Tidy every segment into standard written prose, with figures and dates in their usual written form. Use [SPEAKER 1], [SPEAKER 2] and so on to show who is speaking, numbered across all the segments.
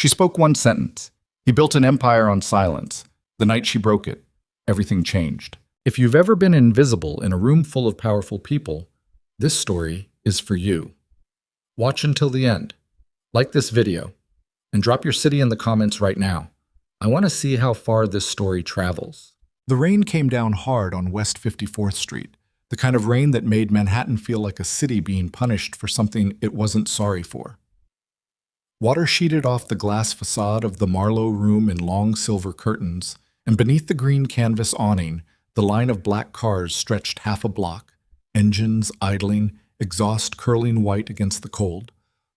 [SPEAKER 1] She spoke one sentence. He built an empire on silence. The night she broke it, everything changed. If you've ever been invisible in a room full of powerful people, this story is for you. Watch until the end. Like this video, and drop your city in the comments right now. I want to see how far this story travels. The rain came down hard on West 54th Street, the kind of rain that made Manhattan feel like a city being punished for something it wasn't sorry for. Water sheeted off the glass facade of the Marlowe room in long silver curtains, and beneath the green canvas awning, the line of black cars stretched half a block, engines idling, exhaust curling white against the cold,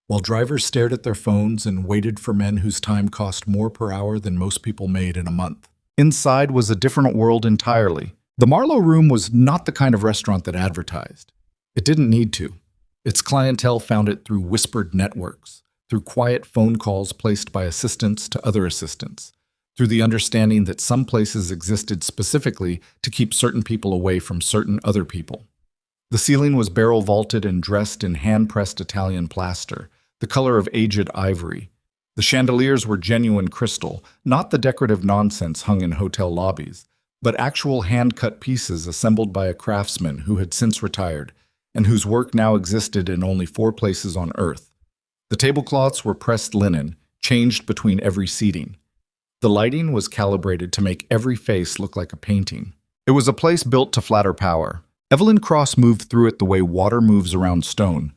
[SPEAKER 1] while drivers stared at their phones and waited for men whose time cost more per hour than most people made in a month. Inside was a different world entirely. The Marlowe room was not the kind of restaurant that advertised. It didn't need to. Its clientele found it through whispered networks, through quiet phone calls placed by assistants to other assistants, through the understanding that some places existed specifically to keep certain people away from certain other people. The ceiling was barrel vaulted and dressed in hand-pressed Italian plaster, the color of aged ivory. The chandeliers were genuine crystal, not the decorative nonsense hung in hotel lobbies, but actual hand-cut pieces assembled by a craftsman who had since retired, and whose work now existed in only 4 places on Earth. The tablecloths were pressed linen, changed between every seating. The lighting was calibrated to make every face look like a painting. It was a place built to flatter power. Evelyn Cross moved through it the way water moves around stone,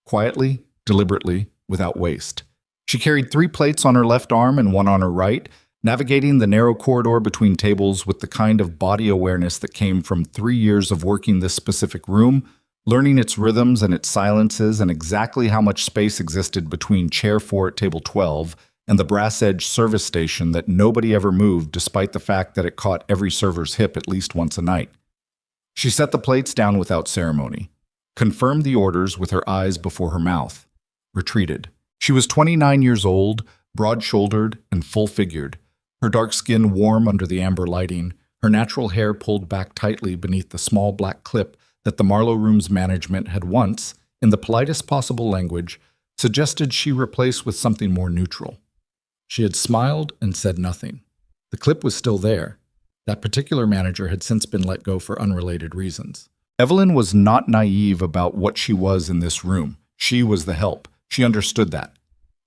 [SPEAKER 1] quietly, deliberately, without waste. She carried 3 plates on her left arm and 1 on her right, navigating the narrow corridor between tables with the kind of body awareness that came from 3 years of working this specific room, learning its rhythms and its silences and exactly how much space existed between chair 4 at table 12 and the brass-edged service station that nobody ever moved despite the fact that it caught every server's hip at least once a night. She set the plates down without ceremony, confirmed the orders with her eyes before her mouth, retreated. She was 29 years old, broad-shouldered and full-figured, her dark skin warm under the amber lighting, her natural hair pulled back tightly beneath the small black clip that the Marlowe room's management had once, in the politest possible language, suggested she replace with something more neutral. She had smiled and said nothing. The clip was still there. That particular manager had since been let go for unrelated reasons. Evelyn was not naive about what she was in this room. She was the help. She understood that.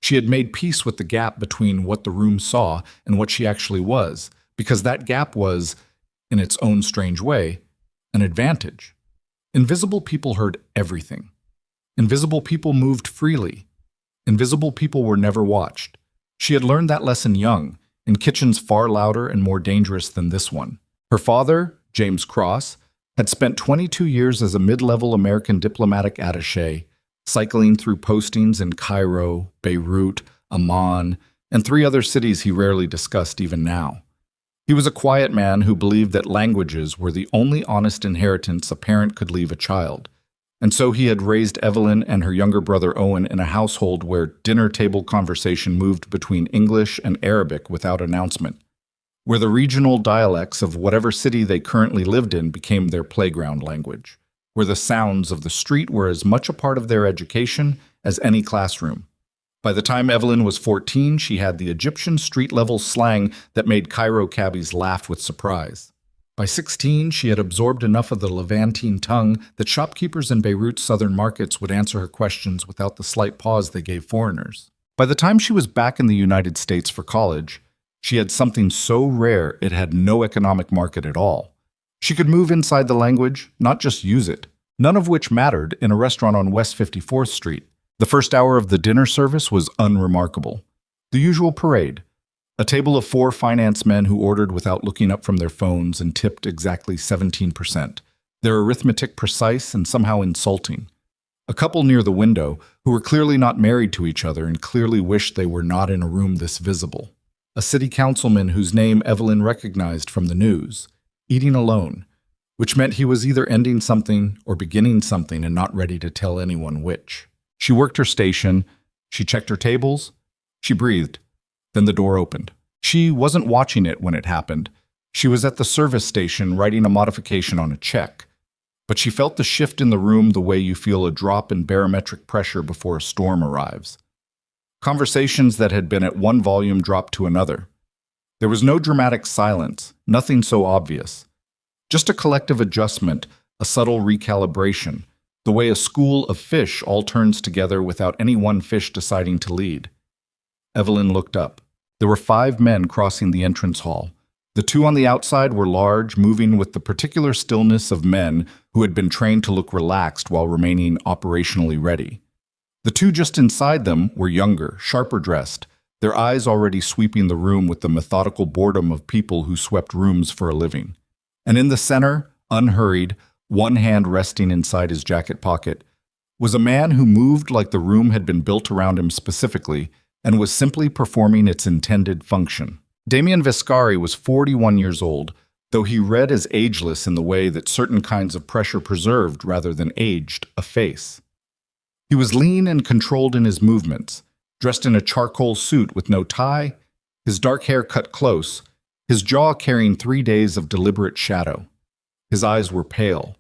[SPEAKER 1] She had made peace with the gap between what the room saw and what she actually was, because that gap was, in its own strange way, an advantage. Invisible people heard everything. Invisible people moved freely. Invisible people were never watched. She had learned that lesson young, in kitchens far louder and more dangerous than this one. Her father, James Cross, had spent 22 years as a mid-level American diplomatic attaché, cycling through postings in Cairo, Beirut, Amman, and 3 other cities he rarely discussed even now. He was a quiet man who believed that languages were the only honest inheritance a parent could leave a child. And so he had raised Evelyn and her younger brother Owen in a household where dinner table conversation moved between English and Arabic without announcement, where the regional dialects of whatever city they currently lived in became their playground language, where the sounds of the street were as much a part of their education as any classroom. By the time Evelyn was 14, she had the Egyptian street-level slang that made Cairo cabbies laugh with surprise. By 16, she had absorbed enough of the Levantine tongue that shopkeepers in Beirut's southern markets would answer her questions without the slight pause they gave foreigners. By the time she was back in the United States for college, she had something so rare it had no economic market at all. She could move inside the language, not just use it, none of which mattered in a restaurant on West 54th Street. The first hour of the dinner service was unremarkable. The usual parade. A table of 4 finance men who ordered without looking up from their phones and tipped exactly 17%. Their arithmetic precise and somehow insulting. A couple near the window who were clearly not married to each other and clearly wished they were not in a room this visible. A city councilman whose name Evelyn recognized from the news, eating alone, which meant he was either ending something or beginning something and not ready to tell anyone which. She worked her station, she checked her tables, she breathed. Then the door opened. She wasn't watching it when it happened. She was at the service station writing a modification on a check. But she felt the shift in the room the way you feel a drop in barometric pressure before a storm arrives. Conversations that had been at one volume dropped to another. There was no dramatic silence, nothing so obvious. Just a collective adjustment, a subtle recalibration, the way a school of fish all turns together without any one fish deciding to lead. Evelyn looked up. There were 5 men crossing the entrance hall. The 2 on the outside were large, moving with the particular stillness of men who had been trained to look relaxed while remaining operationally ready. The 2 just inside them were younger, sharper dressed, their eyes already sweeping the room with the methodical boredom of people who swept rooms for a living. And in the center, unhurried, one hand resting inside his jacket pocket, was a man who moved like the room had been built around him specifically and was simply performing its intended function. Damien Viscari was 41 years old, though he read as ageless in the way that certain kinds of pressure preserved rather than aged a face. He was lean and controlled in his movements, dressed in a charcoal suit with no tie, his dark hair cut close, his jaw carrying 3 days of deliberate shadow. His eyes were pale,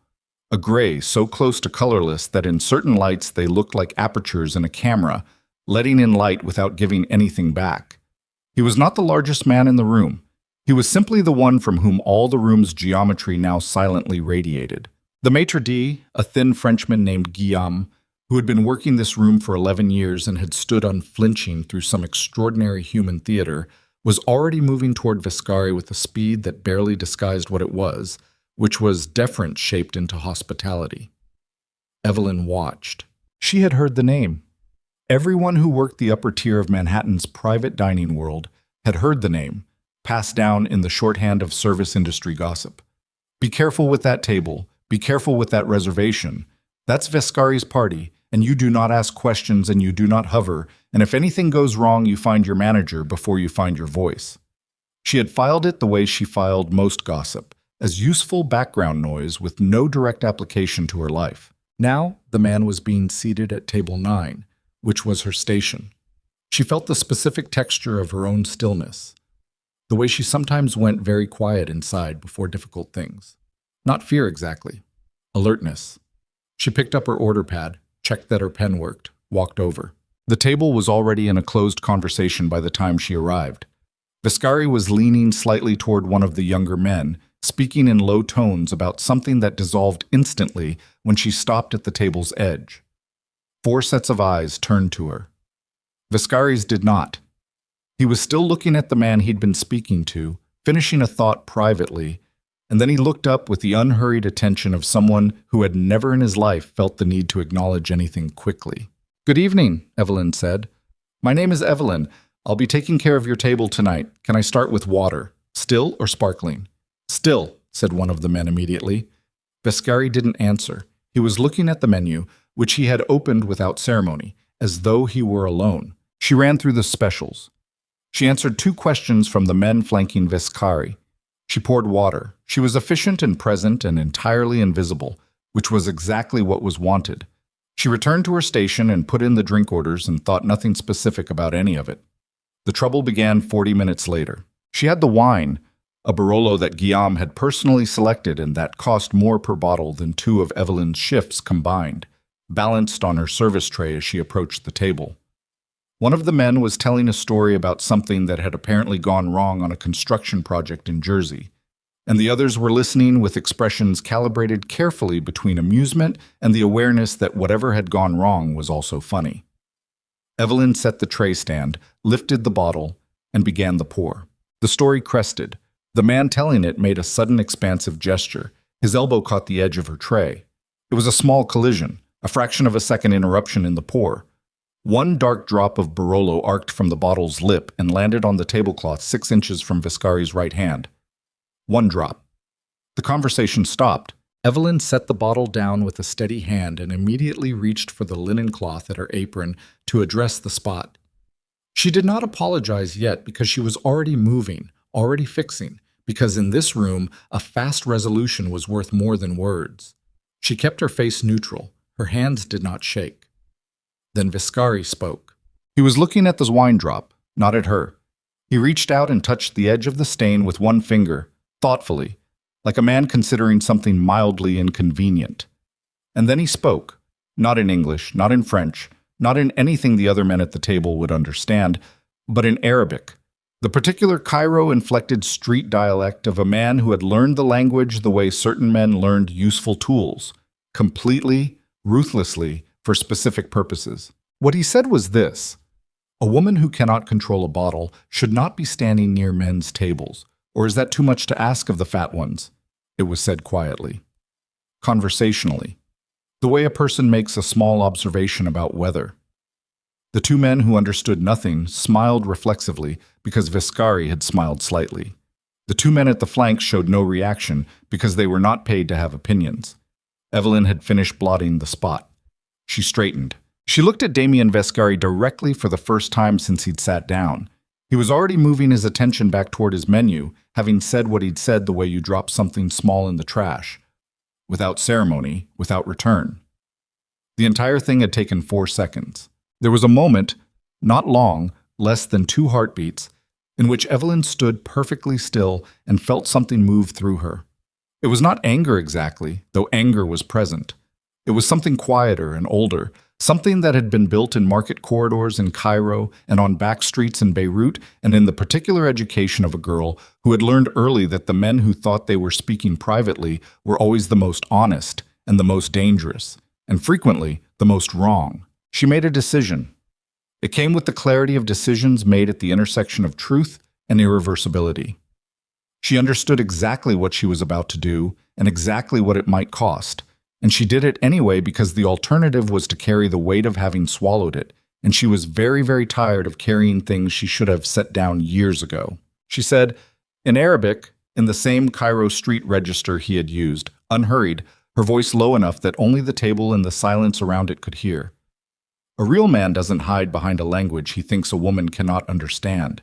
[SPEAKER 1] a gray so close to colorless that in certain lights they looked like apertures in a camera, letting in light without giving anything back. He was not the largest man in the room. He was simply the one from whom all the room's geometry now silently radiated. The maitre d', a thin Frenchman named Guillaume, who had been working this room for 11 years and had stood unflinching through some extraordinary human theater, was already moving toward Viscari with a speed that barely disguised what it was, which was deference shaped into hospitality. Evelyn watched. She had heard the name. Everyone who worked the upper tier of Manhattan's private dining world had heard the name, passed down in the shorthand of service industry gossip. Be careful with that table. Be careful with that reservation. That's Viscari's party, and you do not ask questions and you do not hover, and if anything goes wrong, you find your manager before you find your voice. She had filed it the way she filed most gossip, as useful background noise with no direct application to her life. Now, the man was being seated at table 9, which was her station. She felt the specific texture of her own stillness, the way she sometimes went very quiet inside before difficult things. Not fear exactly, alertness. She picked up her order pad, checked that her pen worked, walked over. The table was already in a closed conversation by the time she arrived. Viscari was leaning slightly toward one of the younger men, speaking in low tones about something that dissolved instantly when she stopped at the table's edge. 4 sets of eyes turned to her. Viscari's did not. He was still looking at the man he'd been speaking to, finishing a thought privately, and then he looked up with the unhurried attention of someone who had never in his life felt the need to acknowledge anything quickly. "Good evening," Evelyn said. "My name is Evelyn. I'll be taking care of your table tonight. Can I start with water? Still or sparkling?" "Still," said one of the men immediately. Viscari didn't answer. He was looking at the menu, which he had opened without ceremony, as though he were alone. She ran through the specials. She answered 2 questions from the men flanking Viscari. She poured water. She was efficient and present and entirely invisible, which was exactly what was wanted. She returned to her station and put in the drink orders and thought nothing specific about any of it. The trouble began 40 minutes later. She had the wine, a Barolo that Guillaume had personally selected and that cost more per bottle than 2 of Evelyn's shifts combined, balanced on her service tray as she approached the table. One of the men was telling a story about something that had apparently gone wrong on a construction project in Jersey, and the others were listening with expressions calibrated carefully between amusement and the awareness that whatever had gone wrong was also funny. Evelyn set the tray stand, lifted the bottle, and began the pour. The story crested. The man telling it made a sudden expansive gesture. His elbow caught the edge of her tray. It was a small collision, a fraction of a second interruption in the pour. 1 dark drop of Barolo arced from the bottle's lip and landed on the tablecloth 6 inches from Viscari's right hand. 1 drop. The conversation stopped. Evelyn set the bottle down with a steady hand and immediately reached for the linen cloth at her apron to address the spot. She did not apologize yet because she was already moving, already fixing, because in this room, a fast resolution was worth more than words. She kept her face neutral. Her hands did not shake. Then Viscari spoke. He was looking at the wine drop, not at her. He reached out and touched the edge of the stain with 1 finger, thoughtfully, like a man considering something mildly inconvenient. And then he spoke, not in English, not in French, not in anything the other men at the table would understand, but in Arabic, the particular Cairo-inflected street dialect of a man who had learned the language the way certain men learned useful tools, completely, ruthlessly, for specific purposes. What he said was this: a woman who cannot control a bottle should not be standing near men's tables, or is that too much to ask of the fat ones? It was said quietly, conversationally, the way a person makes a small observation about weather. The two men who understood nothing smiled reflexively because Viscari had smiled slightly. The two men at the flanks showed no reaction because they were not paid to have opinions. Evelyn had finished blotting the spot. She straightened. She looked at Damien Vescari directly for the first time since he'd sat down. He was already moving his attention back toward his menu, having said what he'd said the way you drop something small in the trash. Without ceremony, without return. The entire thing had taken 4 seconds. There was a moment, not long, less than 2 heartbeats, in which Evelyn stood perfectly still and felt something move through her. It was not anger exactly, though anger was present. It was something quieter and older, something that had been built in market corridors in Cairo and on back streets in Beirut, and in the particular education of a girl who had learned early that the men who thought they were speaking privately were always the most honest and the most dangerous, and frequently the most wrong. She made a decision. It came with the clarity of decisions made at the intersection of truth and irreversibility. She understood exactly what she was about to do and exactly what it might cost, and she did it anyway because the alternative was to carry the weight of having swallowed it, and she was very, very tired of carrying things she should have set down years ago. She said, in Arabic, in the same Cairo street register he had used, unhurried, her voice low enough that only the table and the silence around it could hear. A real man doesn't hide behind a language he thinks a woman cannot understand.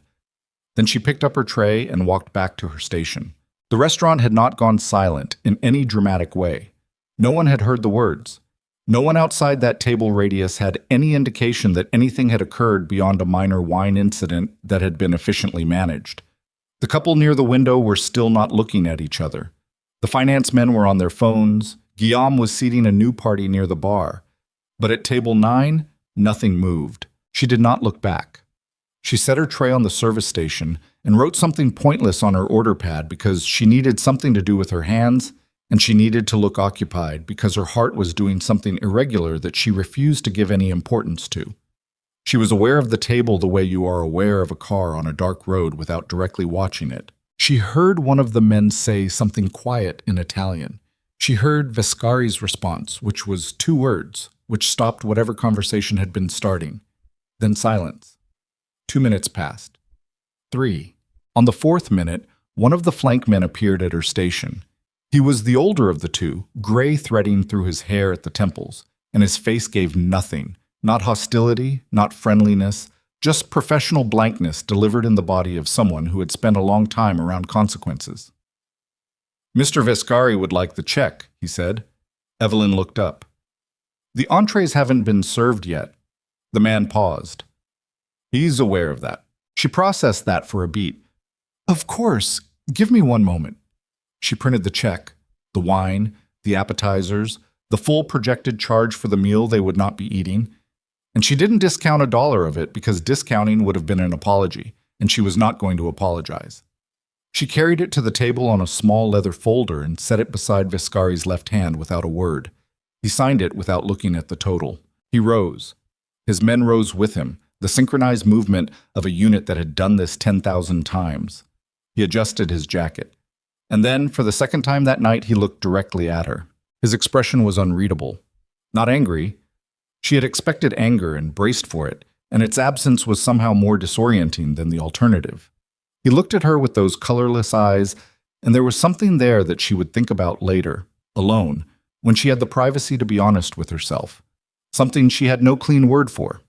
[SPEAKER 1] Then she picked up her tray and walked back to her station. The restaurant had not gone silent in any dramatic way. No one had heard the words. No one outside that table radius had any indication that anything had occurred beyond a minor wine incident that had been efficiently managed. The couple near the window were still not looking at each other. The finance men were on their phones. Guillaume was seating a new party near the bar. But at table 9, nothing moved. She did not look back. She set her tray on the service station and wrote something pointless on her order pad because she needed something to do with her hands, and she needed to look occupied because her heart was doing something irregular that she refused to give any importance to. She was aware of the table the way you are aware of a car on a dark road without directly watching it. She heard one of the men say something quiet in Italian. She heard Vescari's response, which was 2 words, which stopped whatever conversation had been starting. Then silence. 2 minutes passed. 3. On the 4th minute, one of the flank men appeared at her station. He was the older of the two, gray threading through his hair at the temples, and his face gave nothing, not hostility, not friendliness, just professional blankness delivered in the body of someone who had spent a long time around consequences. Mr. Vescari would like the check, he said. Evelyn looked up. The entrees haven't been served yet. The man paused. He's aware of that. She processed that for a beat. Of course. Give me 1 moment. She printed the check, the wine, the appetizers, the full projected charge for the meal they would not be eating. And she didn't discount $1 of it because discounting would have been an apology, and she was not going to apologize. She carried it to the table on a small leather folder and set it beside Vescari's left hand without a word. He signed it without looking at the total. He rose. His men rose with him, the synchronized movement of a unit that had done this 10,000 times. He adjusted his jacket. And then, for the second time that night, he looked directly at her. His expression was unreadable. Not angry. She had expected anger and braced for it, and its absence was somehow more disorienting than the alternative. He looked at her with those colorless eyes, and there was something there that she would think about later, alone, when she had the privacy to be honest with herself. Something she had no clean word for.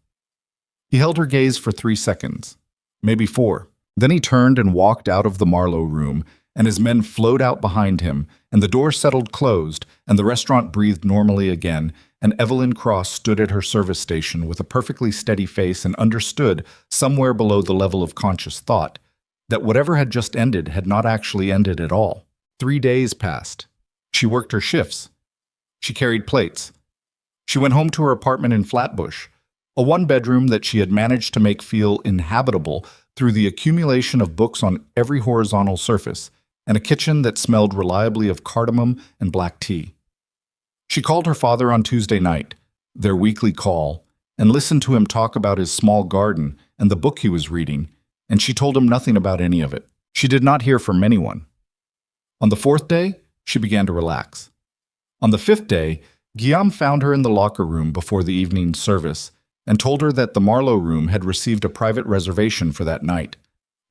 [SPEAKER 1] He held her gaze for 3 seconds, maybe 4. Then he turned and walked out of the Marlowe room, and his men flowed out behind him, and the door settled closed, and the restaurant breathed normally again, and Evelyn Cross stood at her service station with a perfectly steady face and understood, somewhere below the level of conscious thought, that whatever had just ended had not actually ended at all. 3 days passed. She worked her shifts. She carried plates. She went home to her apartment in Flatbush. A one-bedroom that she had managed to make feel inhabitable through the accumulation of books on every horizontal surface, and a kitchen that smelled reliably of cardamom and black tea. She called her father on Tuesday night, their weekly call, and listened to him talk about his small garden and the book he was reading, and she told him nothing about any of it. She did not hear from anyone. On the fourth day, she began to relax. On the fifth day, Guillaume found her in the locker room before the evening service and told her that the Marlowe room had received a private reservation for that night.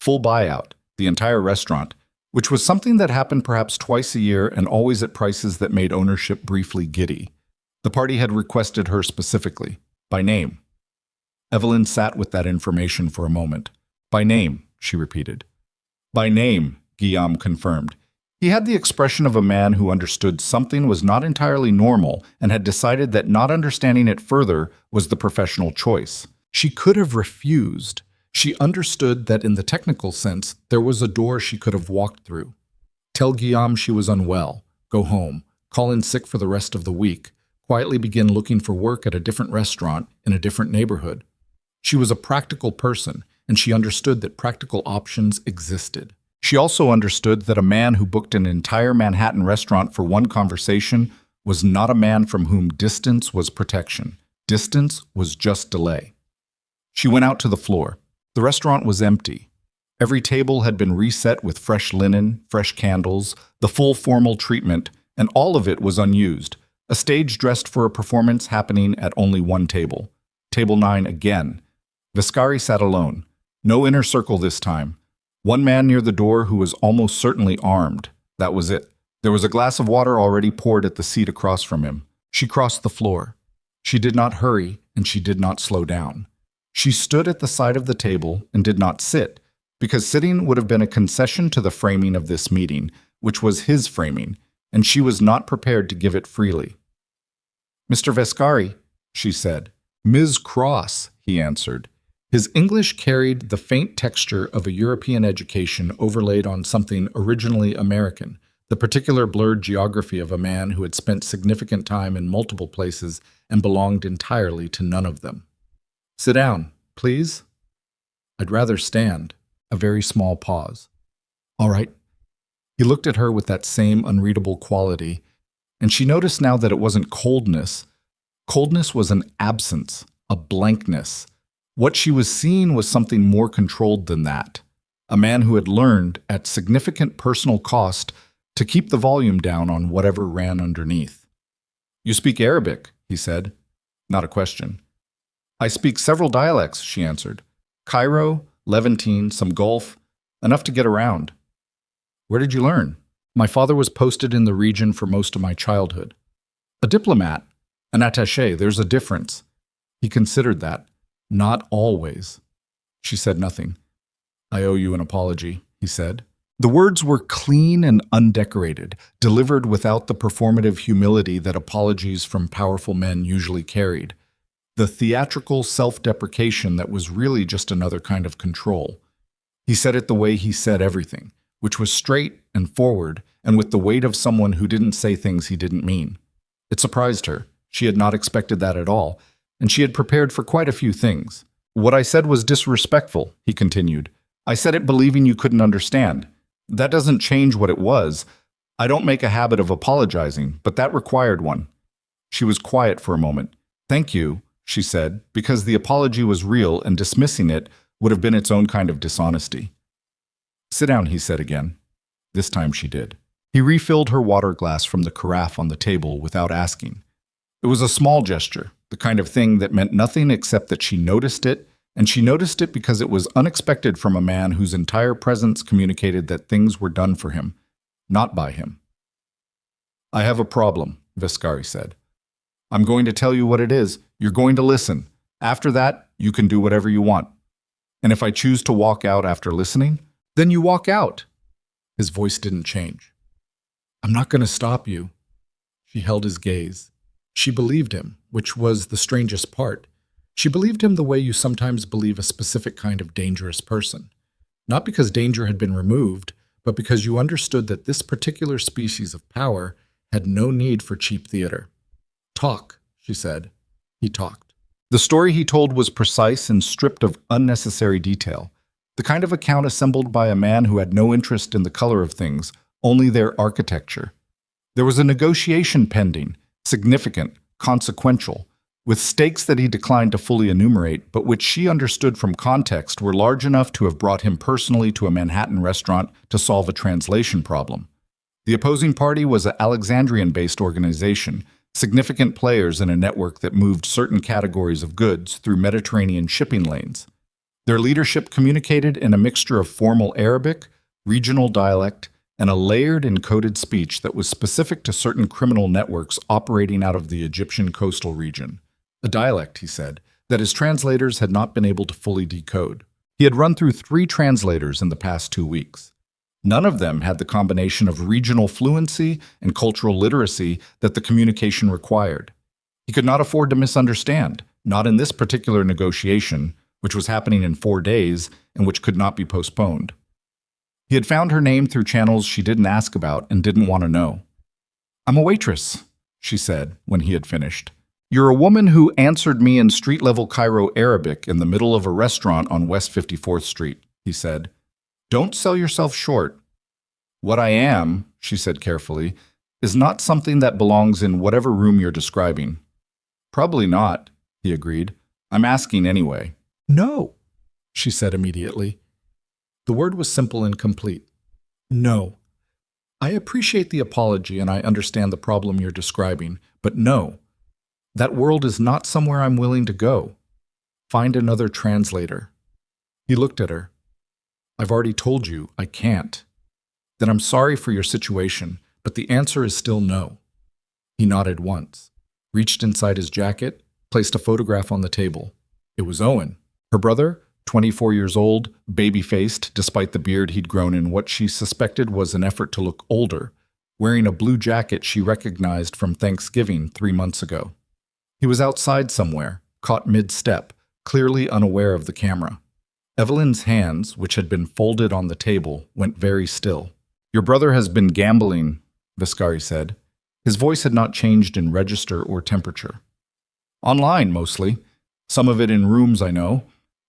[SPEAKER 1] Full buyout, the entire restaurant, which was something that happened perhaps twice a year and always at prices that made ownership briefly giddy. The party had requested her specifically, by name. Evelyn sat with that information for a moment. By name, she repeated. By name, Guillaume confirmed. He had the expression of a man who understood something was not entirely normal and had decided that not understanding it further was the professional choice. She could have refused. She understood that in the technical sense, there was a door she could have walked through. Tell Guillaume she was unwell, go home, call in sick for the rest of the week, quietly begin looking for work at a different restaurant in a different neighborhood. She was a practical person, and she understood that practical options existed. She also understood that a man who booked an entire Manhattan restaurant for one conversation was not a man from whom distance was protection. Distance was just delay. She went out to the floor. The restaurant was empty. Every table had been reset with fresh linen, fresh candles, the full formal treatment, and all of it was unused. A stage dressed for a performance happening at only one table. Table 9 again. Vescari sat alone. No inner circle this time. One man near the door who was almost certainly armed. That was it. There was a glass of water already poured at the seat across from him. She crossed the floor. She did not hurry, and she did not slow down. She stood at the side of the table and did not sit, because sitting would have been a concession to the framing of this meeting, which was his framing, and she was not prepared to give it freely. Mr. Vescari, she said. Ms. Cross, he answered. His English carried the faint texture of a European education overlaid on something originally American, the particular blurred geography of a man who had spent significant time in multiple places and belonged entirely to none of them. Sit down, please. I'd rather stand. A very small pause. All right. He looked at her with that same unreadable quality, and she noticed now that it wasn't coldness. Coldness was an absence, a blankness. What she was seeing was something more controlled than that. A man who had learned, at significant personal cost, to keep the volume down on whatever ran underneath. You speak Arabic, he said. Not a question. I speak several dialects, she answered. Cairo, Levantine, some Gulf, enough to get around. Where did you learn? My father was posted in the region for most of my childhood. A diplomat, an attaché, there's a difference. He considered that. Not always. She said nothing. I owe you an apology, he said. The words were clean and undecorated, delivered without the performative humility that apologies from powerful men usually carried. The theatrical self-deprecation that was really just another kind of control. He said it the way he said everything, which was straight and forward, and with the weight of someone who didn't say things he didn't mean. It surprised her. She had not expected that at all, and she had prepared for quite a few things. What I said was disrespectful, he continued. I said it believing you couldn't understand. That doesn't change what it was. I don't make a habit of apologizing, but that required one. She was quiet for a moment. Thank you, she said, because the apology was real and dismissing it would have been its own kind of dishonesty. Sit down, he said again. This time she did. He refilled her water glass from the carafe on the table without asking. It was a small gesture, the kind of thing that meant nothing except that she noticed it, and she noticed it because it was unexpected from a man whose entire presence communicated that things were done for him, not by him. I have a problem, Vescari said. I'm going to tell you what it is. You're going to listen. After that, you can do whatever you want. And if I choose to walk out after listening, then you walk out. His voice didn't change. I'm not going to stop you. She held his gaze. She believed him, which was the strangest part. She believed him the way you sometimes believe a specific kind of dangerous person. Not because danger had been removed, but because you understood that this particular species of power had no need for cheap theater. Talk, she said. He talked. The story he told was precise and stripped of unnecessary detail, the kind of account assembled by a man who had no interest in the color of things, only their architecture. There was a negotiation pending, significant, consequential, with stakes that he declined to fully enumerate, but which she understood from context were large enough to have brought him personally to a Manhattan restaurant to solve a translation problem. The opposing party was an Alexandrian-based organization, significant players in a network that moved certain categories of goods through Mediterranean shipping lanes. Their leadership communicated in a mixture of formal Arabic, regional dialect, and a layered encoded speech that was specific to certain criminal networks operating out of the Egyptian coastal region. A dialect, he said, that his translators had not been able to fully decode. He had run through 3 translators in the past 2 weeks. None of them had the combination of regional fluency and cultural literacy that the communication required. He could not afford to misunderstand, not in this particular negotiation, which was happening in 4 days and which could not be postponed. He had found her name through channels she didn't ask about and didn't want to know. "I'm a waitress," she said when he had finished. "You're a woman who answered me in street-level Cairo Arabic in the middle of a restaurant on West 54th Street," he said. "Don't sell yourself short." "What I am," she said carefully, "is not something that belongs in whatever room you're describing." "Probably not," he agreed. "I'm asking anyway." "No," she said immediately. The word was simple and complete. "No. I appreciate the apology and I understand the problem you're describing, but no. That world is not somewhere I'm willing to go. Find another translator." He looked at her. "I've already told you I can't." "Then I'm sorry for your situation, but the answer is still no." He nodded once, reached inside his jacket, placed a photograph on the table. It was Owen, her brother, 24 years old, baby-faced despite the beard he'd grown in what she suspected was an effort to look older, wearing a blue jacket she recognized from Thanksgiving 3 months ago. He was outside somewhere, caught mid-step, clearly unaware of the camera. Evelyn's hands, which had been folded on the table, went very still. "Your brother has been gambling," Viscari said. His voice had not changed in register or temperature. "Online, mostly. Some of it in rooms, I know.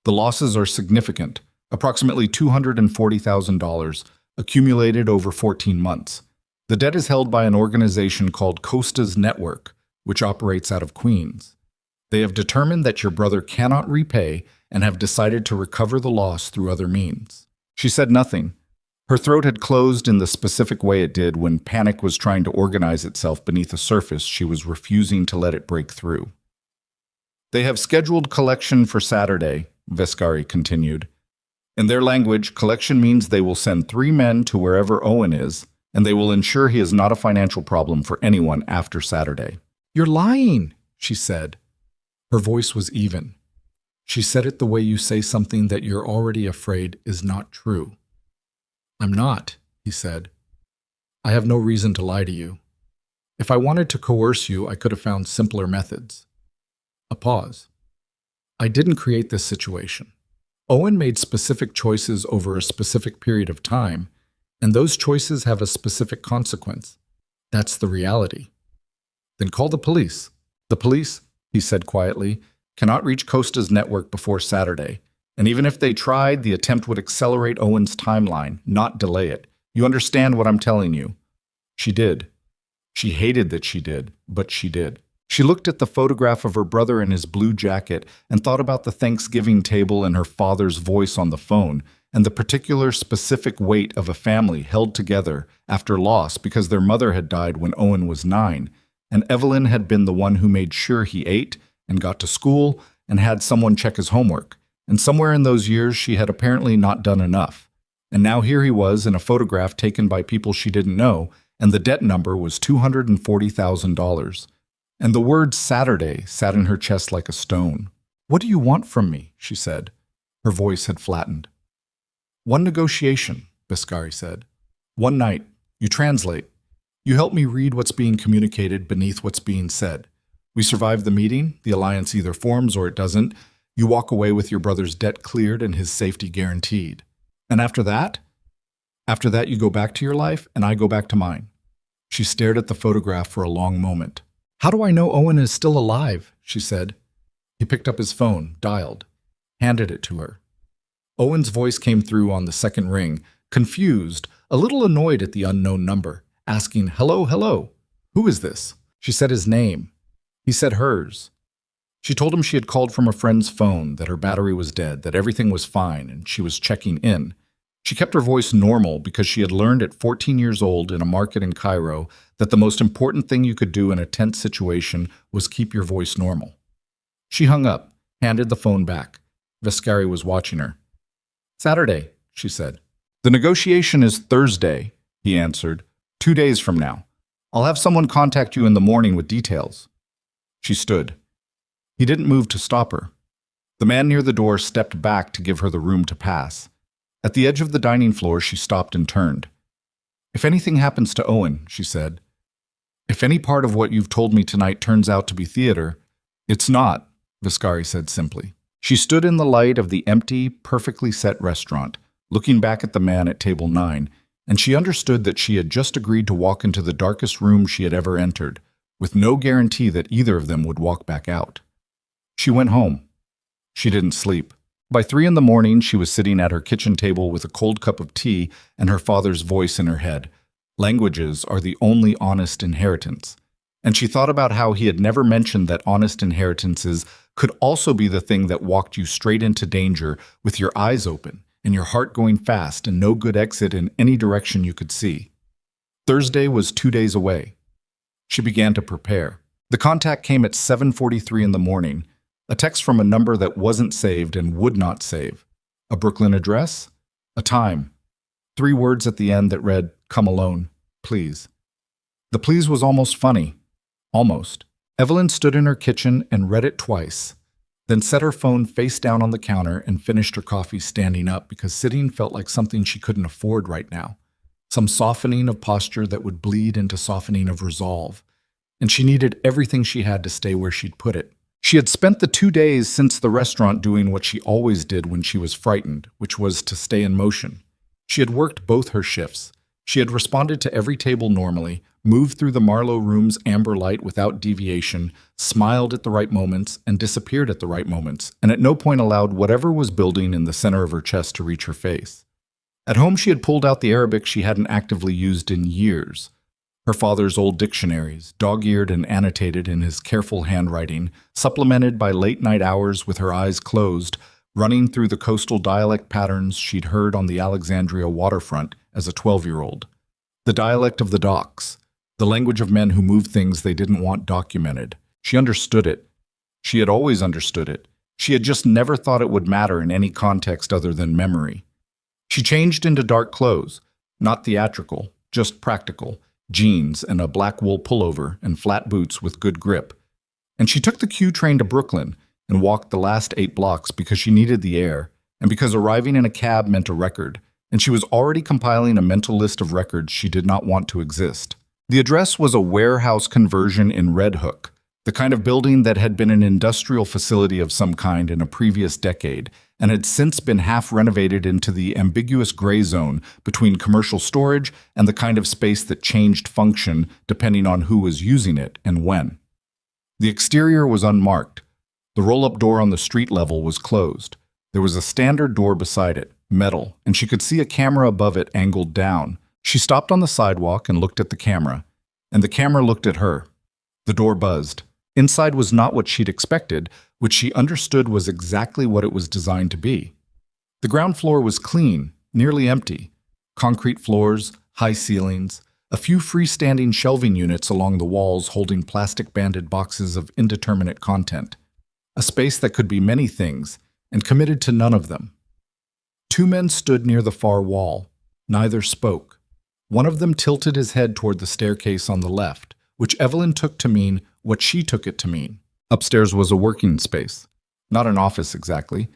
[SPEAKER 1] The losses are significant, approximately $240,000, accumulated over 14 months. The debt is held by an organization called Costa's Network, which operates out of Queens. They have determined that your brother cannot repay and have decided to recover the loss through other means." She said nothing. Her throat had closed in the specific way it did when panic was trying to organize itself beneath a surface she was refusing to let it break through. "They have scheduled collection for Saturday," Viscari continued. "In their language, collection means they will send 3 men to wherever Owen is, and they will ensure he is not a financial problem for anyone after Saturday." "You're lying," she said. Her voice was even. She said it the way you say something that you're already afraid is not true. "I'm not," he said. "I have no reason to lie to you. If I wanted to coerce you, I could have found simpler methods." A pause. "I didn't create this situation. Owen made specific choices over a specific period of time, and those choices have a specific consequence. That's the reality." "Then call the police." "The police," he said quietly, "cannot reach Costa's network before Saturday. And even if they tried, the attempt would accelerate Owen's timeline, not delay it. You understand what I'm telling you?" She did. She hated that she did, but she did. She looked at the photograph of her brother in his blue jacket and thought about the Thanksgiving table and her father's voice on the phone and the particular specific weight of a family held together after loss because their mother had died when Owen was 9, and Evelyn had been the one who made sure he ate and got to school and had someone check his homework. And somewhere in those years, she had apparently not done enough. And now here he was in a photograph taken by people she didn't know, and the debt number was $240,000. And the word Saturday sat in her chest like a stone. "What do you want from me?" she said. Her voice had flattened. "One negotiation," Viscari said. "One night. You translate. You help me read what's being communicated beneath what's being said. We survive the meeting, the alliance either forms or it doesn't. You walk away with your brother's debt cleared and his safety guaranteed. And after that? After that, you go back to your life, and I go back to mine." She stared at the photograph for a long moment. "How do I know Owen is still alive?" she said. He He picked up his phone, dialed, handed it to her. Owen's voice came through on the second ring, confused, a little annoyed at the unknown number, asking, "Hello, hello. Who is this?" She said his name. He said hers. She told him she had called from a friend's phone, that her battery was dead, that everything was fine, and she was checking in. She kept her voice normal because she had learned at 14 years old in a market in Cairo that the most important thing you could do in a tense situation was keep your voice normal. She hung up, handed the phone back. Vescari was watching her. "Saturday," she said. "The negotiation is Thursday," he answered. "2 days from now. I'll have someone contact you in the morning with details." She stood. He didn't move to stop her. The man near the door stepped back to give her the room to pass. At the edge of the dining floor, she stopped and turned. "If anything happens to Owen," she said, "if any part of what you've told me tonight turns out to be theater—" "It's not," Vescari said simply. She stood in the light of the empty, perfectly set restaurant, looking back at the man at table 9, and she understood that she had just agreed to walk into the darkest room she had ever entered, with no guarantee that either of them would walk back out. She went home. She didn't sleep. By 3 in the morning, she was sitting at her kitchen table with a cold cup of tea and her father's voice in her head. Languages are the only honest inheritance. And she thought about how he had never mentioned that honest inheritances could also be the thing that walked you straight into danger with your eyes open and your heart going fast and no good exit in any direction you could see. Thursday was 2 days away. She began to prepare. The contact came at 7:43 in the morning, a text from a number that wasn't saved and would not save. A Brooklyn address? A time. 3 words at the end that read, "Come alone, please." The please was almost funny. Almost. Evelyn stood in her kitchen and read it twice, then set her phone face down on the counter and finished her coffee standing up because sitting felt like something she couldn't afford right now. Some softening of posture that would bleed into softening of resolve. And she needed everything she had to stay where she'd put it. She had spent the 2 days since the restaurant doing what she always did when she was frightened, which was to stay in motion. She had worked both her shifts. She had responded to every table normally, moved through the Marlowe room's amber light without deviation, smiled at the right moments, and disappeared at the right moments, and at no point allowed whatever was building in the center of her chest to reach her face. At home, she had pulled out the Arabic she hadn't actively used in years. Her father's old dictionaries, dog-eared and annotated in his careful handwriting, supplemented by late-night hours with her eyes closed, running through the coastal dialect patterns she'd heard on the Alexandria waterfront as a 12-year-old. The dialect of the docks, the language of men who moved things they didn't want documented. She understood it. She had always understood it. She had just never thought it would matter in any context other than memory. She changed into dark clothes, not theatrical, just practical, jeans and a black wool pullover and flat boots with good grip. And she took the Q train to Brooklyn and walked the last 8 blocks because she needed the air and because arriving in a cab meant a record, and she was already compiling a mental list of records she did not want to exist. The address was a warehouse conversion in Red Hook, the kind of building that had been an industrial facility of some kind in a previous decade and had since been half renovated into the ambiguous gray zone between commercial storage and the kind of space that changed function depending on who was using it and when. The exterior was unmarked. The roll-up door on the street level was closed. There was a standard door beside it, metal, and she could see a camera above it angled down. She stopped on the sidewalk and looked at the camera, and the camera looked at her. The door buzzed. Inside was not what she'd expected, which she understood was exactly what it was designed to be. The ground floor was clean, nearly empty. Concrete floors, high ceilings, a few freestanding shelving units along the walls holding plastic-banded boxes of indeterminate content. A space that could be many things, and committed to none of them. 2 men stood near the far wall. Neither spoke. One of them tilted his head toward the staircase on the left, which Evelyn took to mean what she took it to mean. Upstairs was a working space. Not an office exactly.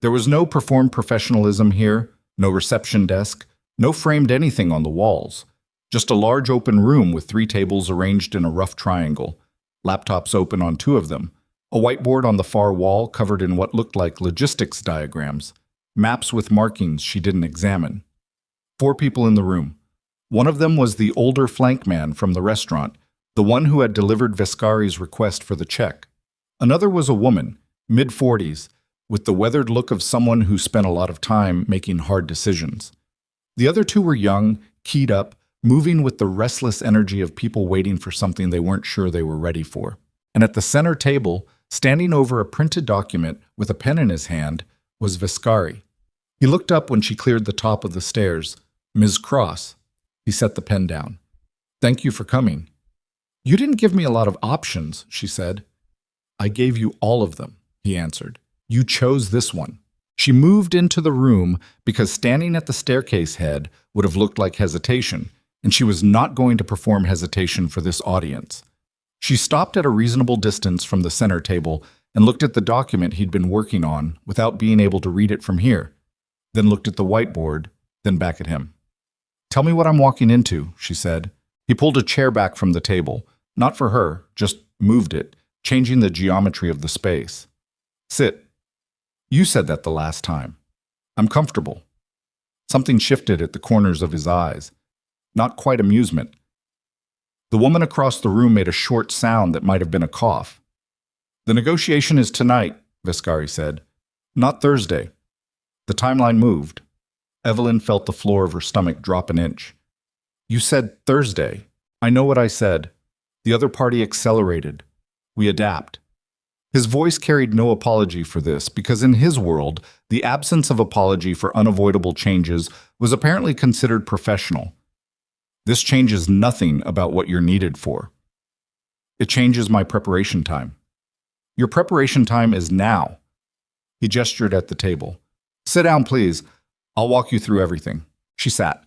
[SPEAKER 1] There was no performed professionalism here, no reception desk, no framed anything on the walls. Just a large open room with 3 tables arranged in a rough triangle, laptops open on 2 of them, a whiteboard on the far wall covered in what looked like logistics diagrams, maps with markings she didn't examine. 4 people in the room. One of them was the older flank man from the restaurant, the one who had delivered Vescari's request for the check. Another was a woman, mid-40s, with the weathered look of someone who spent a lot of time making hard decisions. The other two were young, keyed up, moving with the restless energy of people waiting for something they weren't sure they were ready for. And at the center table, standing over a printed document with a pen in his hand, was Viscari. He looked up when she cleared the top of the stairs. "Ms. Cross." He set the pen down. "Thank you for coming." "You didn't give me a lot of options," she said. "I gave you all of them," he answered. "You chose this one." She moved into the room because standing at the staircase head would have looked like hesitation, and she was not going to perform hesitation for this audience. She stopped at a reasonable distance from the center table and looked at the document he'd been working on without being able to read it from here, then looked at the whiteboard, then back at him. "Tell me what I'm walking into," she said. He pulled a chair back from the table, not for her, just moved it, changing the geometry of the space. "Sit." "You said that the last time." "I'm comfortable." Something shifted at the corners of his eyes. Not quite amusement. The woman across the room made a short sound that might have been a cough. "The negotiation is tonight," Viscari said. "Not Thursday." The timeline moved. Evelyn felt the floor of her stomach drop an inch. "You said Thursday." "I know what I said. The other party accelerated. We adapt." His voice carried no apology for this, because in his world, the absence of apology for unavoidable changes was apparently considered professional. "This changes nothing about what you're needed for. It changes my preparation time." "Your preparation time is now." He gestured at the table. "Sit down, please. I'll walk you through everything." She sat.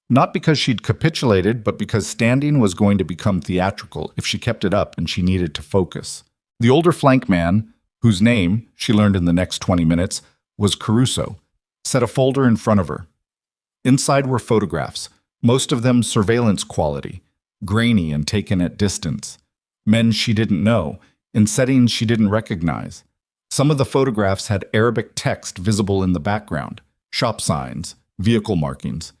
[SPEAKER 1] Not because she'd capitulated, but because standing was going to become theatrical if she kept it up and she needed to focus. The older flank man, whose name, she learned in the next 20 minutes, was Caruso, set a folder in front of her. Inside were photographs, most of them surveillance quality, grainy and taken at distance. Men she didn't know, in settings she didn't recognize. Some of the photographs had Arabic text visible in the background, shop signs, vehicle markings.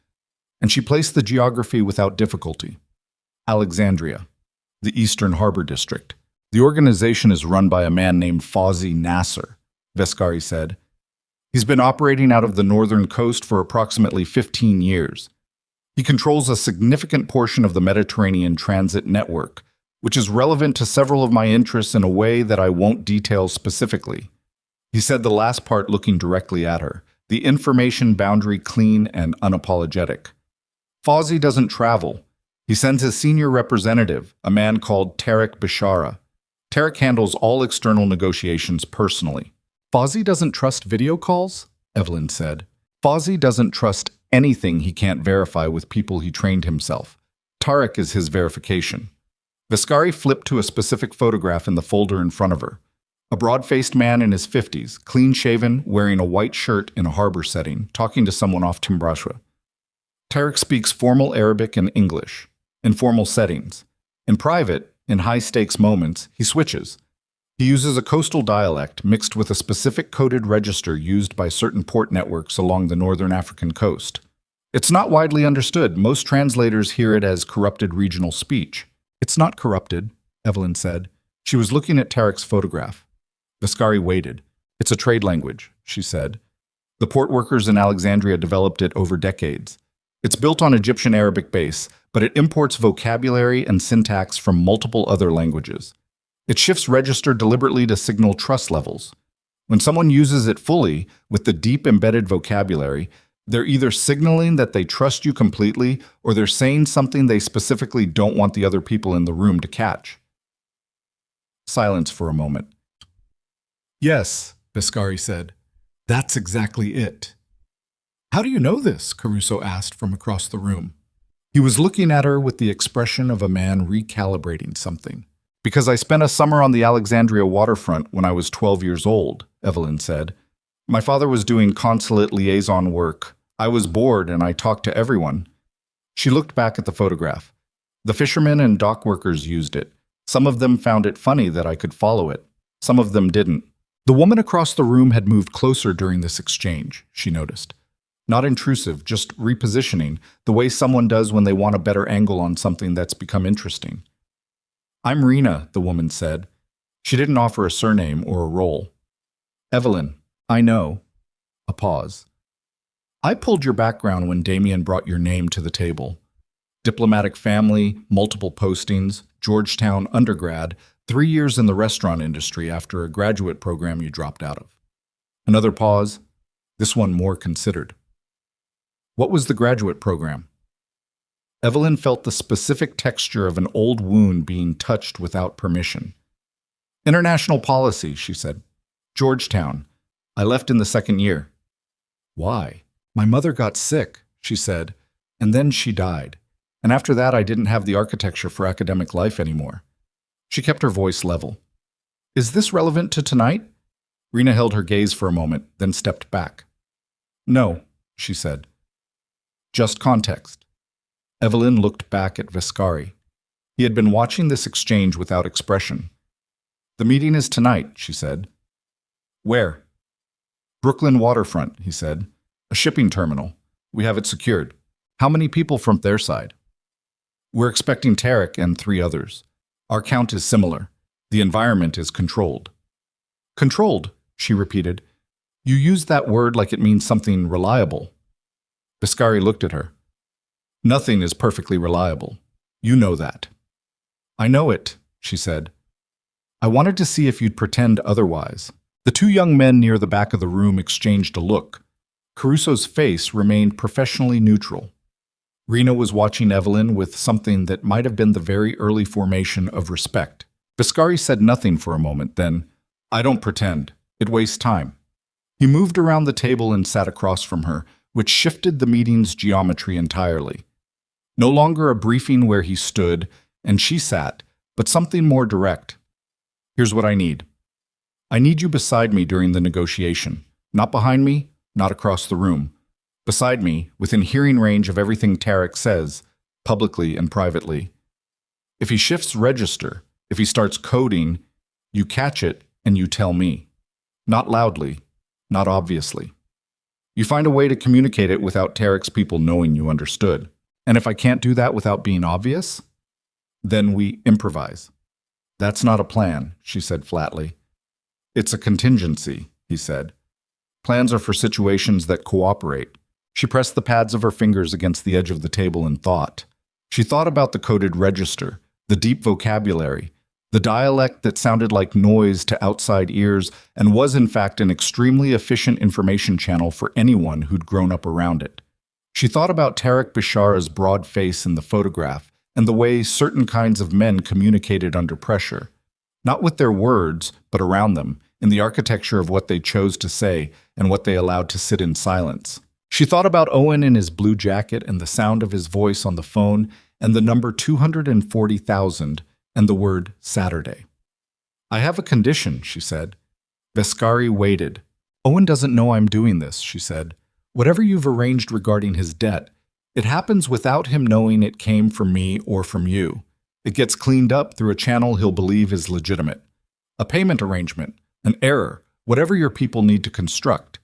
[SPEAKER 1] And she placed the geography without difficulty. Alexandria, the Eastern Harbor District. "The organization is run by a man named Fawzi Nasser," Vescari said. "He's been operating out of the northern coast for approximately 15 years. He controls a significant portion of the Mediterranean transit network, which is relevant to several of my interests in a way that I won't detail specifically." He said the last part looking directly at her, the information boundary clean and unapologetic. "Fawzi doesn't travel. He sends his senior representative, a man called Tarek Bishara. Tarek handles all external negotiations personally." "Fawzi doesn't trust video calls?" Evelyn said. "Fawzi doesn't trust anything he can't verify with people he trained himself. Tarek is his verification." Viscari flipped to a specific photograph in the folder in front of her. A broad-faced man in his 50s, clean-shaven, wearing a white shirt in a harbor setting, talking to someone off Timbrasha. Tarek speaks formal Arabic and English, in formal settings. In private, in high-stakes moments, he switches. He uses a coastal dialect mixed with a specific coded register used by certain port networks along the northern African coast. It's not widely understood. Most translators hear it as corrupted regional speech. "It's not corrupted," Evelyn said. She was looking at Tarek's photograph. Viscari waited. "It's a trade language," she said. "The port workers in Alexandria developed it over decades. It's built on Egyptian Arabic base, but it imports vocabulary and syntax from multiple other languages. It shifts register deliberately to signal trust levels. When someone uses it fully, with the deep embedded vocabulary, they're either signaling that they trust you completely, or they're saying something they specifically don't want the other people in the room to catch." Silence for a moment. "Yes," Viscari said. "That's exactly it." "How do you know this?" Caruso asked from across the room. He was looking at her with the expression of a man recalibrating something. "Because I spent a summer on the Alexandria waterfront when I was 12 years old," Evelyn said. "My father was doing consulate liaison work. I was bored and I talked to everyone." She looked back at the photograph. "The fishermen and dock workers used it. Some of them found it funny that I could follow it. Some of them didn't." The woman across the room had moved closer during this exchange, she noticed. Not intrusive, just repositioning, the way someone does when they want a better angle on something that's become interesting. "I'm Rena," the woman said. She didn't offer a surname or a role. Evelyn, I know. A pause. I pulled your background when Damien brought your name to the table. Diplomatic family, multiple postings, Georgetown undergrad, 3 years in the restaurant industry after a graduate program you dropped out of. Another pause, this one more considered. What was the graduate program? Evelyn felt the specific texture of an old wound being touched without permission. International policy, she said. Georgetown. I left in the second year. Why? My mother got sick, she said, and then she died. And after that, I didn't have the architecture for academic life anymore. She kept her voice level. Is this relevant to tonight? Rena held her gaze for a moment, then stepped back. No, she said. Just context. Evelyn looked back at Viscari. He had been watching this exchange without expression. The meeting is tonight, she said. Where? Brooklyn waterfront, he said. A shipping terminal. We have it secured. How many people from their side? We're expecting Tarek and 3 others. Our count is similar. The environment is controlled. Controlled, she repeated. You use that word like it means something reliable. Viscari looked at her. Nothing is perfectly reliable. You know that. I know it, she said. I wanted to see if you'd pretend otherwise. The 2 young men near the back of the room exchanged a look. Caruso's face remained professionally neutral. Rena was watching Evelyn with something that might have been the very early formation of respect. Viscari said nothing for a moment, then, I don't pretend. It wastes time. He moved around the table and sat across from her, which shifted the meeting's geometry entirely. No longer a briefing where he stood and she sat, but something more direct. Here's what I need. I need you beside me during the negotiation. Not behind me, not across the room. Beside me, within hearing range of everything Tarek says, publicly and privately. If he shifts register, if he starts coding, you catch it and you tell me. Not loudly, not obviously. You find a way to communicate it without Tarek's people knowing you understood. And if I can't do that without being obvious, then we improvise. That's not a plan, she said flatly. It's a contingency, he said. Plans are for situations that cooperate. She pressed the pads of her fingers against the edge of the table and thought. She thought about the coded register, the deep vocabulary, the dialect that sounded like noise to outside ears and was in fact an extremely efficient information channel for anyone who'd grown up around it. She thought about Tarek Bishara's broad face in the photograph and the way certain kinds of men communicated under pressure, not with their words, but around them, in the architecture of what they chose to say and what they allowed to sit in silence. She thought about Owen in his blue jacket and the sound of his voice on the phone and the number 240,000 and the word Saturday. I have a condition, she said. Viscari waited. Owen doesn't know I'm doing this, she said. Whatever you've arranged regarding his debt, it happens without him knowing it came from me or from you. It gets cleaned up through a channel he'll believe is legitimate. A payment arrangement, an error, whatever your people need to construct.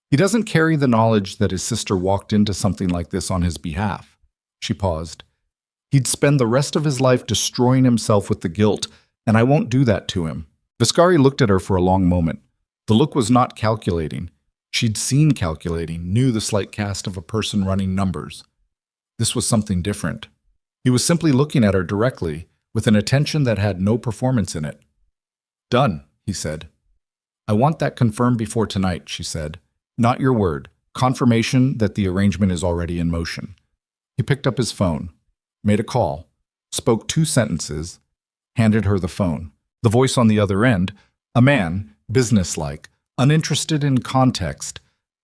[SPEAKER 1] He doesn't carry the knowledge that his sister walked into something like this on his behalf. She paused. He'd spend the rest of his life destroying himself with the guilt, and I won't do that to him. Viscari looked at her for a long moment. The look was not calculating. She'd seen calculating, knew the slight cast of a person running numbers. This was something different. He was simply looking at her directly, with an attention that had no performance in it. Done, he said. I want that confirmed before tonight, she said. Not your word. Confirmation that the arrangement is already in motion. He picked up his phone, made a call, spoke 2 sentences, handed her the phone. The voice on the other end, a man, businesslike, uninterested in context,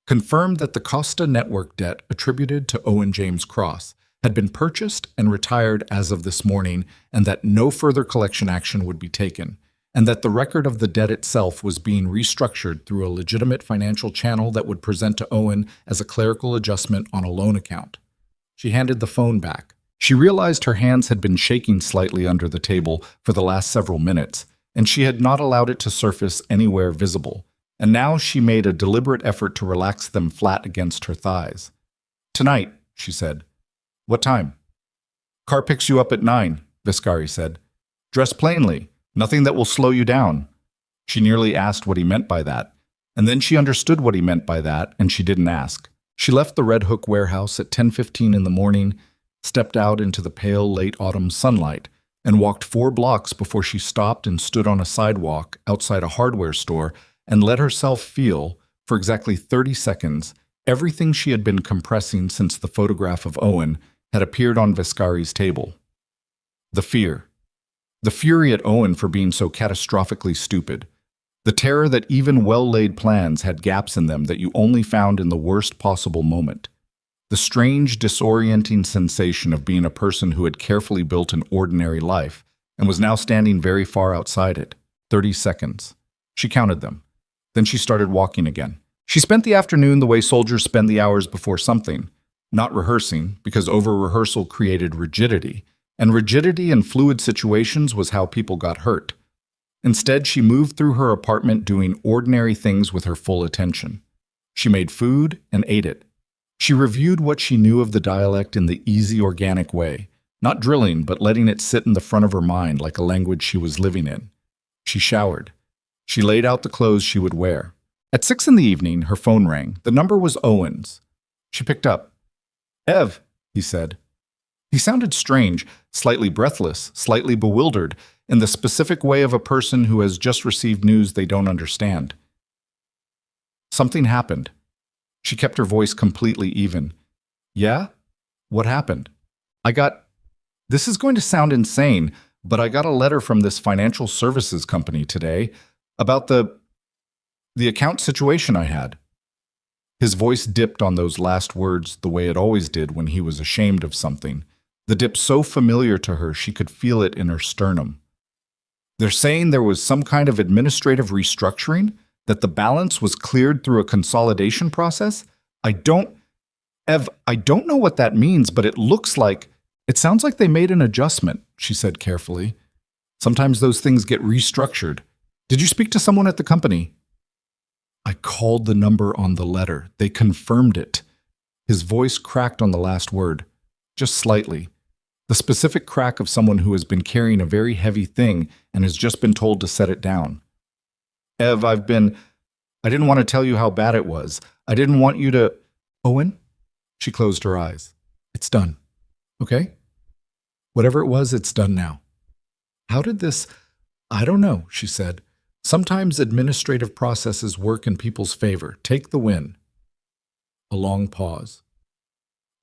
[SPEAKER 1] confirmed that the Costa Network debt attributed to Owen James Cross had been purchased and retired as of this morning, and that no further collection action would be taken, and that the record of the debt itself was being restructured through a legitimate financial channel that would present to Owen as a clerical adjustment on a loan account. She handed the phone back. She realized her hands had been shaking slightly under the table for the last several minutes, and she had not allowed it to surface anywhere visible, and now she made a deliberate effort to relax them flat against her thighs. Tonight, she said. What time? Car picks you up at 9, Viscari said. Dress plainly. Nothing that will slow you down. She nearly asked what he meant by that, And then she understood what he meant by that, and she didn't ask. She left the Red Hook warehouse at 10:15 in the morning, stepped out into the pale late autumn sunlight, and walked 4 blocks before she stopped and stood on a sidewalk outside a hardware store and let herself feel, for exactly 30 seconds, everything she had been compressing since the photograph of Owen had appeared on Vescari's table. The fear. The fury at Owen for being so catastrophically stupid. The terror that even well-laid plans had gaps in them that you only found in the worst possible moment. The strange, disorienting sensation of being a person who had carefully built an ordinary life and was now standing very far outside it. 30 seconds. She counted them. Then she started walking again. She spent the afternoon the way soldiers spend the hours before something, not rehearsing, because over-rehearsal created rigidity, and rigidity in fluid situations was how people got hurt. Instead, she moved through her apartment doing ordinary things with her full attention. She made food and ate it. She reviewed what she knew of the dialect in the easy, organic way, not drilling, but letting it sit in the front of her mind like a language she was living in. She showered. She laid out the clothes she would wear. At 6 in the evening, her phone rang. The number was Owen's. She picked up. "Ev," he said. He sounded strange, slightly breathless, slightly bewildered, in the specific way of a person who has just received news they don't understand. Something happened. She kept her voice completely even. "Yeah? What happened?" This is going to sound insane, but I got a letter from this financial services company today about the account situation I had." His voice dipped on those last words the way it always did when he was ashamed of something, the dip so familiar to her she could feel it in her sternum. "They're saying there was some kind of administrative restructuring, that the balance was cleared through a consolidation process? I don't know what that means, but it sounds like they made an adjustment," she said carefully. "Sometimes those things get restructured. Did you speak to someone at the company?" "I called the number on the letter. They confirmed it." His voice cracked on the last word, just slightly. The specific crack of someone who has been carrying a very heavy thing and has just been told to set it down. "Ev, I didn't want to tell you how bad it was. I didn't want you to—" "Owen?" She closed her eyes. "It's done. Okay? Whatever it was, it's done now." "How did this—" "I don't know," she said. "Sometimes administrative processes work in people's favor. Take the win." A long pause.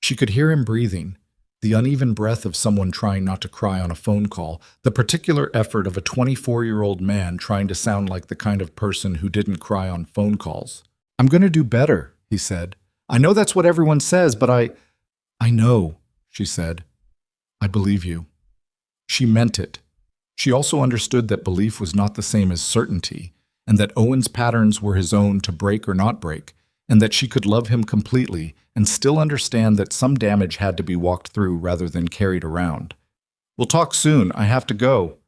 [SPEAKER 1] She could hear him breathing, the uneven breath of someone trying not to cry on a phone call, the particular effort of a 24-year-old man trying to sound like the kind of person who didn't cry on phone calls. "I'm going to do better," he said. "I know that's what everyone says, but I know," she said. "I believe you." She meant it. She also understood that belief was not the same as certainty, and that Owen's patterns were his own to break or not break, and that she could love him completely and still understand that some damage had to be walked through rather than carried around. "We'll talk soon. I have to go."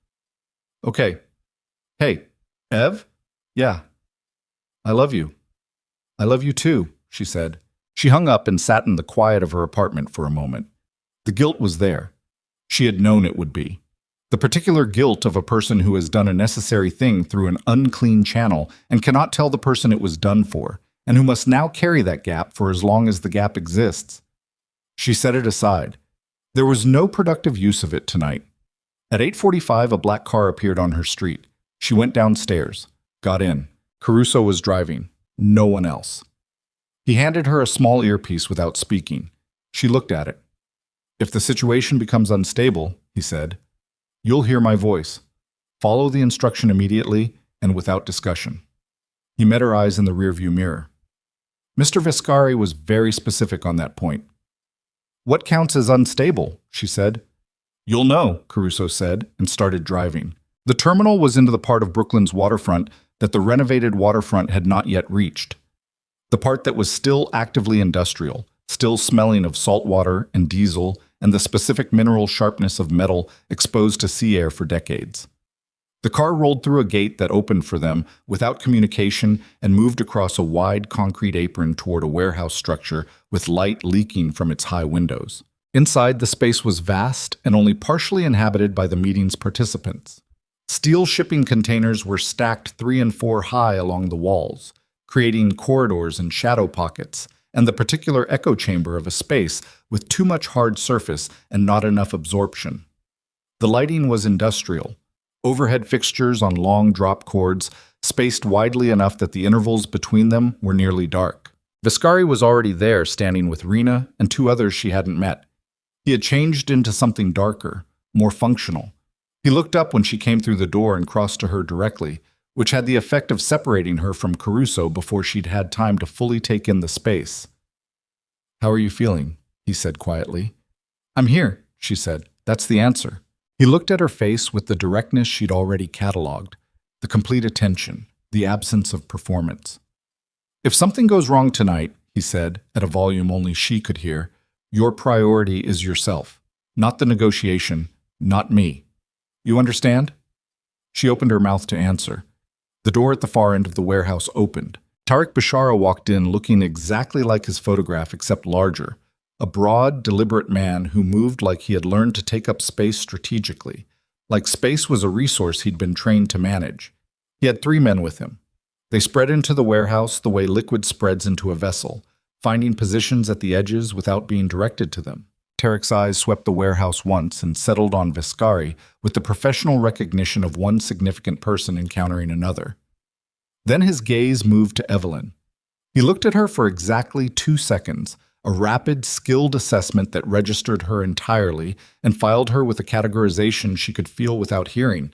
[SPEAKER 1] "Okay. Hey, Ev? Yeah. I love you." "I love you too," she said. She hung up and sat in the quiet of her apartment for a moment. The guilt was there. She had known it would be. The particular guilt of a person who has done a necessary thing through an unclean channel and cannot tell the person it was done for, and who must now carry that gap for as long as the gap exists. She set it aside. There was no productive use of it tonight. At 8:45, a black car appeared on her street. She went downstairs, got in. Caruso was driving. No one else. He handed her a small earpiece without speaking. She looked at it. "If the situation becomes unstable," he said, "you'll hear my voice. Follow the instruction immediately and without discussion." He met her eyes in the rearview mirror. Mr. Vescari was very specific on that point. "What counts as unstable?" she said. "You'll know," Caruso said, and started driving. The terminal was into the part of Brooklyn's waterfront that the renovated waterfront had not yet reached. The part that was still actively industrial, still smelling of salt water and diesel and the specific mineral sharpness of metal exposed to sea air for decades. The car rolled through a gate that opened for them without communication and moved across a wide concrete apron toward a warehouse structure with light leaking from its high windows. Inside, the space was vast and only partially inhabited by the meeting's participants. Steel shipping containers were stacked 3 and 4 high along the walls. creating corridors and shadow pockets, and the particular echo chamber of a space with too much hard surface and not enough absorption. The lighting was industrial. Overhead fixtures on long drop cords, spaced widely enough that the intervals between them were nearly dark. Viscari was already there, standing with Rena and two others she hadn't met. He had changed into something darker, more functional. He looked up when she came through the door and crossed to her directly, which had the effect of separating her from Caruso before she'd had time to fully take in the space. "How are you feeling?" he said quietly. "I'm here," she said. "That's the answer." He looked at her face with the directness she'd already cataloged, the complete attention, the absence of performance. "If something goes wrong tonight," he said, at a volume only she could hear, "your priority is yourself, not the negotiation, not me. You understand?" She opened her mouth to answer. The door at the far end of the warehouse opened. Tariq Bashara walked in looking exactly like his photograph except larger, a broad, deliberate man who moved like he had learned to take up space strategically, like space was a resource he'd been trained to manage. He had 3 men with him. They spread into the warehouse the way liquid spreads into a vessel, finding positions at the edges without being directed to them. Tariq's eyes swept the warehouse once and settled on Viscari with the professional recognition of one significant person encountering another. Then his gaze moved to Evelyn. He looked at her for exactly 2 seconds, a rapid, skilled assessment that registered her entirely and filed her with a categorization she could feel without hearing.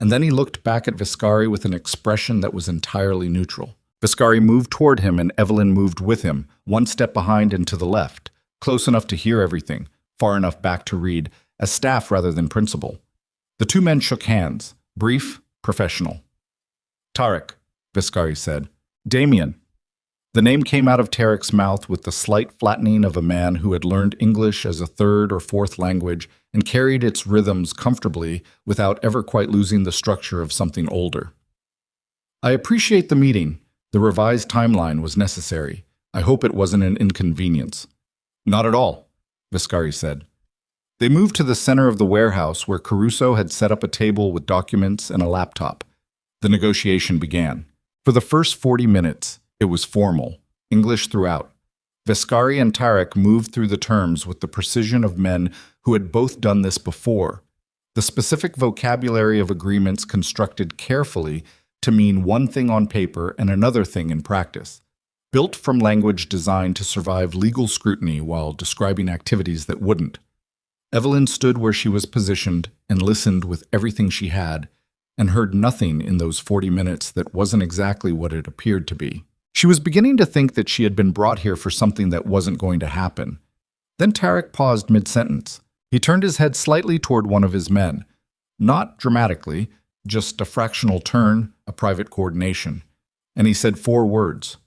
[SPEAKER 1] And then he looked back at Viscari with an expression that was entirely neutral. Viscari moved toward him and Evelyn moved with him, 1 step behind and to the left, close enough to hear everything, far enough back to read, as staff rather than principal. The 2 men shook hands, brief, professional. "Tariq," Viscari said. "Damien." The name came out of Tariq's mouth with the slight flattening of a man who had learned English as a 3rd or 4th language and carried its rhythms comfortably without ever quite losing the structure of something older. "I appreciate the meeting. The revised timeline was necessary. I hope it wasn't an inconvenience." "Not at all," Viscari said. They moved to the center of the warehouse where Caruso had set up a table with documents and a laptop. The negotiation began. For the first 40 minutes, it was formal, English throughout. Viscari and Tariq moved through the terms with the precision of men who had both done this before, the specific vocabulary of agreements constructed carefully to mean one thing on paper and another thing in practice, built from language designed to survive legal scrutiny while describing activities that wouldn't. Evelyn stood where she was positioned and listened with everything she had, and heard nothing in those 40 minutes that wasn't exactly what it appeared to be. She was beginning to think that she had been brought here for something that wasn't going to happen. Then Tariq paused mid-sentence. He turned his head slightly toward one of his men. Not dramatically, just a fractional turn, a private coordination. And he said 4 words.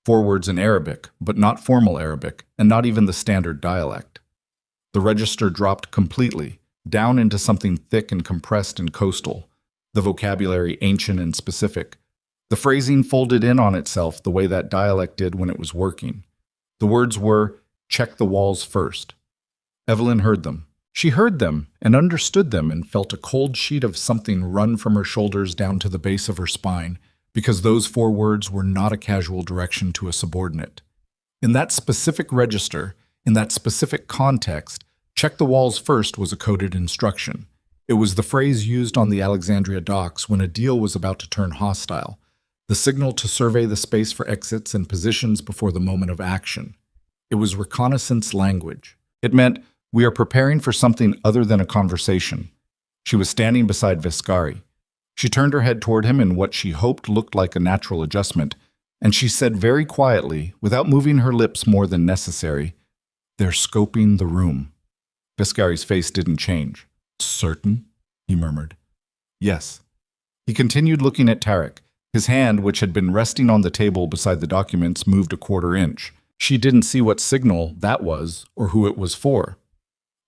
[SPEAKER 1] 4 words in Arabic, but not formal Arabic, and not even the standard dialect. The register dropped completely, down into something thick and compressed and coastal, the vocabulary ancient and specific. The phrasing folded in on itself the way that dialect did when it was working. The words were, "Check the walls first." Evelyn heard them. She heard them and understood them and felt a cold sheet of something run from her shoulders down to the base of her spine, because those 4 words were not a casual direction to a subordinate. In that specific register, in that specific context, "check the walls first" was a coded instruction. It was the phrase used on the Alexandria docks when a deal was about to turn hostile, the signal to survey the space for exits and positions before the moment of action. It was reconnaissance language. It meant, we are preparing for something other than a conversation. She was standing beside Viscari. She turned her head toward him in what she hoped looked like a natural adjustment, and she said very quietly, without moving her lips more than necessary, "They're scoping the room." Viscari's face didn't change. "Certain?" he murmured. "Yes." He continued looking at Tariq. His hand, which had been resting on the table beside the documents, moved a 1/4 inch. She didn't see what signal that was or who it was for.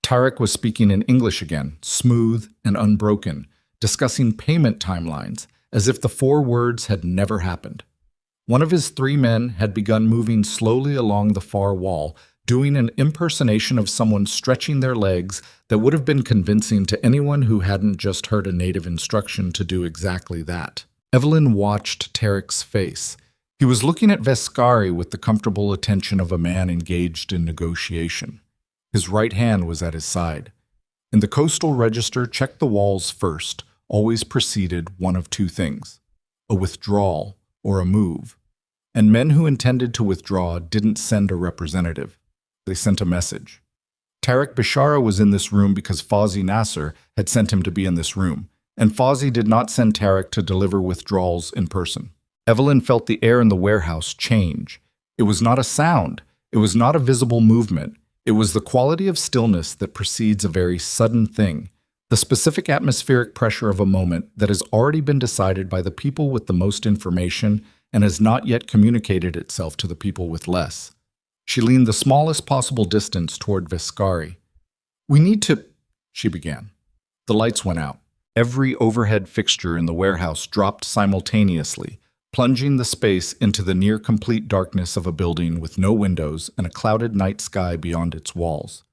[SPEAKER 1] Tariq was speaking in English again, smooth and unbroken, discussing payment timelines, as if the 4 words had never happened. One of his 3 men had begun moving slowly along the far wall, doing an impersonation of someone stretching their legs that would have been convincing to anyone who hadn't just heard a native instruction to do exactly that. Evelyn watched Tariq's face. He was looking at Vescari with the comfortable attention of a man engaged in negotiation. His right hand was at his side. In the coastal register, check the walls first always preceded one of two things: a withdrawal or a move. And men who intended to withdraw didn't send a representative. They sent a message. Tarek Bishara was in this room because Fawzi Nasser had sent him to be in this room, and Fawzi did not send Tarek to deliver withdrawals in person. Evelyn felt the air in the warehouse change. It was not a sound. It was not a visible movement. It was the quality of stillness that precedes a very sudden thing, the specific atmospheric pressure of a moment that has already been decided by the people with the most information and has not yet communicated itself to the people with less. She leaned the smallest possible distance toward Vescari. "We need to," she began. The lights went out. Every overhead fixture in the warehouse dropped simultaneously, plunging the space into the near-complete darkness of a building with no windows and a clouded night sky beyond its walls.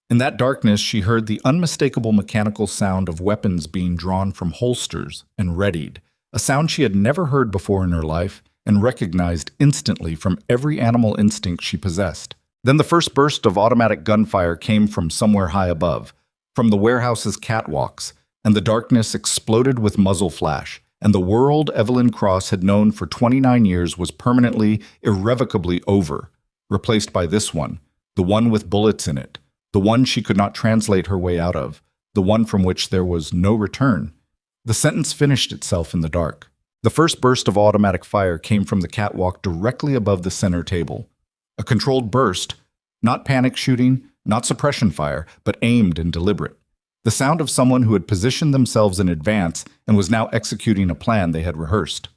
[SPEAKER 1] In that darkness, she heard the unmistakable mechanical sound of weapons being drawn from holsters and readied, a sound she had never heard before in her life and recognized instantly from every animal instinct she possessed. Then the first burst of automatic gunfire came from somewhere high above, from the warehouse's catwalks, and the darkness exploded with muzzle flash, and the world Evelyn Cross had known for 29 years was permanently, irrevocably over, replaced by this one, the one with bullets in it, the one she could not translate her way out of, the one from which there was no return. The sentence finished itself in the dark. The first burst of automatic fire came from the catwalk directly above the center table. A controlled burst, not panic shooting, not suppression fire, but aimed and deliberate. The sound of someone who had positioned themselves in advance and was now executing a plan they had rehearsed.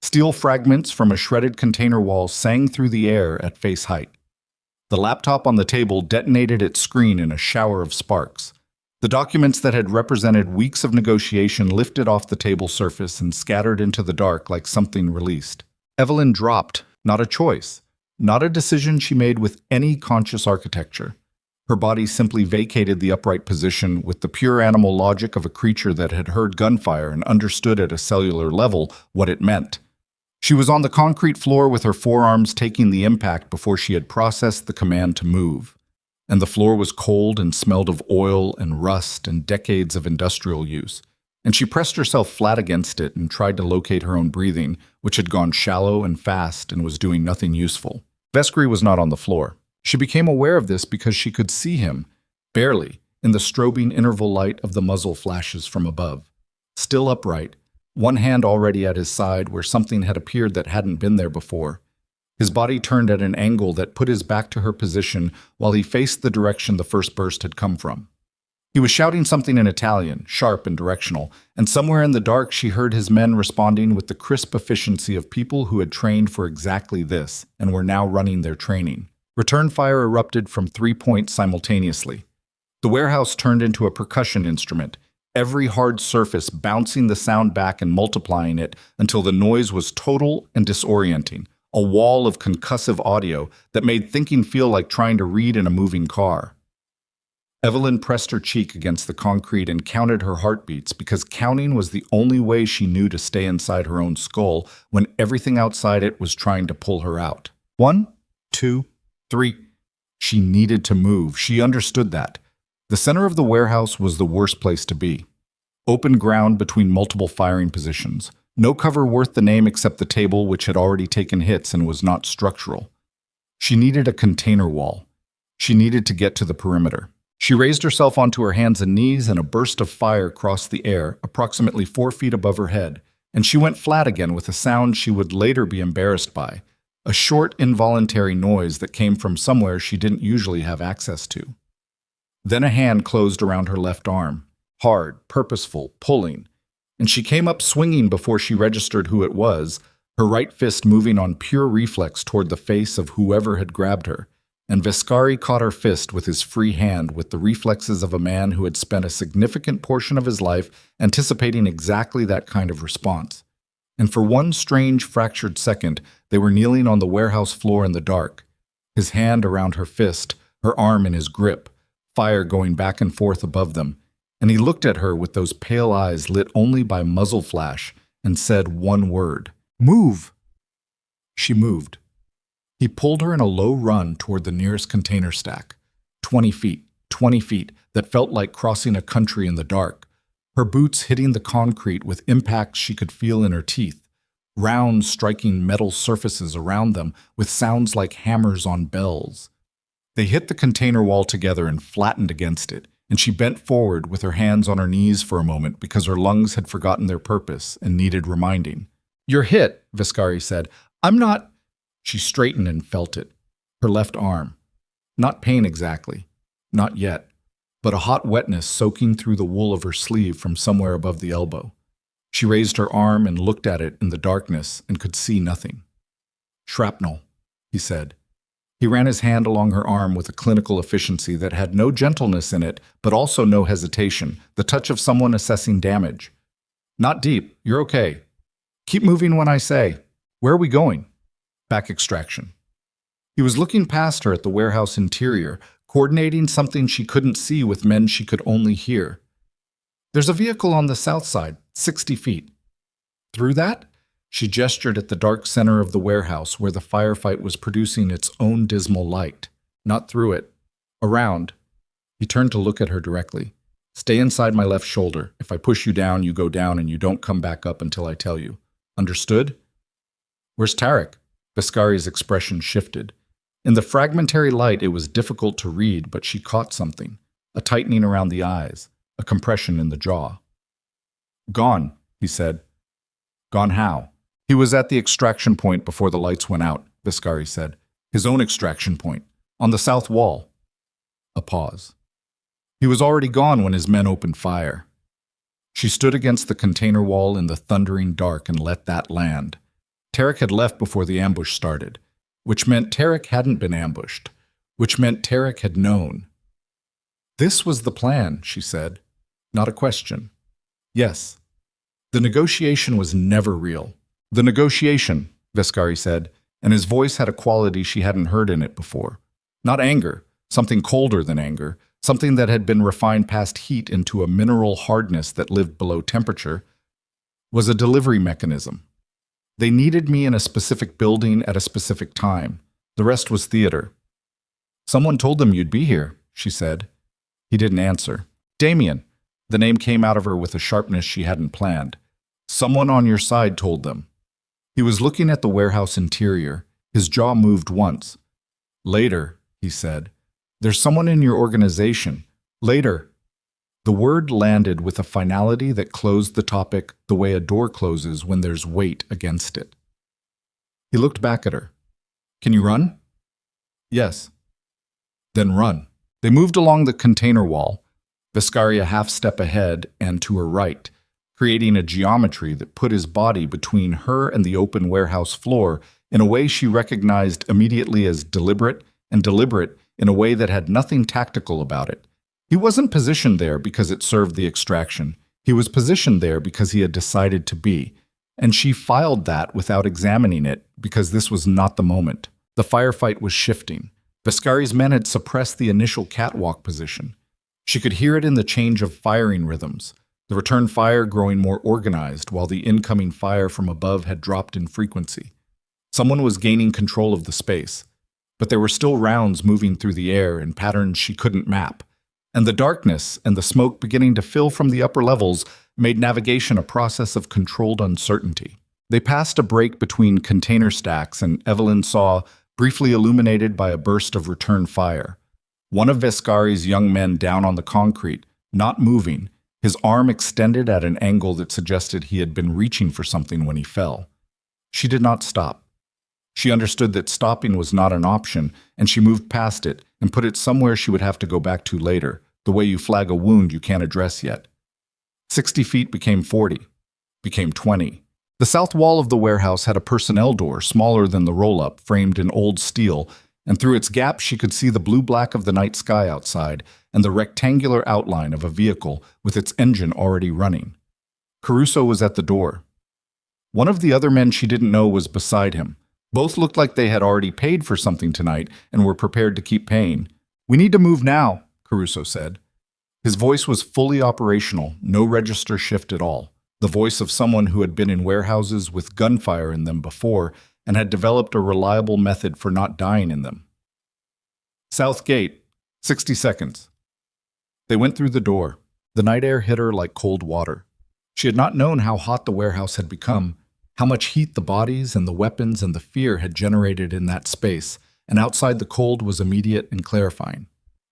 [SPEAKER 1] Steel fragments from a shredded container wall sang through the air at face height. The laptop on the table detonated its screen in a shower of sparks. The documents that had represented weeks of negotiation lifted off the table surface and scattered into the dark like something released. Evelyn dropped, not a choice, not a decision she made with any conscious architecture. Her body simply vacated the upright position with the pure animal logic of a creature that had heard gunfire and understood at a cellular level what it meant. She was on the concrete floor with her forearms taking the impact before she had processed the command to move. And the floor was cold and smelled of oil and rust and decades of industrial use. And she pressed herself flat against it and tried to locate her own breathing, which had gone shallow and fast and was doing nothing useful. Vescari was not on the floor. She became aware of this because she could see him, barely, in the strobing interval light of the muzzle flashes from above. Still upright, one hand already at his side where something had appeared that hadn't been there before. His body turned at an angle that put his back to her position while he faced the direction the first burst had come from. He was shouting something in Italian, sharp and directional, and somewhere in the dark she heard his men responding with the crisp efficiency of people who had trained for exactly this and were now running their training. Return fire erupted from 3 points simultaneously. The warehouse turned into a percussion instrument, every hard surface bouncing the sound back and multiplying it until the noise was total and disorienting, a wall of concussive audio that made thinking feel like trying to read in a moving car. Evelyn pressed her cheek against the concrete and counted her heartbeats because counting was the only way she knew to stay inside her own skull when everything outside it was trying to pull her out. 1, 2, 3. She needed to move. She understood that. The center of the warehouse was the worst place to be. Open ground between multiple firing positions. No cover worth the name except the table which had already taken hits and was not structural. She needed a container wall. She needed to get to the perimeter. She raised herself onto her hands and knees and a burst of fire crossed the air, approximately 4 feet above her head, and she went flat again with a sound she would later be embarrassed by. A short, involuntary noise that came from somewhere she didn't usually have access to. Then a hand closed around her left arm, hard, purposeful, pulling, and she came up swinging before she registered who it was, her right fist moving on pure reflex toward the face of whoever had grabbed her, and Vescari caught her fist with his free hand with the reflexes of a man who had spent a significant portion of his life anticipating exactly that kind of response. And for one strange, fractured second, they were kneeling on the warehouse floor in the dark, his hand around her fist, her arm in his grip, fire going back and forth above them, and he looked at her with those pale eyes lit only by muzzle flash and said one word, "Move!" She moved. He pulled her in a low run toward the nearest container stack. 20 feet, that felt like crossing a country in the dark. Her boots hitting the concrete with impacts she could feel in her teeth. Rounds striking metal surfaces around them with sounds like hammers on bells. They hit the container wall together and flattened against it, and she bent forward with her hands on her knees for a moment because her lungs had forgotten their purpose and needed reminding. "You're hit," Viscari said. "I'm not—" She straightened and felt it. Her left arm. Not pain exactly. Not yet. But a hot wetness soaking through the wool of her sleeve from somewhere above the elbow. She raised her arm and looked at it in the darkness and could see nothing. "Shrapnel," he said. He ran his hand along her arm with a clinical efficiency that had no gentleness in it, but also no hesitation, the touch of someone assessing damage. "Not deep. You're okay. Keep moving when I say. Where are we going?" "Back extraction." He was looking past her at the warehouse interior, coordinating something she couldn't see with men she could only hear. "There's a vehicle on the south side, 60 feet. Through that?" She gestured at the dark center of the warehouse where the firefight was producing its own dismal light. "Not through it. Around." He turned to look at her directly. "Stay inside my left shoulder. If I push you down, you go down and you don't come back up until I tell you. Understood?" "Where's Tarek?" Viscari's expression shifted. In the fragmentary light, it was difficult to read, but she caught something. A tightening around the eyes, a compression in the jaw. "Gone," he said. "Gone how?" "He was at the extraction point before the lights went out," Viscari said. "His own extraction point. On the south wall." A pause. "He was already gone when his men opened fire." She stood against the container wall in the thundering dark and let that land. Tarek had left before the ambush started, which meant Tarek hadn't been ambushed, which meant Tarek had known. "This was the plan," she said. Not a question. "Yes." The negotiation was never real. "The negotiation," Viscari said, and his voice had a quality she hadn't heard in it before. Not anger, something colder than anger, something that had been refined past heat into a mineral hardness that lived below temperature, was a delivery mechanism. They needed me in a specific building at a specific time. The rest was theater. "Someone told them you'd be here," she said. He didn't answer. "Damien." The name came out of her with a sharpness she hadn't planned. "Someone on your side told them." He was looking at the warehouse interior. His jaw moved once. "Later," he said. "There's someone in your organization. Later." The word landed with a finality that closed the topic the way a door closes when there's weight against it. He looked back at her. "Can you run?" "Yes." "Then run." They moved along the container wall, Viscari a half step ahead and to her right, creating a geometry that put his body between her and the open warehouse floor in a way she recognized immediately as deliberate, and deliberate in a way that had nothing tactical about it. He wasn't positioned there because it served the extraction. He was positioned there because he had decided to be, and she filed that without examining it because this was not the moment. The firefight was shifting. Viscari's men had suppressed the initial catwalk position. She could hear it in the change of firing rhythms, the return fire growing more organized while the incoming fire from above had dropped in frequency. Someone was gaining control of the space, but there were still rounds moving through the air in patterns she couldn't map, and the darkness and the smoke beginning to fill from the upper levels made navigation a process of controlled uncertainty. They passed a break between container stacks, and Evelyn saw, briefly illuminated by a burst of return fire, one of Viscari's young men down on the concrete, not moving, his arm extended at an angle that suggested he had been reaching for something when he fell. She did not stop. She understood that stopping was not an option, and she moved past it and put it somewhere she would have to go back to later, the way you flag a wound you can't address yet. 60 feet became 40, became 20. The south wall of the warehouse had a personnel door smaller than the roll-up, framed in old steel, and through its gap she could see the blue-black of the night sky outside and the rectangular outline of a vehicle with its engine already running. Caruso was at the door. One of the other men she didn't know was beside him. Both looked like they had already paid for something tonight and were prepared to keep paying. "We need to move now," Caruso said. His voice was fully operational, no register shift at all. The voice of someone who had been in warehouses with gunfire in them before and had developed a reliable method for not dying in them. South Gate, 60 seconds. They went through the door. The night air hit her like cold water. She had not known how hot the warehouse had become, how much heat the bodies and the weapons and the fear had generated in that space, and outside the cold was immediate and clarifying.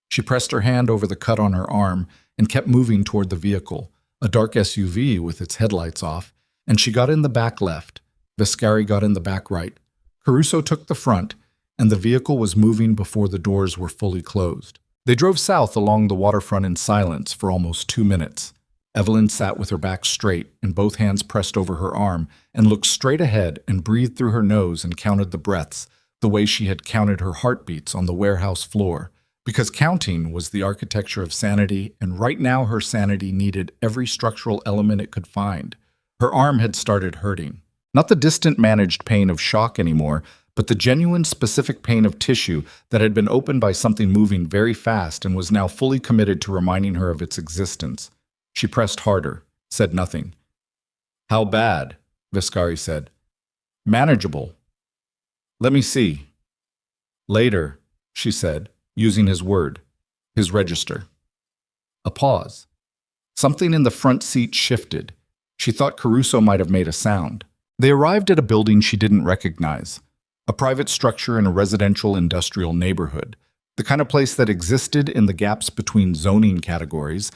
[SPEAKER 1] She pressed her hand over the cut on her arm and kept moving toward the vehicle, a dark SUV with its headlights off, and she got in the back left. Viscari got in the back right. Caruso took the front, and the vehicle was moving before the doors were fully closed. They drove south along the waterfront in silence for almost 2 minutes. Evelyn sat with her back straight and both hands pressed over her arm and looked straight ahead and breathed through her nose and counted the breaths, the way she had counted her heartbeats on the warehouse floor. Because counting was the architecture of sanity, and right now her sanity needed every structural element it could find. Her arm had started hurting. Not the distant managed pain of shock anymore, but the genuine specific pain of tissue that had been opened by something moving very fast and was now fully committed to reminding her of its existence. She pressed harder, said nothing. "How bad?" Viscari said. "Manageable." "Let me see." "Later," she said, using his word, his register. A pause. Something in the front seat shifted. She thought Caruso might have made a sound. They arrived at a building she didn't recognize. A private structure in a residential industrial neighborhood, the kind of place that existed in the gaps between zoning categories,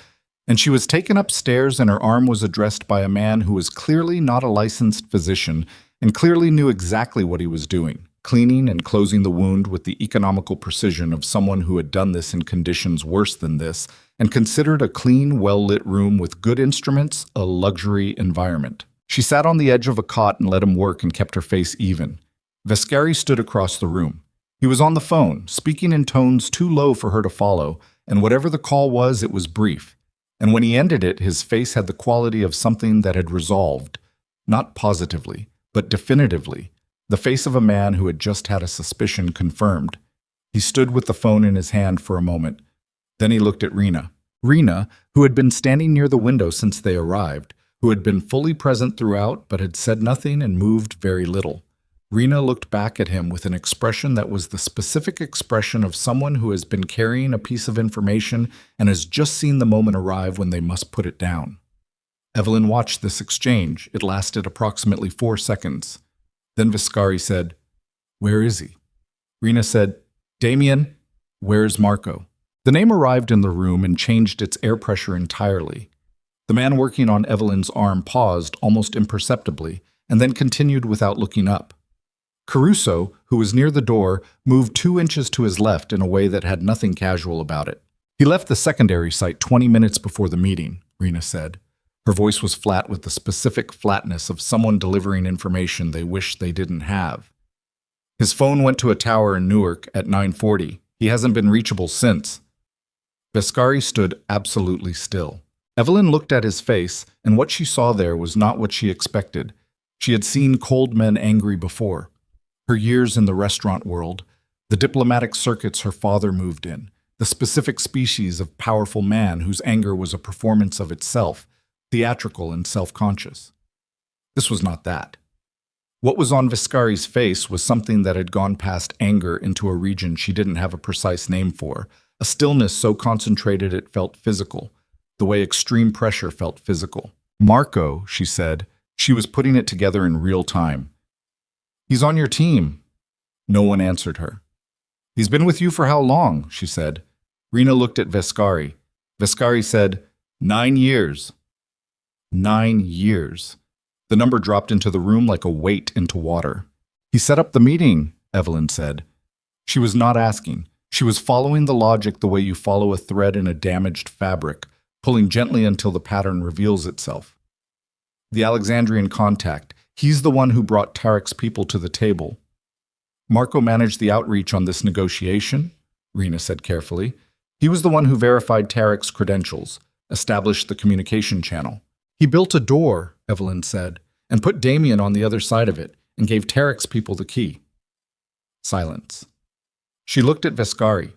[SPEAKER 1] and she was taken upstairs and her arm was addressed by a man who was clearly not a licensed physician and clearly knew exactly what he was doing, cleaning and closing the wound with the economical precision of someone who had done this in conditions worse than this and considered a clean, well-lit room with good instruments a luxury environment. She sat on the edge of a cot and let him work and kept her face even. Viscari stood across the room. He was on the phone, speaking in tones too low for her to follow, and whatever the call was, it was brief. And when he ended it, his face had the quality of something that had resolved, not positively, but definitively, the face of a man who had just had a suspicion confirmed. He stood with the phone in his hand for a moment. Then he looked at Rena. Rena, who had been standing near the window since they arrived, who had been fully present throughout but had said nothing and moved very little. Rena looked back at him with an expression that was the specific expression of someone who has been carrying a piece of information and has just seen the moment arrive when they must put it down. Evelyn watched this exchange. It lasted approximately 4 seconds. Then Viscari said, "Where is he?" Rena said, "Damien, where's Marco?" The name arrived in the room and changed its air pressure entirely. The man working on Evelyn's arm paused almost imperceptibly and then continued without looking up. Caruso, who was near the door, moved 2 inches to his left in a way that had nothing casual about it. "He left the secondary site 20 minutes before the meeting," Rena said. Her voice was flat with the specific flatness of someone delivering information they wish they didn't have. "His phone went to a tower in Newark at 9:40. He hasn't been reachable since." Viscari stood absolutely still. Evelyn looked at his face, and what she saw there was not what she expected. She had seen cold men angry before. Her years in the restaurant world, the diplomatic circuits her father moved in, the specific species of powerful man whose anger was a performance of itself, theatrical and self-conscious. This was not that. What was on Viscari's face was something that had gone past anger into a region she didn't have a precise name for, a stillness so concentrated it felt physical, the way extreme pressure felt physical. "Marco," she said. She was putting it together in real time. "He's on your team." No one answered her. "He's been with you for how long?" she said. Rena looked at Viscari. Viscari said, 9 years. 9 years. The number dropped into the room like a weight into water. "He set up the meeting," Evelyn said. She was not asking. She was following the logic the way you follow a thread in a damaged fabric, pulling gently until the pattern reveals itself. "The Alexandrian contact. He's the one who brought Tarek's people to the table." "Marco managed the outreach on this negotiation," Rena said carefully. "He was the one who verified Tarek's credentials, established the communication channel. He built a door," Evelyn said, "and put Damien on the other side of it, and gave Tarek's people the key." Silence. She looked at Viscari.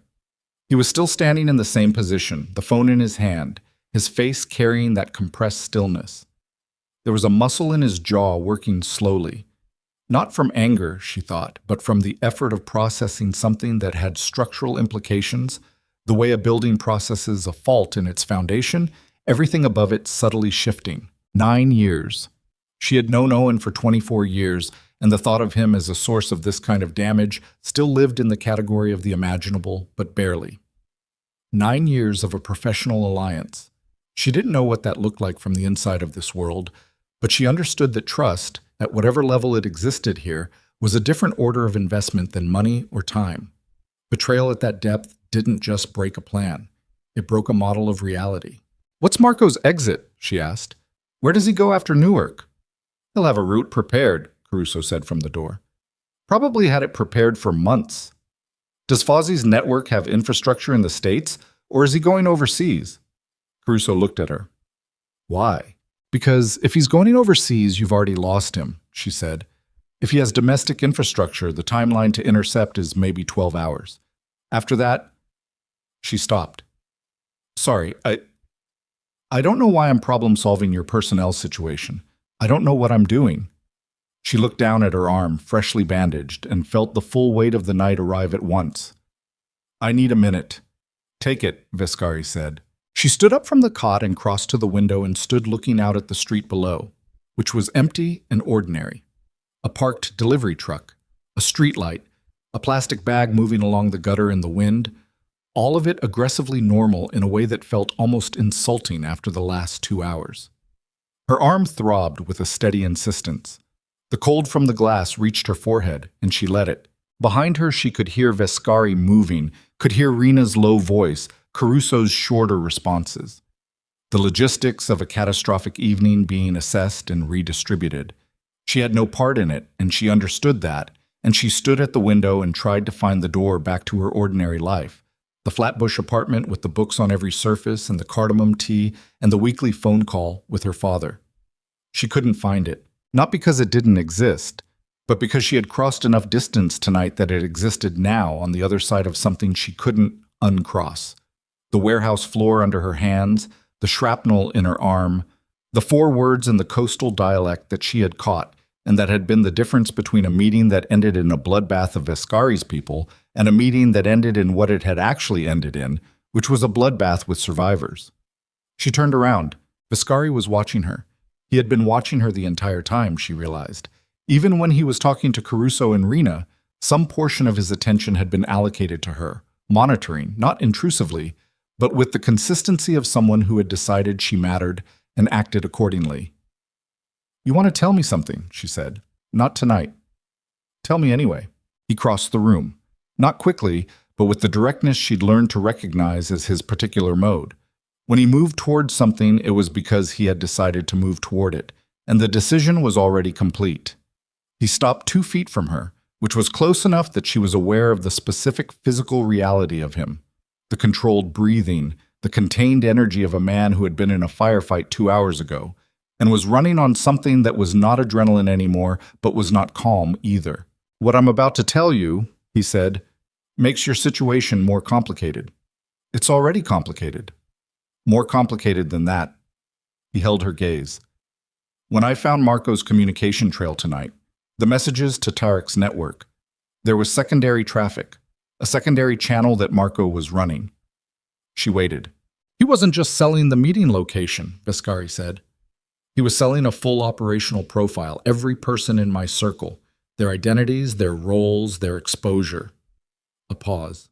[SPEAKER 1] He was still standing in the same position, the phone in his hand, his face carrying that compressed stillness. There was a muscle in his jaw working slowly. Not from anger, she thought, but from the effort of processing something that had structural implications, the way a building processes a fault in its foundation, everything above it subtly shifting. 9 years. She had known Owen for 24 years, and the thought of him as a source of this kind of damage still lived in the category of the imaginable, but barely. 9 years of a professional alliance. She didn't know what that looked like from the inside of this world, but she understood that trust, at whatever level it existed here, was a different order of investment than money or time. Betrayal at that depth didn't just break a plan. It broke a model of reality. "What's Marco's exit?" she asked. "Where does he go after Newark?" "He'll have a route prepared," Caruso said from the door. "Probably had it prepared for months." "Does Fozzie's network have infrastructure in the States, or is he going overseas?" Caruso looked at her. "Why?" "Because if he's going overseas, you've already lost him," she said. "If he has domestic infrastructure, the timeline to intercept is maybe 12 hours. After that..." She stopped. "Sorry, I don't know why I'm problem-solving your personnel situation. I don't know what I'm doing." She looked down at her arm, freshly bandaged, and felt the full weight of the night arrive at once. "I need a minute." "Take it," Viscari said. She stood up from the cot and crossed to the window and stood looking out at the street below, which was empty and ordinary. A parked delivery truck, a streetlight, a plastic bag moving along the gutter in the wind, all of it aggressively normal in a way that felt almost insulting after the last 2 hours. Her arm throbbed with a steady insistence. The cold from the glass reached her forehead, and she let it. Behind her, she could hear Vescari moving, could hear Rena's low voice, Caruso's shorter responses. The logistics of a catastrophic evening being assessed and redistributed. She had no part in it, and she understood that, and she stood at the window and tried to find the door back to her ordinary life. The Flatbush apartment with the books on every surface and the cardamom tea and the weekly phone call with her father. She couldn't find it, not because it didn't exist, but because she had crossed enough distance tonight that it existed now on the other side of something she couldn't uncross. The warehouse floor under her hands, the shrapnel in her arm, the 4 words in the coastal dialect that she had caught, and that had been the difference between a meeting that ended in a bloodbath of Vescari's people and a meeting that ended in what it had actually ended in, which was a bloodbath with survivors. She turned around. Vescari was watching her. He had been watching her the entire time, she realized. Even when he was talking to Caruso and Rena, some portion of his attention had been allocated to her, monitoring, not intrusively, but with the consistency of someone who had decided she mattered and acted accordingly. "You want to tell me something," she said. "Not tonight." "Tell me anyway." He crossed the room. Not quickly, but with the directness she'd learned to recognize as his particular mode. When he moved toward something, it was because he had decided to move toward it, and the decision was already complete. He stopped 2 feet from her, which was close enough that she was aware of the specific physical reality of him. The controlled breathing, the contained energy of a man who had been in a firefight 2 hours ago, and was running on something that was not adrenaline anymore, but was not calm either. "What I'm about to tell you," he said, "makes your situation more complicated. It's already complicated. More complicated than that." He held her gaze. "When I found Marco's communication trail tonight, the messages to Tarek's network, there was secondary traffic, a secondary channel that Marco was running." She waited. "He wasn't just selling the meeting location," Vescari said. "He was selling a full operational profile, every person in my circle, their identities, their roles, their exposure." A pause.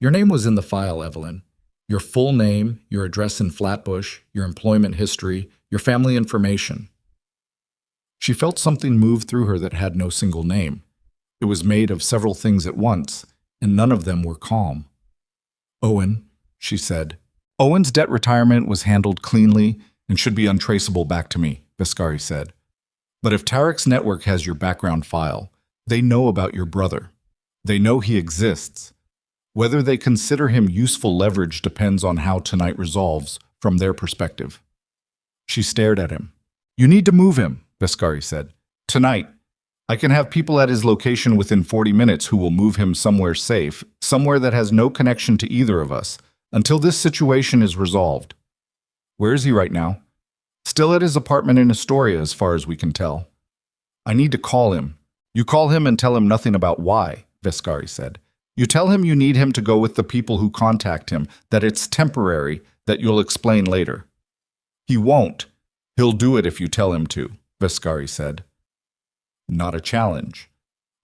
[SPEAKER 1] "Your name was in the file, Evelyn. Your full name, your address in Flatbush, your employment history, your family information." She felt something move through her that had no single name. It was made of several things at once, and none of them were calm. "Owen," she said. "Owen's debt retirement was handled cleanly and should be untraceable back to me," Vescari said. "But if Tarek's network has your background file, they know about your brother. They know he exists. Whether they consider him useful leverage depends on how tonight resolves from their perspective." She stared at him. "You need to move him," Vescari said. "Tonight. I can have people at his location within 40 minutes who will move him somewhere safe, somewhere that has no connection to either of us, until this situation is resolved." "Where is he right now?" "Still at his apartment in Astoria, as far as we can tell." "I need to call him. You call him and tell him nothing about why, Vescari said. You tell him you need him to go with the people who contact him, that it's temporary, that you'll explain later. He won't. He'll do it if you tell him to, Vescari said. Not a challenge.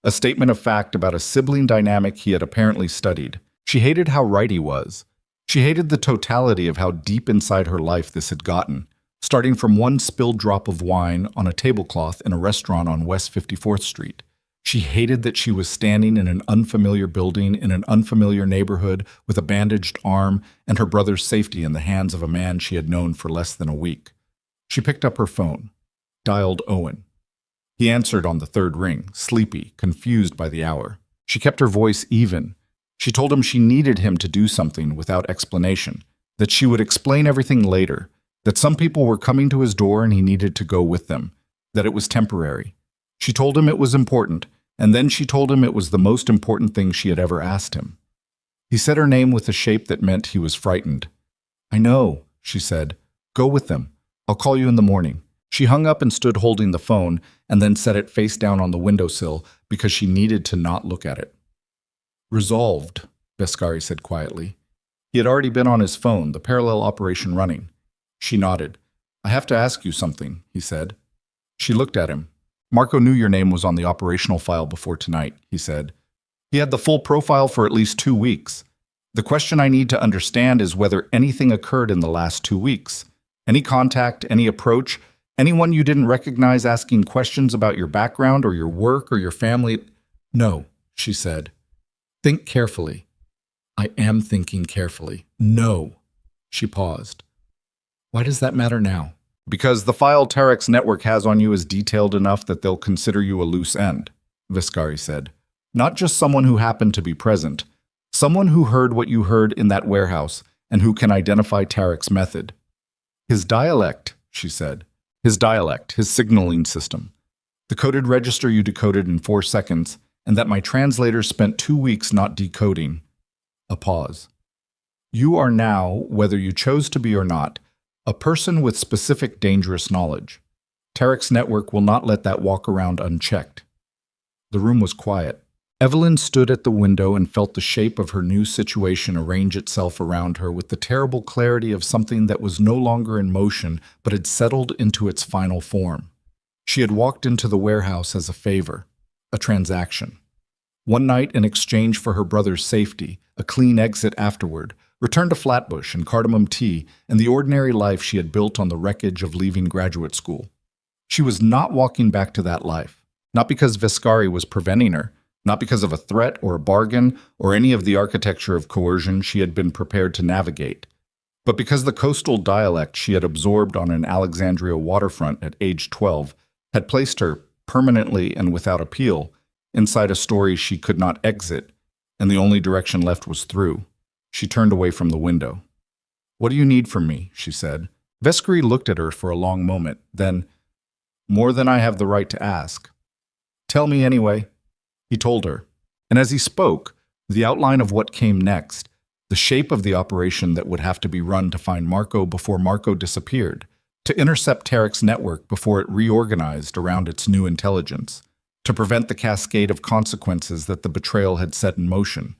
[SPEAKER 1] A statement of fact about a sibling dynamic he had apparently studied. She hated how right he was. She hated the totality of how deep inside her life this had gotten, starting from one spilled drop of wine on a tablecloth in a restaurant on West 54th Street. She hated that she was standing in an unfamiliar building in an unfamiliar neighborhood with a bandaged arm and her brother's safety in the hands of a man she had known for less than a week. She picked up her phone, dialed Owen. He answered on the third ring, sleepy, confused by the hour. She kept her voice even. She told him she needed him to do something without explanation, that she would explain everything later, that some people were coming to his door and he needed to go with them, that it was temporary. She told him it was important, and then she told him it was the most important thing she had ever asked him. He said her name with a shape that meant he was frightened. I know, she said. Go with them. I'll call you in the morning. She hung up and stood holding the phone, and then set it face down on the windowsill because she needed to not look at it. Resolved, Vescari said quietly. He had already been on his phone, the parallel operation running. She nodded. I have to ask you something, he said. She looked at him. Marco knew your name was on the operational file before tonight, he said. He had the full profile for at least 2 weeks. The question I need to understand is whether anything occurred in the last 2 weeks. Any contact, any approach, anyone you didn't recognize asking questions about your background or your work or your family? No, she said. Think carefully. I am thinking carefully. No. She paused. Why does that matter now? Because the file Tarek's network has on you is detailed enough that they'll consider you a loose end, Vescari said. Not just someone who happened to be present. Someone who heard what you heard in that warehouse and who can identify Tarek's method. His dialect, she said. His dialect, his signaling system. The coded register you decoded in 4 seconds, and that my translator spent 2 weeks not decoding. A pause. You are now, whether you chose to be or not, a person with specific dangerous knowledge. Tarek's network will not let that walk around unchecked. The room was quiet. Evelyn stood at the window and felt the shape of her new situation arrange itself around her with the terrible clarity of something that was no longer in motion but had settled into its final form. She had walked into the warehouse as a favor, a transaction. One night, in exchange for her brother's safety, a clean exit afterward, returned to Flatbush and cardamom tea and the ordinary life she had built on the wreckage of leaving graduate school. She was not walking back to that life, not because Vescari was preventing her, not because of a threat or a bargain or any of the architecture of coercion she had been prepared to navigate, but because the coastal dialect she had absorbed on an Alexandria waterfront at age 12 had placed her, permanently and without appeal, inside a story she could not exit, and the only direction left was through. She turned away from the window. What do you need from me? She said. Vescari looked at her for a long moment, then, more than I have the right to ask. Tell me anyway. He told her, and as he spoke, the outline of what came next, the shape of the operation that would have to be run to find Marco before Marco disappeared, to intercept Tarek's network before it reorganized around its new intelligence, to prevent the cascade of consequences that the betrayal had set in motion.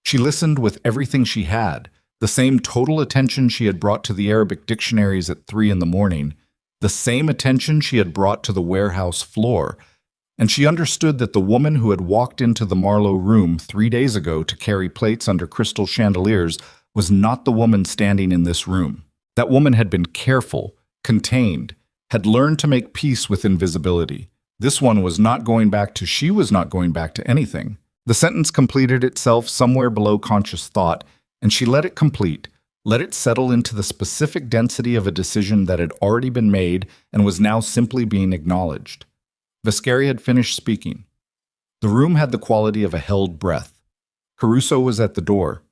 [SPEAKER 1] She listened with everything she had, the same total attention she had brought to the Arabic dictionaries at 3 a.m, the same attention she had brought to the warehouse floor, and she understood that the woman who had walked into the Marlowe room 3 days ago to carry plates under crystal chandeliers was not the woman standing in this room. That woman had been careful, contained, had learned to make peace with invisibility. This one was not going back to she was not going back to anything. The sentence completed itself somewhere below conscious thought, and she let it complete, let it settle into the specific density of a decision that had already been made and was now simply being acknowledged. Vescari had finished speaking. The room had the quality of a held breath. Caruso was at the door.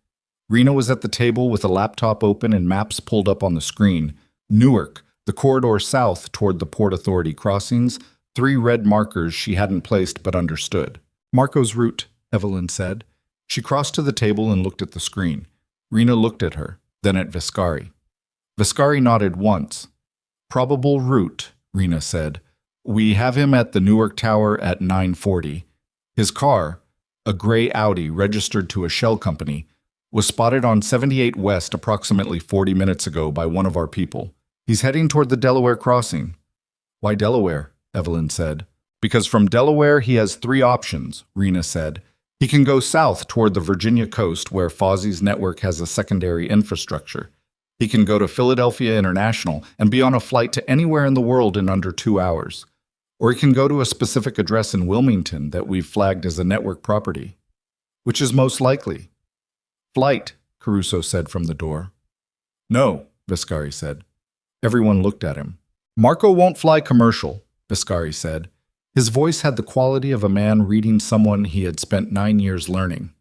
[SPEAKER 1] Rena was at the table with a laptop open and maps pulled up on the screen. Newark, the corridor south toward the Port Authority crossings, 3 red markers she hadn't placed but understood. Marco's route, Evelyn said. She crossed to the table and looked at the screen. Rena looked at her, then at Vescari. Vescari nodded once. Probable route, Rena said. We have him at the Newark Tower at 9:40. His car, a gray Audi registered to a shell company, was spotted on 78 West approximately 40 minutes ago by one of our people. He's heading toward the Delaware crossing. Why Delaware? Evelyn said. Because from Delaware he has three options, Rena said. He can go south toward the Virginia coast where Fozzie's network has a secondary infrastructure. He can go to Philadelphia International and be on a flight to anywhere in the world in under 2 hours. Or he can go to a specific address in Wilmington that we've flagged as a network property. Which is most likely? Flight, Caruso said from the door. No, Viscari said. Everyone looked at him. Marco won't fly commercial, Viscari said. His voice had the quality of a man reading someone he had spent 9 years learning.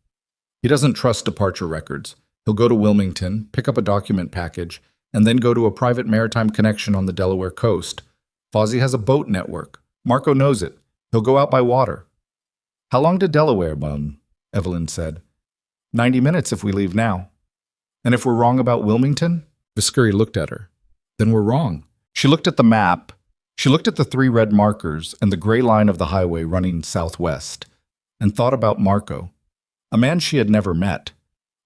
[SPEAKER 1] He doesn't trust departure records. He'll go to Wilmington, pick up a document package, and then go to a private maritime connection on the Delaware coast. Fozzie has a boat network. Marco knows it. He'll go out by water. How long to Delaware, Bum? Evelyn said. 90 minutes if we leave now. And if we're wrong about Wilmington? Viscari looked at her. Then we're wrong. She looked at the map. She looked at the 3 red markers and the gray line of the highway running southwest, and thought about Marco, a man she had never met,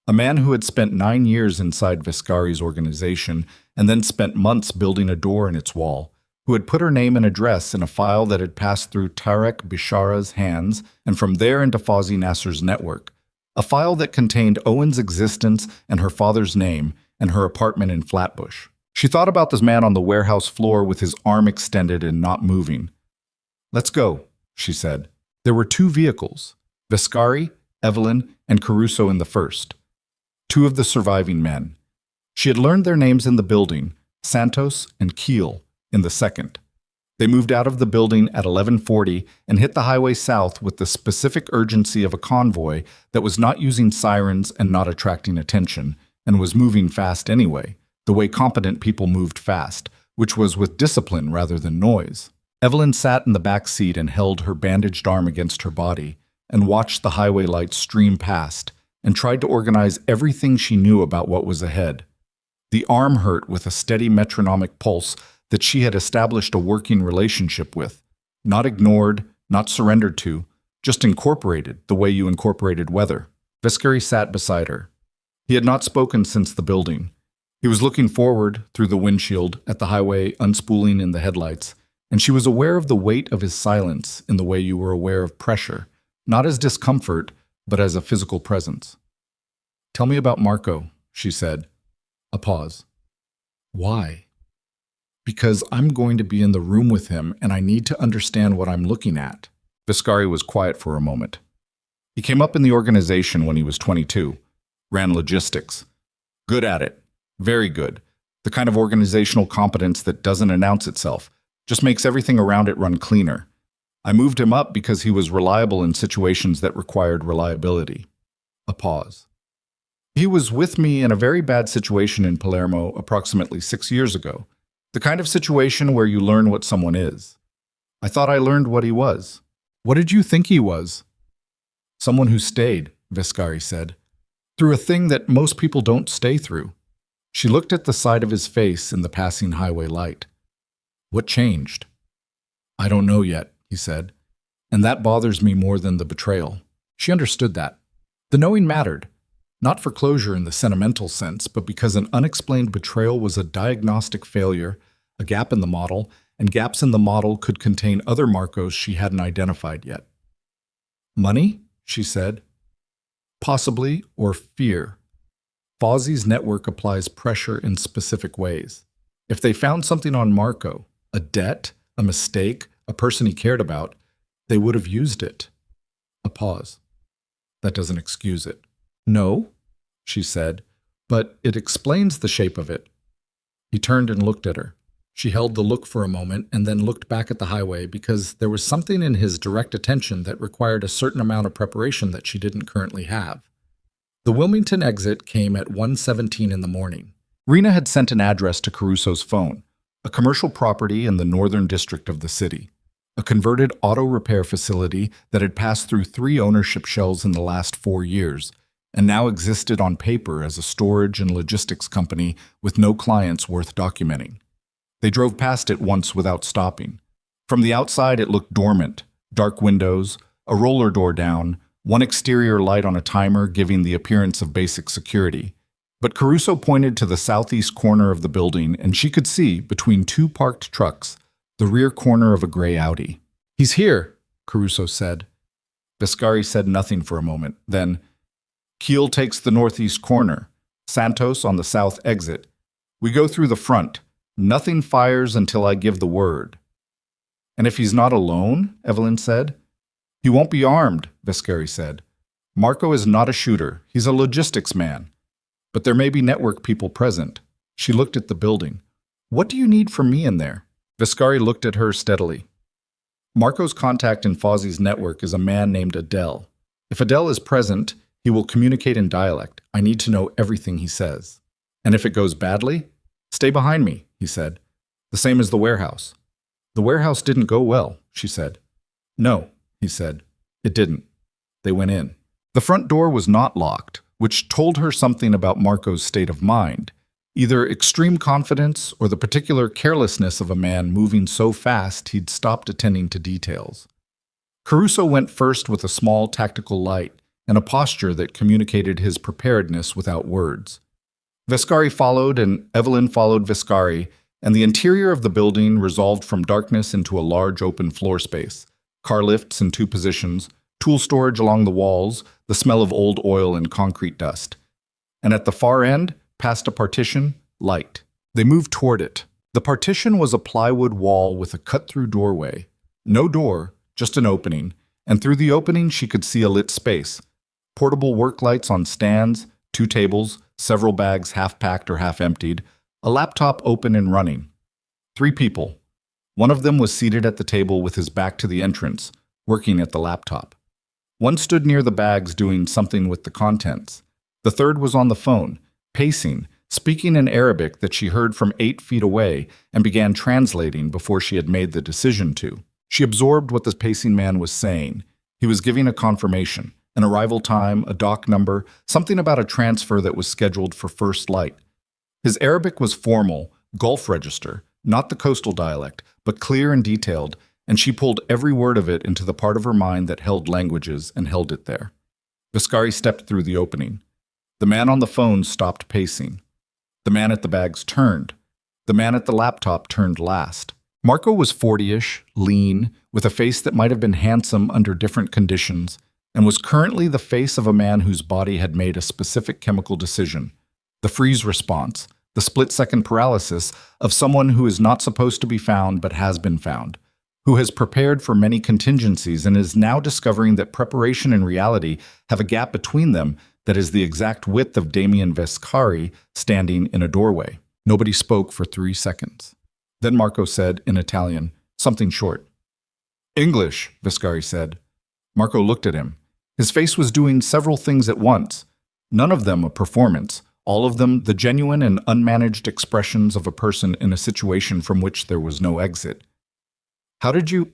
[SPEAKER 1] a man who had spent 9 years inside Viscari's organization and then spent months building a door in its wall, who had put her name and address in a file that had passed through Tarek Bishara's hands and from there into Fozzie Nasser's network, a file that contained Owen's existence and her father's name and her apartment in Flatbush. She thought about this man on the warehouse floor with his arm extended and not moving. Let's go, she said. There were 2 vehicles, Viscari, Evelyn, and Caruso in the first. 2 of the surviving men. She had learned their names in the building, Santos and Keel, in the second. They moved out of the building at 11:40 and hit the highway south with the specific urgency of a convoy that was not using sirens and not attracting attention, and was moving fast anyway. The way competent people moved fast, which was with discipline rather than noise. Evelyn sat in the back seat and held her bandaged arm against her body and watched the highway lights stream past and tried to organize everything she knew about what was ahead. The arm hurt with a steady metronomic pulse that she had established a working relationship with, not ignored, not surrendered to, just incorporated the way you incorporated weather. Viscari sat beside her. He had not spoken since the building. He was looking forward, through the windshield, at the highway unspooling in the headlights, and she was aware of the weight of his silence in the way you were aware of pressure, not as discomfort, but as a physical presence. Tell me about Marco, she said. A pause. Why? Because I'm going to be in the room with him, and I need to understand what I'm looking at. Viscari was quiet for a moment. He came up in the organization when he was 22, ran logistics. Good at it. Very good. The kind of organizational competence that doesn't announce itself, just makes everything around it run cleaner. I moved him up because he was reliable in situations that required reliability. A pause. He was with me in a very bad situation in Palermo approximately 6 years ago. The kind of situation where you learn what someone is. I thought I learned what he was. What did you think he was? Someone who stayed, Viscari said, through a thing that most people don't stay through. She looked at the side of his face in the passing highway light. What changed? I don't know yet, he said, and that bothers me more than the betrayal. She understood that. The knowing mattered, not for closure in the sentimental sense, but because an unexplained betrayal was a diagnostic failure, a gap in the model, and gaps in the model could contain other Marcos she hadn't identified yet. Money? She said. Possibly, or fear. Fozzie's network applies pressure in specific ways. If they found something on Marco, a debt, a mistake, a person he cared about, they would have used it. A pause. That doesn't excuse it. No, she said, but it explains the shape of it. He turned and looked at her. She held the look for a moment and then looked back at the highway because there was something in his direct attention that required a certain amount of preparation that she didn't currently have. The Wilmington exit came at 1:17 in the morning. Rena had sent an address to Caruso's phone, a commercial property in the northern district of the city, a converted auto repair facility that had passed through 3 ownership shells in the last 4 years, and now existed on paper as a storage and logistics company with no clients worth documenting. They drove past it once without stopping. From the outside, it looked dormant. Dark windows, a roller door down, one exterior light on a timer giving the appearance of basic security. But Caruso pointed to the southeast corner of the building, and she could see, between two parked trucks, the rear corner of a gray Audi. "He's here," Caruso said. Viscari said nothing for a moment. Then, "Keel takes the northeast corner. Santos on the south exit. We go through the front. Nothing fires until I give the word." "And if he's not alone?" Evelyn said. "He won't be armed," Viscari said. "Marco is not a shooter. He's a logistics man. But there may be network people present." She looked at the building. "What do you need from me in there?" Viscari looked at her steadily. "Marco's contact in Fozzie's network is a man named Adele. If Adele is present, he will communicate in dialect. I need to know everything he says. And if it goes badly, stay behind me," he said. "The same as the warehouse." "The warehouse didn't go well," she said. "No," he said. "It didn't." They went in. The front door was not locked, which told her something about Marco's state of mind, either extreme confidence or the particular carelessness of a man moving so fast he'd stopped attending to details. Caruso went first with a small tactical light and a posture that communicated his preparedness without words. Viscari followed, and Evelyn followed Viscari, and the interior of the building resolved from darkness into a large open floor space, car lifts in two positions, tool storage along the walls, the smell of old oil and concrete dust. And at the far end, past a partition, light. They moved toward it. The partition was a plywood wall with a cut-through doorway. No door, just an opening, and through the opening she could see a lit space. Portable work lights on stands, two tables, several bags half-packed or half-emptied, a laptop open and running. Three people. One of them was seated at the table with his back to the entrance, working at the laptop. One stood near the bags doing something with the contents. The third was on the phone, pacing, speaking in Arabic that she heard from 8 feet away and began translating before she had made the decision to. She absorbed what the pacing man was saying. He was giving a confirmation, an arrival time, a dock number, something about a transfer that was scheduled for first light. His Arabic was formal, Gulf register, not the coastal dialect, but clear and detailed, and she pulled every word of it into the part of her mind that held languages and held it there. Viscari stepped through the opening. The man on the phone stopped pacing. The man at the bags turned. The man at the laptop turned last. Marco was 40-ish, lean, with a face that might have been handsome under different conditions, and was currently the face of a man whose body had made a specific chemical decision. The freeze response, the split-second paralysis of someone who is not supposed to be found but has been found, who has prepared for many contingencies and is now discovering that preparation and reality have a gap between them that is the exact width of Damien Viscari standing in a doorway. Nobody spoke for 3 seconds. Then Marco said, in Italian, something short. "English," Viscari said. Marco looked at him. His face was doing several things at once, none of them a performance, all of them the genuine and unmanaged expressions of a person in a situation from which there was no exit. "How did you—"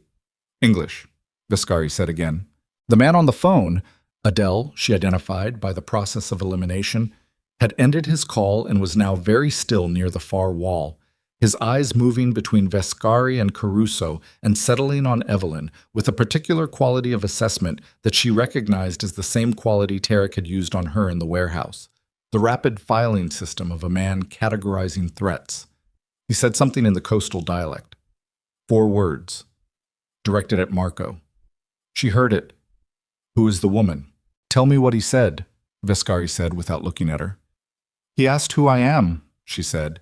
[SPEAKER 1] "English," Viscari said again. The man on the phone, Adele, she identified by the process of elimination, had ended his call and was now very still near the far wall, his eyes moving between Viscari and Caruso and settling on Evelyn with a particular quality of assessment that she recognized as the same quality Tarek had used on her in the warehouse, the rapid filing system of a man categorizing threats. He said something in the coastal dialect. 4 words, directed at Marco. She heard it. "Who is the woman?" "Tell me what he said," Viscari said without looking at her. "He asked who I am," she said.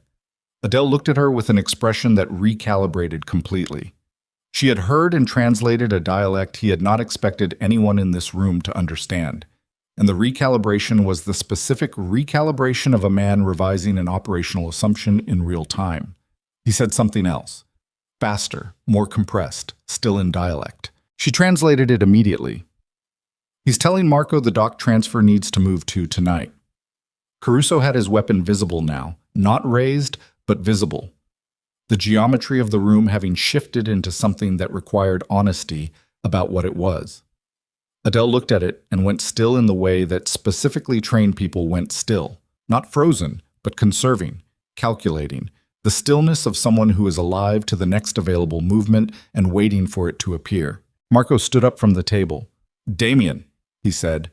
[SPEAKER 1] Adele looked at her with an expression that recalibrated completely. She had heard and translated a dialect he had not expected anyone in this room to understand, and the recalibration was the specific recalibration of a man revising an operational assumption in real time. He said something else, faster, more compressed, still in dialect. She translated it immediately. "He's telling Marco the dock transfer needs to move to tonight." Caruso had his weapon visible now, not raised, but visible. The geometry of the room having shifted into something that required honesty about what it was. Adele looked at it and went still in the way that specifically trained people went still, not frozen, but conserving, calculating, the stillness of someone who is alive to the next available movement and waiting for it to appear. Marco stood up from the table. "Damien," he said.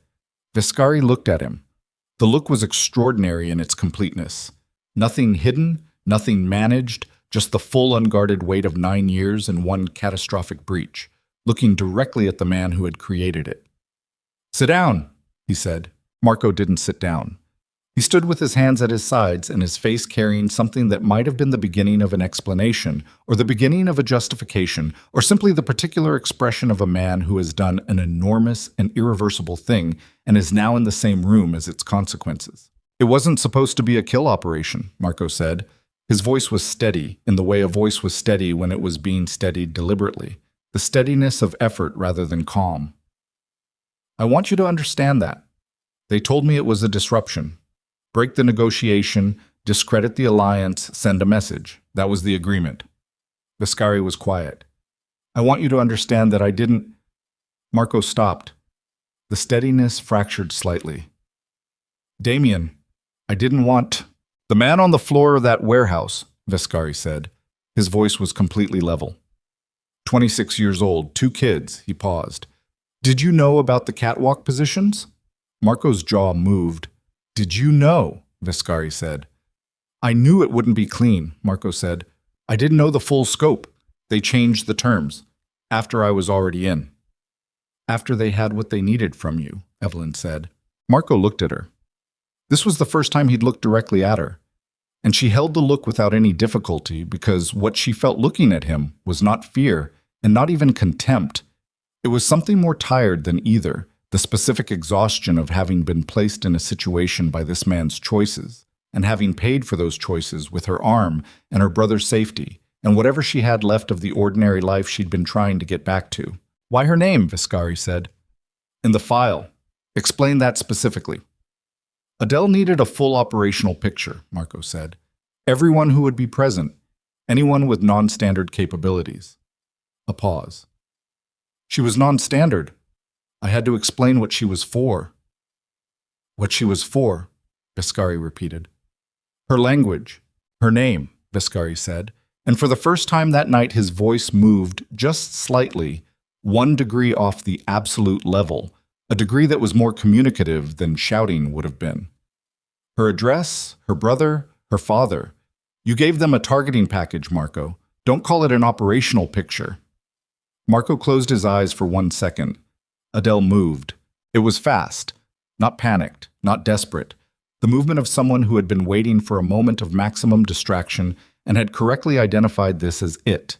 [SPEAKER 1] Viscari looked at him. The look was extraordinary in its completeness. Nothing hidden, nothing managed, just the full unguarded weight of 9 years and one catastrophic breach, looking directly at the man who had created it. "Sit down," he said. Marco didn't sit down. He stood with his hands at his sides and his face carrying something that might have been the beginning of an explanation, or the beginning of a justification, or simply the particular expression of a man who has done an enormous and irreversible thing and is now in the same room as its consequences. "It wasn't supposed to be a kill operation," Marco said. His voice was steady, in the way a voice was steady when it was being steadied deliberately, the steadiness of effort rather than calm. "I want you to understand that. They told me it was a disruption. Break the negotiation, discredit the alliance, send a message. That was the agreement." Viscari was quiet. "I want you to understand that I didn't—" Marco stopped. The steadiness fractured slightly. "Damien, I didn't want—" "The man on the floor of that warehouse," Viscari said. His voice was completely level. 26 years old, 2 kids, he paused. "Did you know about the catwalk positions?" Marco's jaw moved. "Did you know?" Viscari said. "I knew it wouldn't be clean," Marco said. "I didn't know the full scope. They changed the terms. After I was already in." "After they had what they needed from you," Evelyn said. Marco looked at her. This was the first time he'd looked directly at her. And she held the look without any difficulty because what she felt looking at him was not fear and not even contempt. It was something more tired than either. The specific exhaustion of having been placed in a situation by this man's choices, and having paid for those choices with her arm and her brother's safety, and whatever she had left of the ordinary life she'd been trying to get back to. "Why her name?" Viscari said. "In the file. Explain that specifically." Adele needed a full operational picture, Marco said. Everyone who would be present, anyone with non-standard capabilities. A pause. "She was non-standard. I had to explain what she was for." "What she was for," Viscari repeated. "Her language, her name," Viscari said, and for the first time that night his voice moved just slightly, 1 degree off the absolute level, a degree that was more communicative than shouting would have been. "Her address, her brother, her father. You gave them a targeting package, Marco. Don't call it an operational picture." Marco closed his eyes for 1 second. Adele moved. It was fast, not panicked, not desperate. The movement of someone who had been waiting for a moment of maximum distraction and had correctly identified this as it.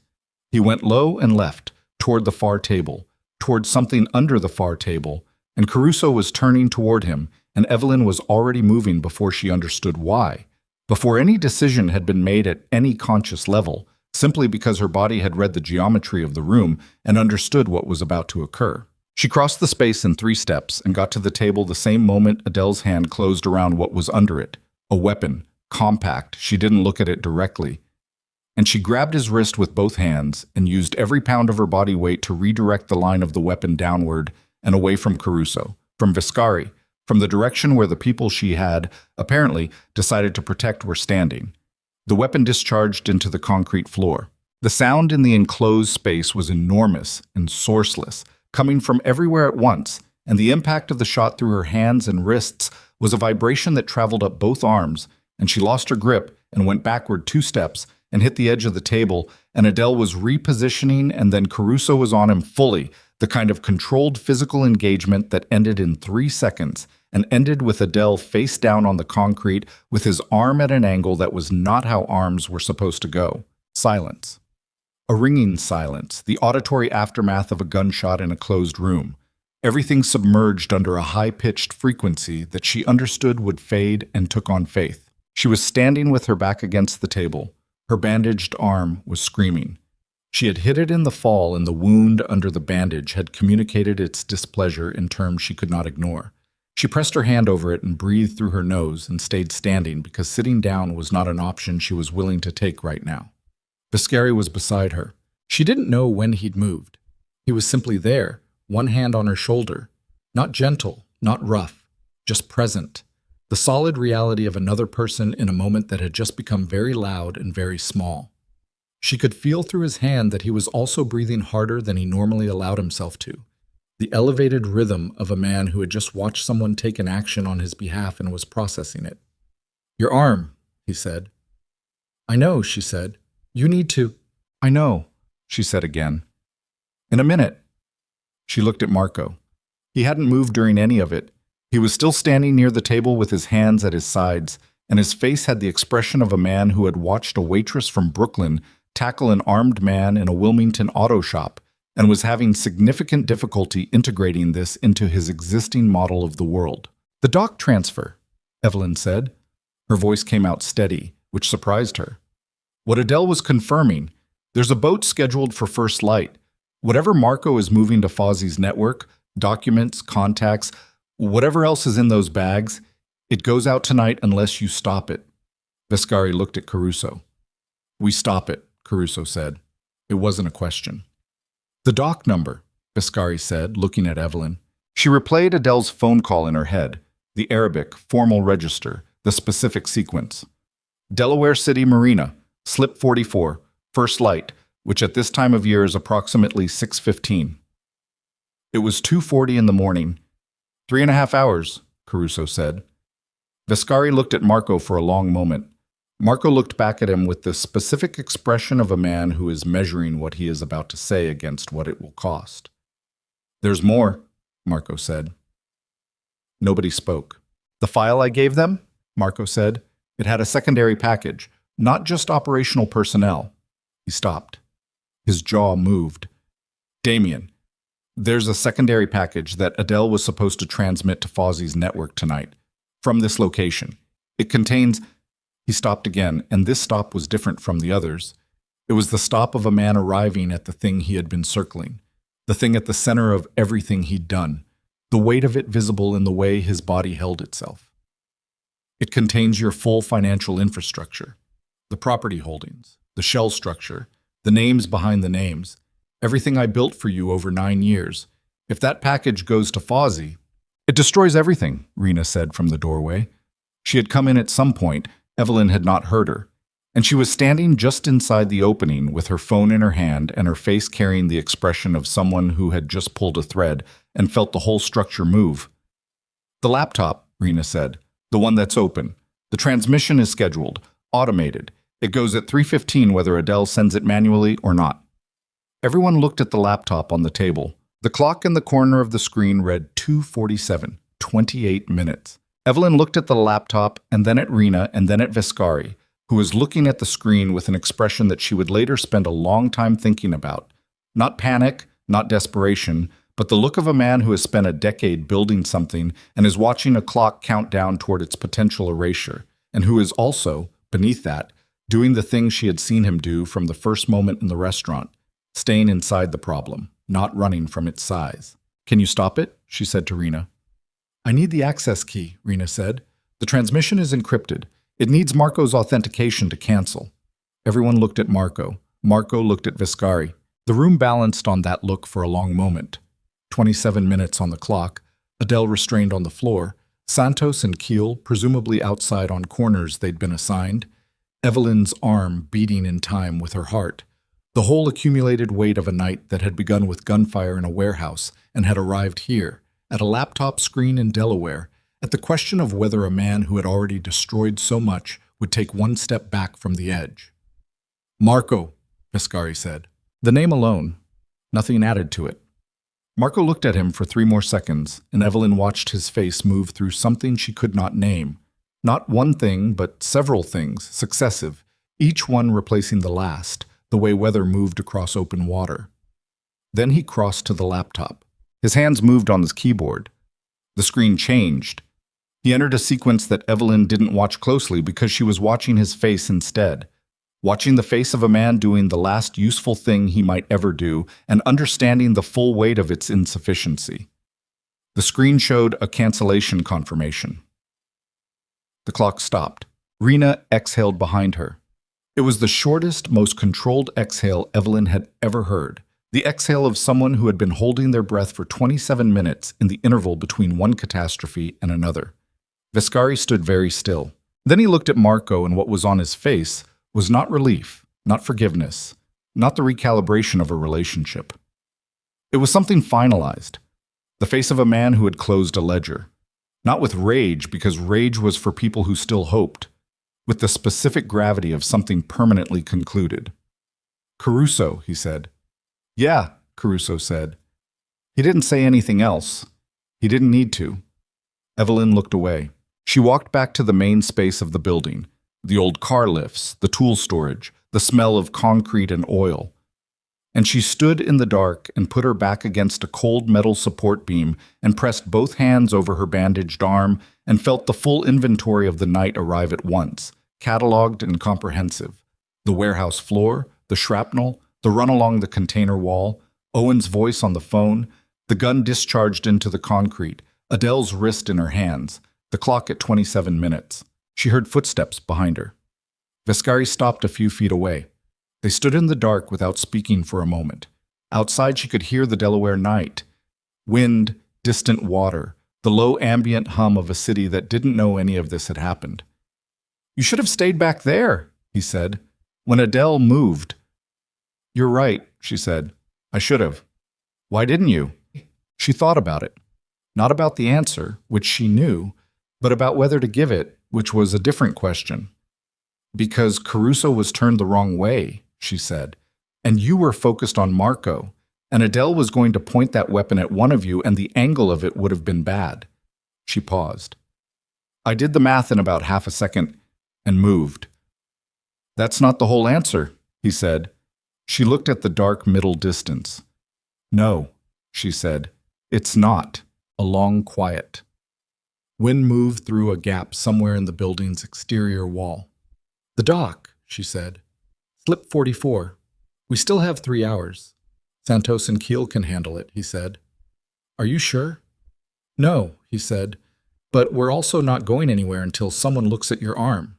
[SPEAKER 1] He went low and left, toward the far table, toward something under the far table, and Caruso was turning toward him, and Evelyn was already moving before she understood why. Before any decision had been made at any conscious level, simply because her body had read the geometry of the room and understood what was about to occur. She crossed the space in 3 steps and got to the table the same moment Adele's hand closed around what was under it. A weapon, compact, she didn't look at it directly. And she grabbed his wrist with both hands and used every pound of her body weight to redirect the line of the weapon downward and away from Caruso, from Viscari, from the direction where the people she had, apparently, decided to protect were standing. The weapon discharged into the concrete floor. The sound in the enclosed space was enormous and sourceless, coming from everywhere at once, and the impact of the shot through her hands and wrists was a vibration that traveled up both arms, and she lost her grip and went backward 2 steps and hit the edge of the table, and Adele was repositioning, and then Caruso was on him fully, the kind of controlled physical engagement that ended in 3 seconds, and ended with Adele face down on the concrete with his arm at an angle that was not how arms were supposed to go. Silence. A ringing silence, the auditory aftermath of a gunshot in a closed room. Everything submerged under a high-pitched frequency that she understood would fade and took on faith. She was standing with her back against the table. Her bandaged arm was screaming. She had hit it in the fall, and the wound under the bandage had communicated its displeasure in terms she could not ignore. She pressed her hand over it and breathed through her nose and stayed standing because sitting down was not an option she was willing to take right now. Viscari was beside her. She didn't know when he'd moved. He was simply there, one hand on her shoulder. Not gentle, not rough, just present. The solid reality of another person in a moment that had just become very loud and very small. She could feel through his hand that he was also breathing harder than he normally allowed himself to. The elevated rhythm of a man who had just watched someone take an action on his behalf and was processing it. "Your arm," he said. "I know," she said. "You need to—" "I know," she said again. "In a minute." She looked at Marco. He hadn't moved during any of it. He was still standing near the table with his hands at his sides, and his face had the expression of a man who had watched a waitress from Brooklyn tackle an armed man in a Wilmington auto shop and was having significant difficulty integrating this into his existing model of the world. "The dock transfer," Evelyn said. Her voice came out steady, which surprised her. What Adele was confirming, there's a boat scheduled for first light. Whatever Marco is moving to Fozzie's network, documents, contacts, whatever else is in those bags, it goes out tonight unless you stop it. Viscari looked at Caruso. "We stop it," Caruso said. It wasn't a question. "The dock number," Viscari said, looking at Evelyn. She replayed Adele's phone call in her head, the Arabic, formal register, the specific sequence. Delaware City Marina, slip 44, first light, which at this time of year is approximately 6:15. It was 2:40 in the morning. 3.5 hours, Caruso said. Viscari looked at Marco for a long moment. Marco looked back at him with the specific expression of a man who is measuring what he is about to say against what it will cost. "There's more," Marco said. Nobody spoke. "The file I gave them?" Marco said. "It had a secondary package, not just operational personnel." He stopped. His jaw moved. "Damien, there's a secondary package that Adele was supposed to transmit to Fozzie's network tonight, from this location. It contains—" He stopped again, and this stop was different from the others. It was the stop of a man arriving at the thing he had been circling, the thing at the center of everything he'd done, the weight of it visible in the way his body held itself. "It contains your full financial infrastructure, the property holdings, the shell structure, the names behind the names, everything I built for you over 9 years. If that package goes to Fozzie—" "It destroys everything," Rena said from the doorway. She had come in at some point. Evelyn had not heard her, and she was standing just inside the opening with her phone in her hand and her face carrying the expression of someone who had just pulled a thread and felt the whole structure move. "The laptop," Rena said, "the one that's open. The transmission is scheduled, automated. It goes at 3:15 whether Adele sends it manually or not." Everyone looked at the laptop on the table. The clock in the corner of the screen read 2:47, 28 minutes. Evelyn looked at the laptop and then at Rena and then at Viscari, who was looking at the screen with an expression that she would later spend a long time thinking about. Not panic, not desperation, but the look of a man who has spent a decade building something and is watching a clock count down toward its potential erasure, and who is also, beneath that, doing the things she had seen him do from the first moment in the restaurant, staying inside the problem, not running from its size. "Can you stop it?" she said to Rena. "I need the access key," Rena said. "The transmission is encrypted. It needs Marco's authentication to cancel." Everyone looked at Marco. Marco looked at Viscari. The room balanced on that look for a long moment. 27 minutes on the clock, Adele restrained on the floor, Santos and Keel presumably outside on corners they'd been assigned, Evelyn's arm beating in time with her heart. The whole accumulated weight of a night that had begun with gunfire in a warehouse and had arrived here, at a laptop screen in Delaware, at the question of whether a man who had already destroyed so much would take one step back from the edge. "Marco," Viscari said. The name alone, nothing added to it. Marco looked at him for 3 more seconds, and Evelyn watched his face move through something she could not name. Not one thing, but several things, successive, each one replacing the last, the way weather moved across open water. Then he crossed to the laptop. His hands moved on his keyboard. The screen changed. He entered a sequence that Evelyn didn't watch closely because she was watching his face instead, watching the face of a man doing the last useful thing he might ever do and understanding the full weight of its insufficiency. The screen showed a cancellation confirmation. The clock stopped. Rena exhaled behind her. It was the shortest, most controlled exhale Evelyn had ever heard. The exhale of someone who had been holding their breath for 27 minutes in the interval between one catastrophe and another. Vescari stood very still. Then he looked at Marco, and what was on his face was not relief, not forgiveness, not the recalibration of a relationship. It was something finalized, the face of a man who had closed a ledger. Not with rage, because rage was for people who still hoped, with the specific gravity of something permanently concluded. "Caruso," he said. "Yeah," Caruso said. He didn't say anything else. He didn't need to. Evelyn looked away. She walked back to the main space of the building, the old car lifts, the tool storage, the smell of concrete and oil. And she stood in the dark and put her back against a cold metal support beam and pressed both hands over her bandaged arm and felt the full inventory of the night arrive at once, cataloged and comprehensive. The warehouse floor, the shrapnel, the run along the container wall, Owen's voice on the phone, the gun discharged into the concrete, Adele's wrist in her hands, the clock at 27 minutes. She heard footsteps behind her. Vescari stopped a few feet away. They stood in the dark without speaking for a moment. Outside she could hear the Delaware night. Wind, distant water, the low ambient hum of a city that didn't know any of this had happened. "You should have stayed back there," he said. When Adele moved. "You're right," she said. "I should have." "Why didn't you?" She thought about it. Not about the answer, which she knew, but about whether to give it, which was a different question. "Because Caruso was turned the wrong way," she said, "and you were focused on Marco, and Adele was going to point that weapon at one of you, and the angle of it would have been bad." She paused. "I did the math in about half a second and moved." "That's not the whole answer," he said. She looked at the dark middle distance. "No," she said, "it's not." A long quiet. Wind moved through a gap somewhere in the building's exterior wall. "The dock," she said. "Slip 44. We still have 3 hours. Santos and Keel can handle it," he said. "Are you sure?" "No," he said, "but we're also not going anywhere until someone looks at your arm."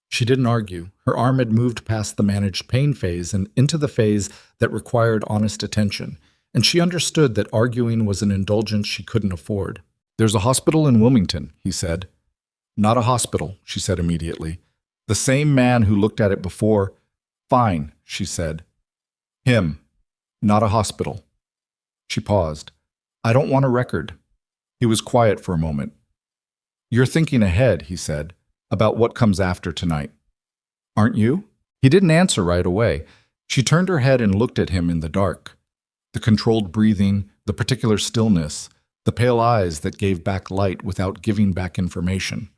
[SPEAKER 1] She didn't argue. Her arm had moved past the managed pain phase and into the phase that required honest attention, and she understood that arguing was an indulgence she couldn't afford. "There's a hospital in Wilmington," he said. "Not a hospital," she said immediately. "The same man who looked at it before." "Fine," she said. "Him. Not a hospital." She paused. "I don't want a record." He was quiet for a moment. "You're thinking ahead," he said, "about what comes after tonight. Aren't you?" He didn't answer right away. She turned her head and looked at him in the dark. The controlled breathing, the particular stillness, the pale eyes that gave back light without giving back information.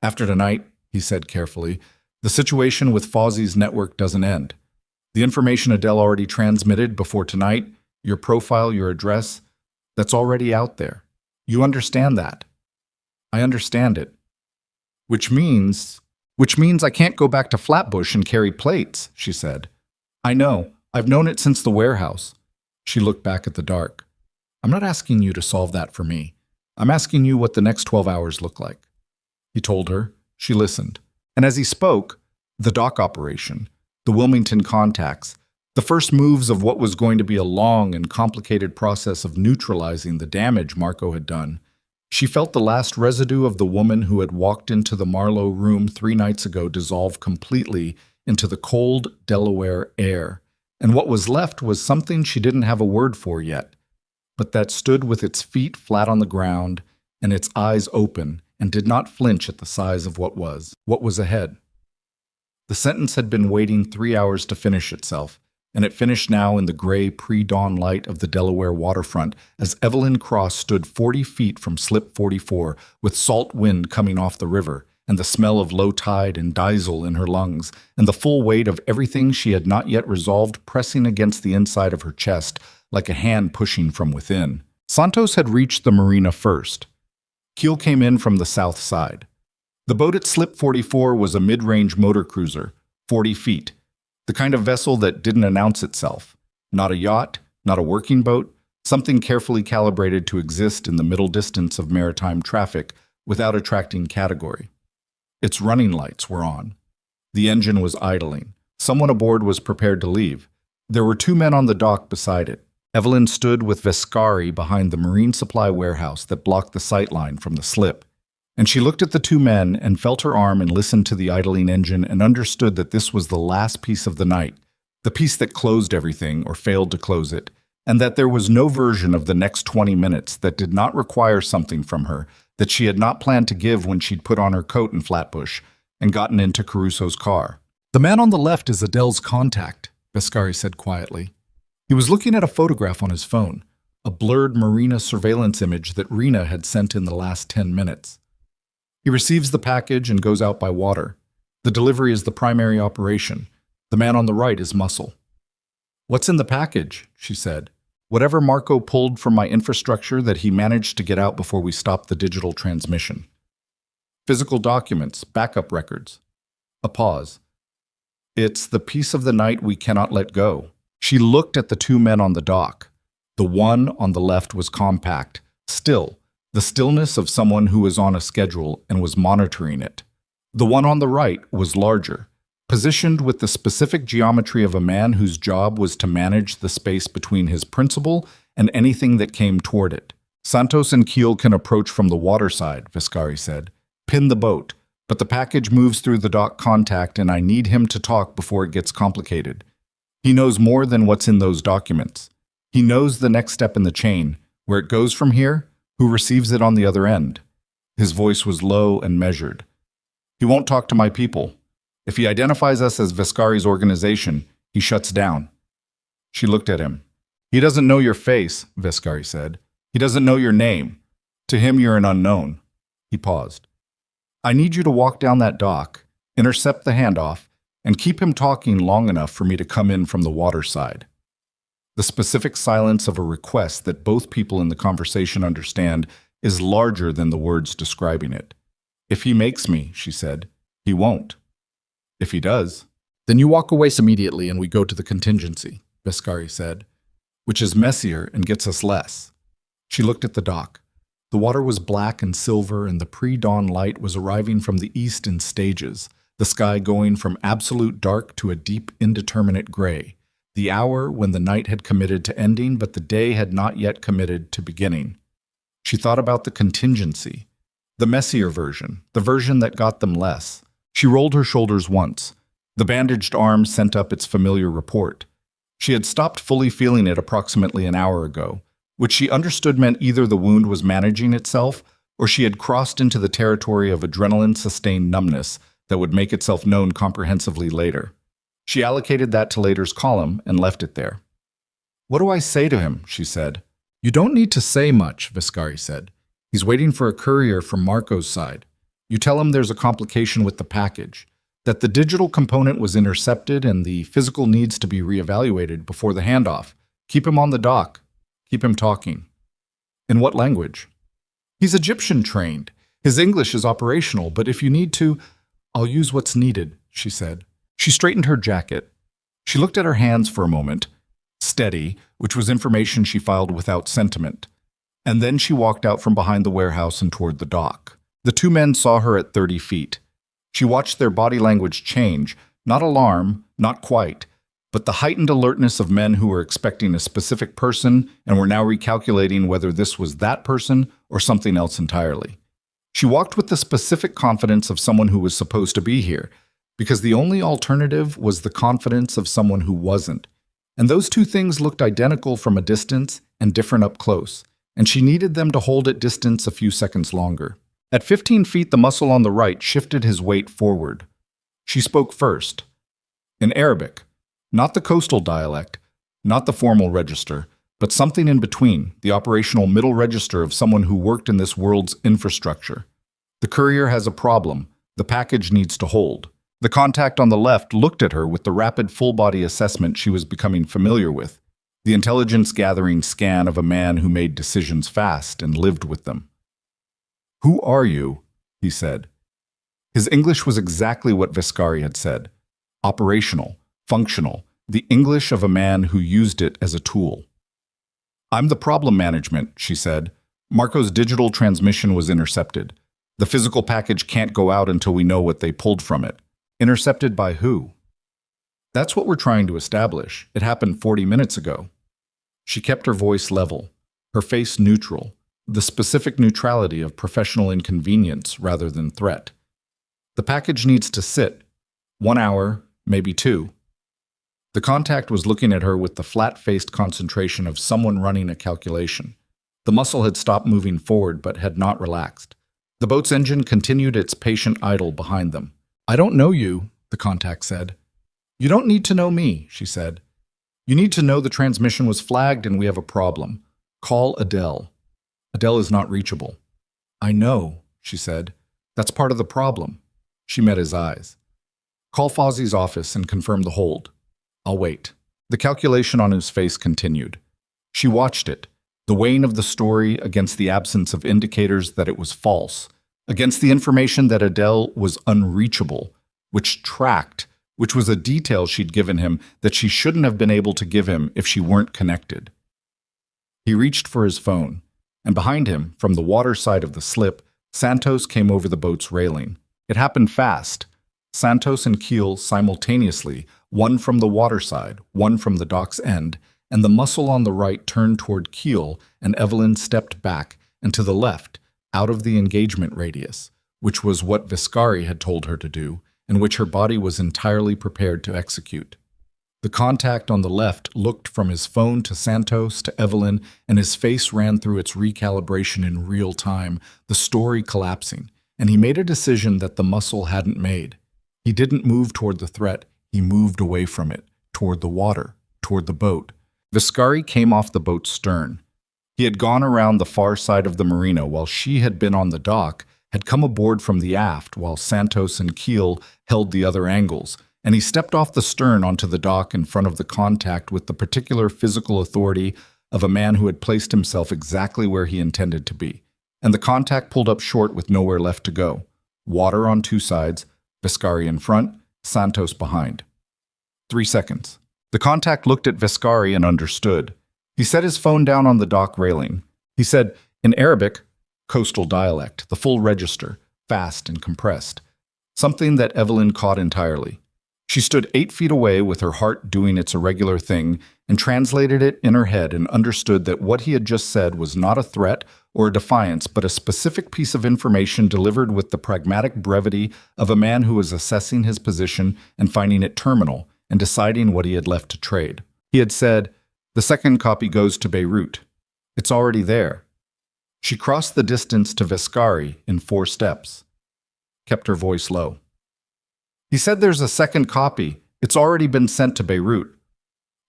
[SPEAKER 1] "After tonight," he said carefully, "the situation with Fozzie's network doesn't end. The information Adele already transmitted before tonight, your profile, your address, that's already out there. You understand that?" "I understand it." Which means I can't go back to Flatbush and carry plates," she said. "I know. I've known it since the warehouse." She looked back at the dark. "I'm not asking you to solve that for me. I'm asking you what the next 12 hours look like." He told her. She listened. And as he spoke, the dock operation, the Wilmington contacts, the first moves of what was going to be a long and complicated process of neutralizing the damage Marco had done. She felt the last residue of the woman who had walked into the Marlowe room 3 nights ago dissolve completely into the cold Delaware air. And what was left was something she didn't have a word for yet, but that stood with its feet flat on the ground and its eyes open and did not flinch at the size of what was ahead. The sentence had been waiting 3 hours to finish itself, and it finished now in the gray pre-dawn light of the Delaware waterfront as Evelyn Cross stood 40 feet from Slip 44 with salt wind coming off the river, and the smell of low tide and diesel in her lungs, and the full weight of everything she had not yet resolved pressing against the inside of her chest like a hand pushing from within. Santos had reached the marina first. Keel came in from the south side. The boat at Slip 44 was a mid-range motor cruiser, 40 feet, the kind of vessel that didn't announce itself. Not a yacht, not a working boat, something carefully calibrated to exist in the middle distance of maritime traffic without attracting category. Its running lights were on. The engine was idling. Someone aboard was prepared to leave. There were 2 men on the dock beside it. Evelyn stood with Vescari behind the marine supply warehouse that blocked the sight line from the slip. And she looked at the two men and felt her arm and listened to the idling engine and understood that this was the last piece of the night, the piece that closed everything or failed to close it, and that there was no version of the next 20 minutes that did not require something from her that she had not planned to give when she'd put on her coat in Flatbush and gotten into Caruso's car. "The man on the left is Adele's contact," Vascari said quietly. He was looking at a photograph on his phone, a blurred Marina surveillance image that Rena had sent in the last 10 minutes. He receives the package and goes out by water. The delivery is the primary operation. The man on the right is muscle. "What's in the package?" she said. "Whatever Marco pulled from my infrastructure that he managed to get out before we stopped the digital transmission. Physical documents, backup records." A pause. "It's the piece of the night we cannot let go." She looked at the two men on the dock. The one on the left was compact, still, the stillness of someone who was on a schedule and was monitoring it. The one on the right was larger, positioned with the specific geometry of a man whose job was to manage the space between his principal and anything that came toward it. "Santos and Keel can approach from the water side," Vascari said. "Pin the boat, but the package moves through the dock contact and I need him to talk before it gets complicated. He knows more than what's in those documents. He knows the next step in the chain, where it goes from here, who receives it on the other end." His voice was low and measured. "He won't talk to my people. If he identifies us as Vascari's organization, he shuts down." She looked at him. "He doesn't know your face," Vascari said. "He doesn't know your name. To him, you're an unknown." He paused. "I need you to walk down that dock, intercept the handoff, and keep him talking long enough for me to come in from the water side." The specific silence of a request that both people in the conversation understand is larger than the words describing it. "If he makes me," she said, "he won't. If he does, then you walk away immediately and we go to the contingency," Vascari said, "which is messier and gets us less." She looked at the dock. The water was black and silver and the pre-dawn light was arriving from the east in stages, the sky going from absolute dark to a deep indeterminate gray, the hour when the night had committed to ending but the day had not yet committed to beginning. She thought about the contingency, the messier version, the version that got them less. She rolled her shoulders once. The bandaged arm sent up its familiar report. She had stopped fully feeling it approximately an hour ago, which she understood meant either the wound was managing itself or she had crossed into the territory of adrenaline-sustained numbness that would make itself known comprehensively later. She allocated that to later's column and left it there. "What do I say to him?" she said. "You don't need to say much," Vascari said. "He's waiting for a courier from Marco's side. You tell him there's a complication with the package, that the digital component was intercepted and the physical needs to be reevaluated before the handoff. Keep him on the dock. Keep him talking." "In what language?" "He's Egyptian trained. His English is operational, but if you need to, I'll use what's needed," she said. She straightened her jacket. She looked at her hands for a moment, steady, which was information she filed without sentiment. And then she walked out from behind the warehouse and toward the dock. The two men saw her at 30 feet. She watched their body language change, not alarm, not quite, but the heightened alertness of men who were expecting a specific person and were now recalculating whether this was that person or something else entirely. She walked with the specific confidence of someone who was supposed to be here, because the only alternative was the confidence of someone who wasn't. And those two things looked identical from a distance and different up close, and she needed them to hold at distance a few seconds longer. At 15 feet, the muscle on the right shifted his weight forward. She spoke first. In Arabic, not the coastal dialect, not the formal register, but something in between, the operational middle register of someone who worked in this world's infrastructure. "The courier has a problem. The package needs to hold." The contact on the left looked at her with the rapid full-body assessment she was becoming familiar with, the intelligence-gathering scan of a man who made decisions fast and lived with them. "Who are you?" he said. His English was exactly what Vascari had said. Operational, functional, the English of a man who used it as a tool. "I'm the problem management," she said. "Marco's digital transmission was intercepted. The physical package can't go out until we know what they pulled from it. Intercepted by who?" "That's what we're trying to establish. It happened 40 minutes ago." She kept her voice level, her face neutral, the specific neutrality of professional inconvenience rather than threat. The package needs to sit. 1 hour, maybe 2. The contact was looking at her with the flat-faced concentration of someone running a calculation. The muscle had stopped moving forward but had not relaxed. The boat's engine continued its patient idle behind them. "I don't know you," the contact said. "You don't need to know me," she said. "You need to know the transmission was flagged and we have a problem. Call Adele. Adele is not reachable." "I know," she said. "That's part of the problem." She met his eyes. "Call Fozzie's office and confirm the hold. I'll wait." The calculation on his face continued. She watched it, the weighing of the story against the absence of indicators that it was false, against the information that Adele was unreachable, which tracked, which was a detail she'd given him that she shouldn't have been able to give him if she weren't connected. He reached for his phone, and behind him, from the water side of the slip, Santos came over the boat's railing. It happened fast. Santos and Keel simultaneously, one from the water side, one from the dock's end, and the muscle on the right turned toward Keel, and Evelyn stepped back and to the left, out of the engagement radius, which was what Viscari had told her to do, and which her body was entirely prepared to execute. The contact on the left looked from his phone to Santos to Evelyn, and his face ran through its recalibration in real time, the story collapsing, and he made a decision that the muscle hadn't made. He didn't move toward the threat, he moved away from it, toward the water, toward the boat. Viscari came off the boat's stern. He had gone around the far side of the marina while she had been on the dock, had come aboard from the aft while Santos and Keel held the other angles, and he stepped off the stern onto the dock in front of the contact with the particular physical authority of a man who had placed himself exactly where he intended to be. And the contact pulled up short with nowhere left to go. Water on 2 sides, Viscari in front, Santos behind. 3 seconds. The contact looked at Viscari and understood. He set his phone down on the dock railing. He said, in Arabic, coastal dialect, the full register, fast and compressed. Something that Evelyn caught entirely. She stood 8 feet away with her heart doing its irregular thing and translated it in her head and understood that what he had just said was not a threat or a defiance, but a specific piece of information delivered with the pragmatic brevity of a man who was assessing his position and finding it terminal and deciding what he had left to trade. He had said, "The second copy goes to Beirut. It's already there." She crossed the distance to Viscari in 4 steps, kept her voice low. "He said there's a second copy. It's already been sent to Beirut."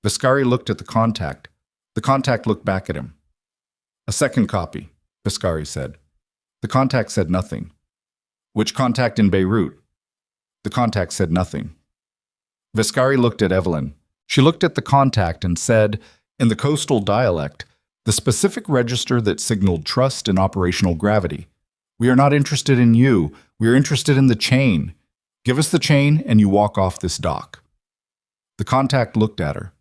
[SPEAKER 1] Viscari looked at the contact. The contact looked back at him. "A second copy," Viscari said. The contact said nothing. "Which contact in Beirut?" The contact said nothing. Viscari looked at Evelyn. She looked at the contact and said, in the coastal dialect, the specific register that signaled trust and operational gravity. "We are not interested in you. We are interested in the chain. Give us the chain and you walk off this dock." The contact looked at her.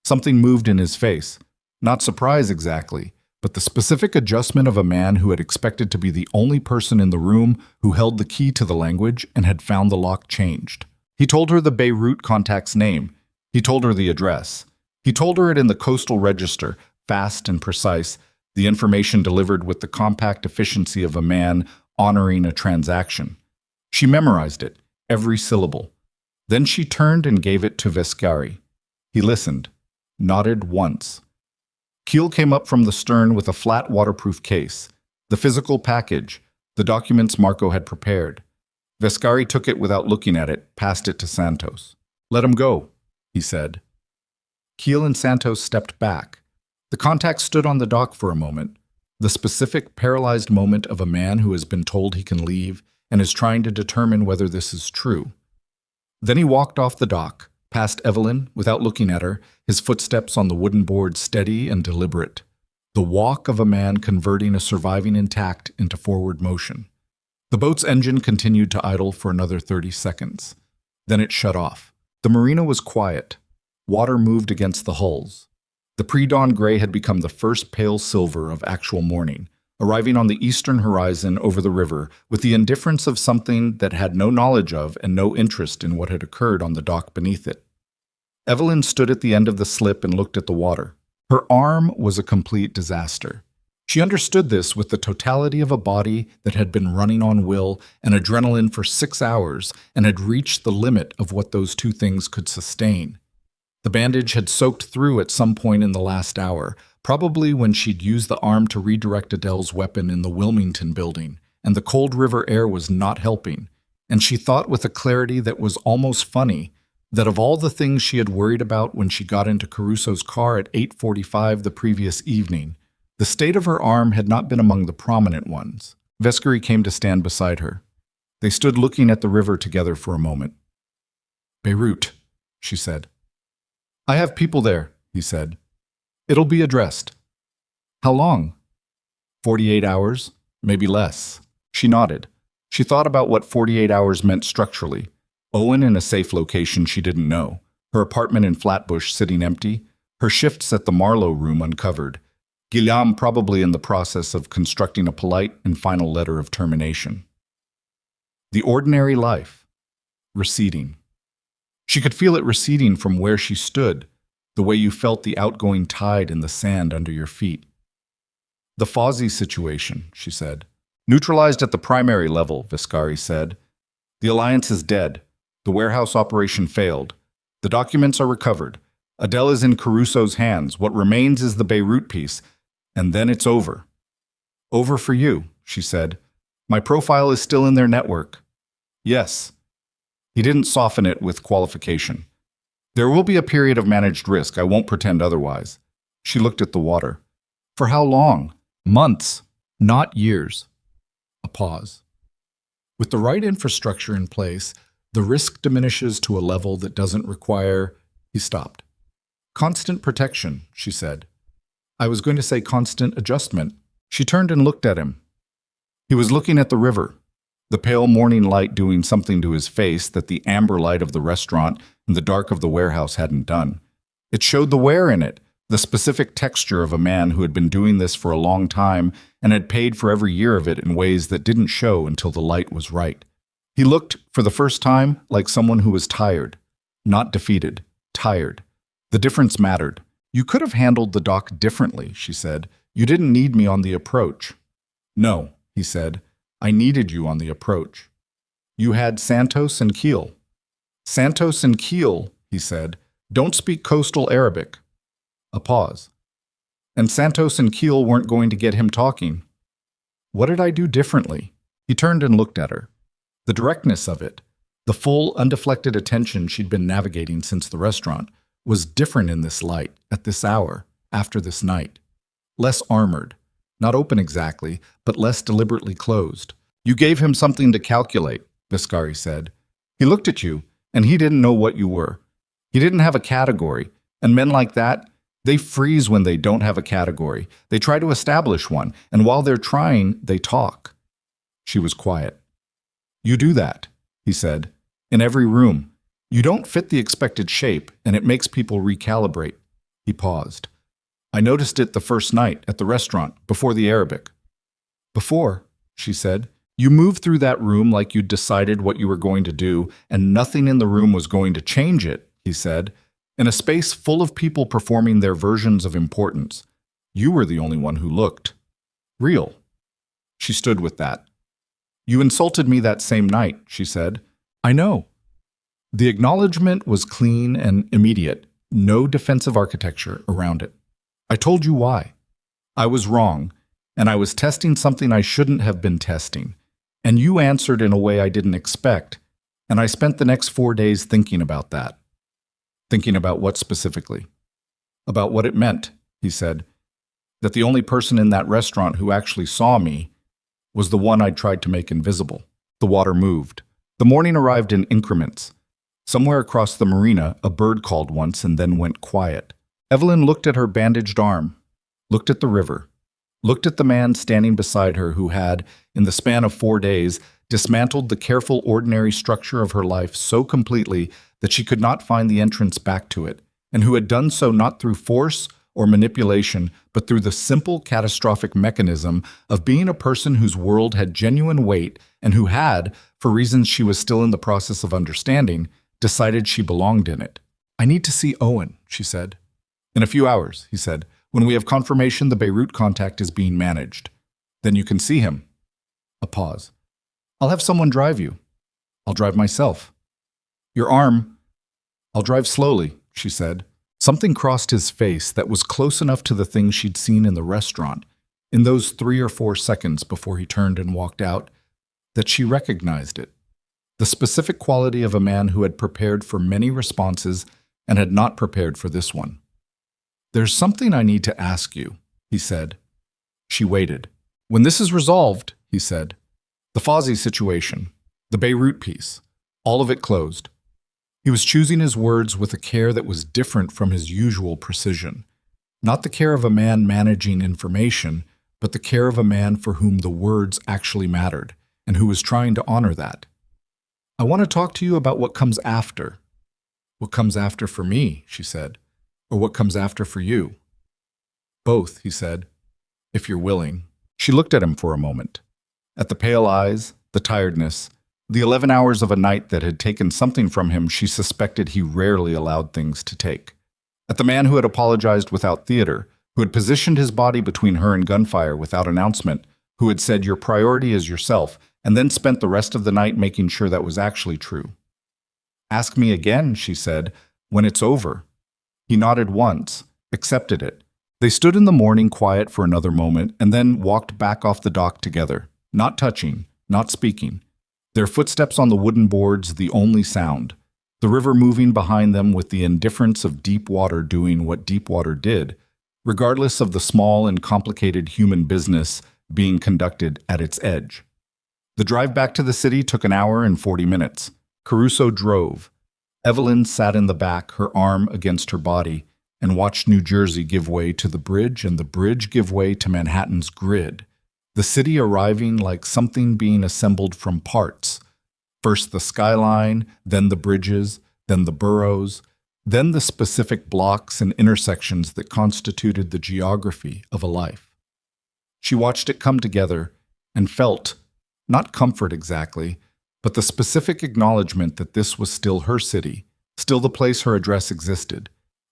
[SPEAKER 1] Something moved in his face. Not surprise exactly, but the specific adjustment of a man who had expected to be the only person in the room who held the key to the language and had found the lock changed. He told her the Beirut contact's name. He told her the address. He told her it in the coastal register, fast and precise, the information delivered with the compact efficiency of a man honoring a transaction. She memorized it, every syllable. Then she turned and gave it to Viscari. He listened, nodded once. Keel came up from the stern with a flat waterproof case, the physical package, the documents Marco had prepared. Viscari took it without looking at it, passed it to Santos. "Let him go," he said. Keel and Santos stepped back. The contact stood on the dock for a moment, the specific paralyzed moment of a man who has been told he can leave and is trying to determine whether this is true. Then he walked off the dock, past Evelyn, without looking at her, his footsteps on the wooden board steady and deliberate. The walk of a man converting a surviving intact into forward motion. The boat's engine continued to idle for another 30 seconds. Then it shut off. The marina was quiet. Water moved against the hulls. The pre-dawn gray had become the first pale silver of actual morning, arriving on the eastern horizon over the river with the indifference of something that had no knowledge of and no interest in what had occurred on the dock beneath it. Evelyn stood at the end of the slip and looked at the water. Her arm was a complete disaster. She understood this with the totality of a body that had been running on will and adrenaline for 6 hours and had reached the limit of what those two things could sustain. The bandage had soaked through at some point in the last hour, probably when she'd used the arm to redirect Adele's weapon in the Wilmington building, and the cold river air was not helping. And she thought with a clarity that was almost funny that of all the things she had worried about when she got into Caruso's car at 8:45 the previous evening, the state of her arm had not been among the prominent ones. Vescari came to stand beside her. They stood looking at the river together for a moment. "Beirut," she said. "I have people there," he said. "It'll be addressed." "How long?" 48 hours, maybe less. She nodded. She thought about what 48 hours meant structurally. Owen in a safe location she didn't know, her apartment in Flatbush sitting empty, her shifts at the Marlowe room uncovered, Guillaume probably in the process of constructing a polite and final letter of termination. The ordinary life, receding. She could feel it receding from where she stood, the way you felt the outgoing tide in the sand under your feet. "The Fawzi situation," she said. "Neutralized at the primary level," Vescari said. "The alliance is dead. The warehouse operation failed. The documents are recovered. Adele is in Caruso's hands. What remains is the Beirut piece. And then it's over." "Over for you," she said. "My profile is still in their network." "Yes." He didn't soften it with qualification. "There will be a period of managed risk. I won't pretend otherwise." She looked at the water. "For how long?" "Months, not years." A pause. "With the right infrastructure in place, the risk diminishes to a level that doesn't require—" He stopped. "Constant protection," she said. "I was going to say constant adjustment." She turned and looked at him. He was looking at the river, the pale morning light doing something to his face that the amber light of the restaurant and the dark of the warehouse hadn't done. It showed the wear in it, the specific texture of a man who had been doing this for a long time and had paid for every year of it in ways that didn't show until the light was right. He looked, for the first time, like someone who was tired. Not defeated. Tired. The difference mattered. "You could have handled the dock differently," she said. "You didn't need me on the approach." "No," he said. "I needed you on the approach." "You had Santos and Kiel." "Santos and Kiel," he said, "don't speak coastal Arabic." A pause. "And Santos and Kiel weren't going to get him talking." "What did I do differently?" He turned and looked at her. The directness of it, the full, undeflected attention she'd been navigating since the restaurant, was different in this light, at this hour, after this night. Less armored, not open exactly, but less deliberately closed. "You gave him something to calculate," Vescari said. "He looked at you, and he didn't know what you were. He didn't have a category, and men like that, they freeze when they don't have a category. They try to establish one, and while they're trying, they talk." She was quiet. "You do that," he said, "in every room. You don't fit the expected shape, and it makes people recalibrate." He paused. "I noticed it the first night at the restaurant, before the Arabic." "Before," she said, "you moved through that room like you'd decided what you were going to do, and nothing in the room was going to change it," he said. "In a space full of people performing their versions of importance, you were the only one who looked real." She stood with that. "You insulted me that same night," she said. "I know." The acknowledgement was clean and immediate, no defensive architecture around it. "I told you why. I was wrong, and I was testing something I shouldn't have been testing. And you answered in a way I didn't expect, and I spent the next 4 days thinking about that." "Thinking about what specifically?" "About what it meant," he said. "That the only person in that restaurant who actually saw me was the one I'd tried to make invisible." The water moved. The morning arrived in increments. Somewhere across the marina, a bird called once and then went quiet. Evelyn looked at her bandaged arm, looked at the river, looked at the man standing beside her who had, in the span of 4 days, dismantled the careful, ordinary structure of her life so completely that she could not find the entrance back to it, and who had done so not through force or manipulation, but through the simple, catastrophic mechanism of being a person whose world had genuine weight and who had, for reasons she was still in the process of understanding, decided she belonged in it. "I need to see Owen," she said. "In a few hours," he said. When we have confirmation the Beirut contact is being managed, then you can see him. A pause. I'll have someone drive you. I'll drive myself. Your arm. I'll drive slowly, she said. Something crossed his face that was close enough to the thing she'd seen in the restaurant, in those 3 or 4 seconds before he turned and walked out, that she recognized it. The specific quality of a man who had prepared for many responses and had not prepared for this one. There's something I need to ask you, he said. She waited. When this is resolved, he said, the Fawzi situation, the Beirut piece, all of it closed. He was choosing his words with a care that was different from his usual precision. Not the care of a man managing information, but the care of a man for whom the words actually mattered, and who was trying to honor that. I want to talk to you about what comes after. What comes after for me, she said, or what comes after for you? Both, he said, if you're willing. She looked at him for a moment. At the pale eyes, the tiredness, the 11 hours of a night that had taken something from him she suspected he rarely allowed things to take. At the man who had apologized without theater, who had positioned his body between her and gunfire without announcement, who had said your priority is yourself, and then spent the rest of the night making sure that was actually true. Ask me again, she said, when it's over. He nodded once, accepted it. They stood in the morning quiet for another moment and then walked back off the dock together, not touching, not speaking. Their footsteps on the wooden boards the only sound, the river moving behind them with the indifference of deep water doing what deep water did, regardless of the small and complicated human business being conducted at its edge. The drive back to the city took an hour and 40 minutes. Caruso drove. Evelyn sat in the back, her arm against her body, and watched New Jersey give way to the bridge and the bridge give way to Manhattan's grid. The city arriving like something being assembled from parts. First the skyline, then the bridges, then the boroughs, then the specific blocks and intersections that constituted the geography of a life. She watched it come together and felt, not comfort exactly, but the specific acknowledgement that this was still her city, still the place her address existed,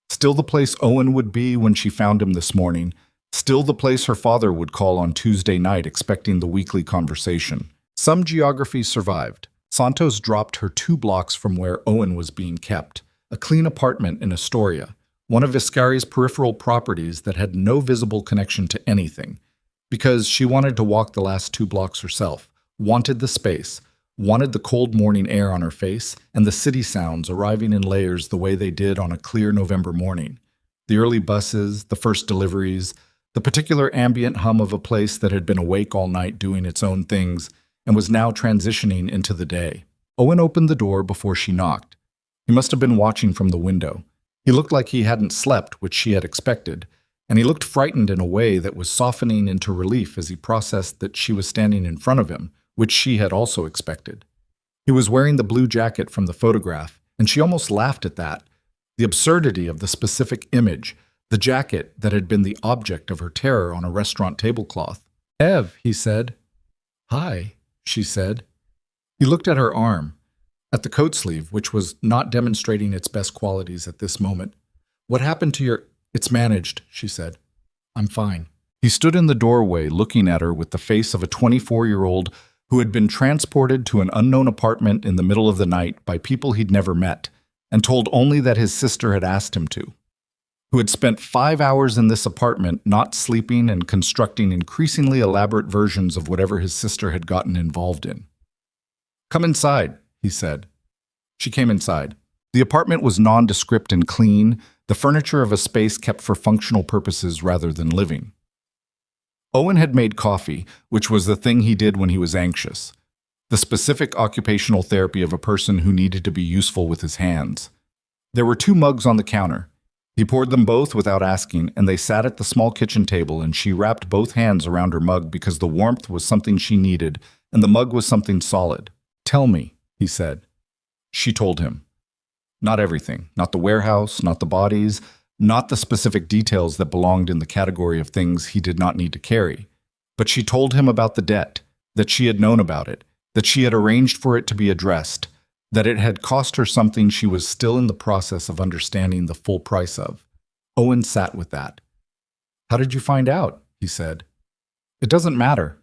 [SPEAKER 1] still the place Owen would be when she found him this morning, still the place her father would call on Tuesday night expecting the weekly conversation. Some geographies survived. Santos dropped her 2 blocks from where Owen was being kept, a clean apartment in Astoria, one of Viscari's peripheral properties that had no visible connection to anything, because she wanted to walk the last 2 blocks herself, wanted the space, wanted the cold morning air on her face and the city sounds arriving in layers the way they did on a clear November morning. The early buses, the first deliveries, the particular ambient hum of a place that had been awake all night doing its own things and was now transitioning into the day. Owen opened the door before she knocked. He must have been watching from the window. He looked like he hadn't slept, which she had expected, and he looked frightened in a way that was softening into relief as he processed that she was standing in front of him, which she had also expected. He was wearing the blue jacket from the photograph, and she almost laughed at that, the absurdity of the specific image, the jacket that had been the object of her terror on a restaurant tablecloth. "Ev," he said. "Hi," she said. He looked at her arm, at the coat sleeve, which was not demonstrating its best qualities at this moment. "What happened to your—" "It's managed," she said. "I'm fine." He stood in the doorway looking at her with the face of a 24-year-old who had been transported to an unknown apartment in the middle of the night by people he'd never met, and told only that his sister had asked him to, who had spent 5 hours in this apartment not sleeping and constructing increasingly elaborate versions of whatever his sister had gotten involved in. "Come inside," he said. She came inside. The apartment was nondescript and clean, the furniture of a space kept for functional purposes rather than living. Owen had made coffee, which was the thing he did when he was anxious, the specific occupational therapy of a person who needed to be useful with his hands. There were 2 mugs on the counter. He poured them both without asking, and they sat at the small kitchen table, and she wrapped both hands around her mug because the warmth was something she needed, and the mug was something solid. "Tell me," he said. She told him. Not everything, not the warehouse, not the bodies, not the specific details that belonged in the category of things he did not need to carry. But she told him about the debt, that she had known about it, that she had arranged for it to be addressed, that it had cost her something she was still in the process of understanding the full price of. Owen sat with that. How did you find out? He said. It doesn't matter.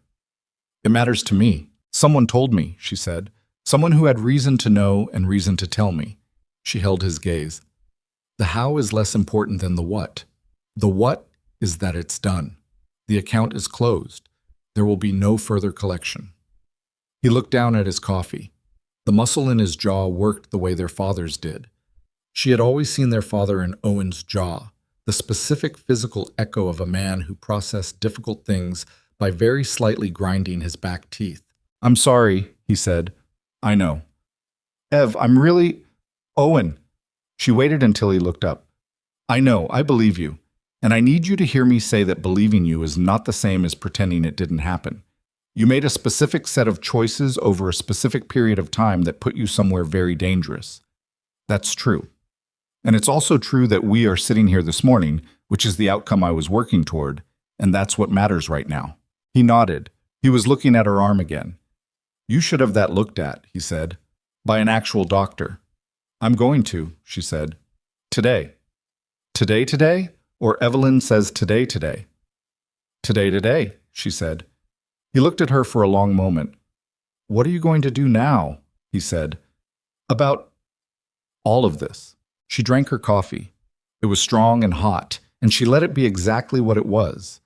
[SPEAKER 1] It matters to me. Someone told me, she said. Someone who had reason to know and reason to tell me. She held his gaze. The how is less important than the what. The what is that it's done. The account is closed. There will be no further collection. He looked down at his coffee. The muscle in his jaw worked the way their fathers did. She had always seen their father in Owen's jaw, the specific physical echo of a man who processed difficult things by very slightly grinding his back teeth. I'm sorry, he said. I know. Ev, I'm really... Owen. She waited until he looked up. I know, I believe you. And I need you to hear me say that believing you is not the same as pretending it didn't happen. You made a specific set of choices over a specific period of time that put you somewhere very dangerous. That's true. And it's also true that we are sitting here this morning, which is the outcome I was working toward, and that's what matters right now. He nodded. He was looking at her arm again. You should have that looked at, he said, by an actual doctor. I'm going to, she said. Today. Today? Or Evelyn says today? Today, she said. He looked at her for a long moment. What are you going to do now? He said. About all of this. She drank her coffee. It was strong and hot, and she let it be exactly what it was.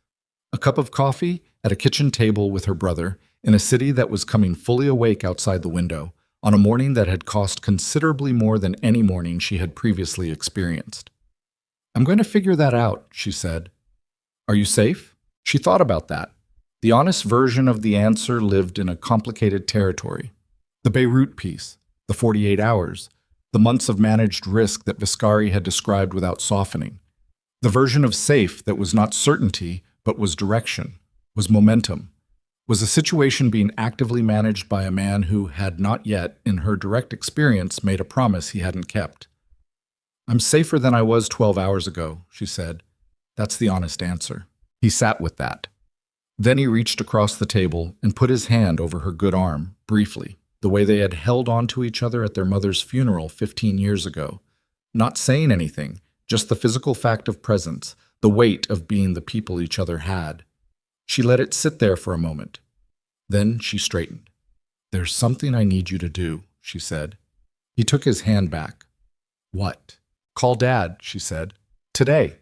[SPEAKER 1] A cup of coffee at a kitchen table with her brother in a city that was coming fully awake outside the window on a morning that had cost considerably more than any morning she had previously experienced. I'm going to figure that out, she said. Are you safe? She thought about that. The honest version of the answer lived in a complicated territory. The Beirut piece, the 48 hours, the months of managed risk that Viscari had described without softening. The version of safe that was not certainty, but was direction, was momentum, was a situation being actively managed by a man who had not yet, in her direct experience, made a promise he hadn't kept. I'm safer than I was 12 hours ago, she said. That's the honest answer. He sat with that. Then he reached across the table and put his hand over her good arm, briefly, the way they had held on to each other at their mother's funeral 15 years ago, not saying anything, just the physical fact of presence, the weight of being the people each other had. She let it sit there for a moment. Then she straightened. There's something I need you to do, she said. He took his hand back. What? Call Dad, she said. Today.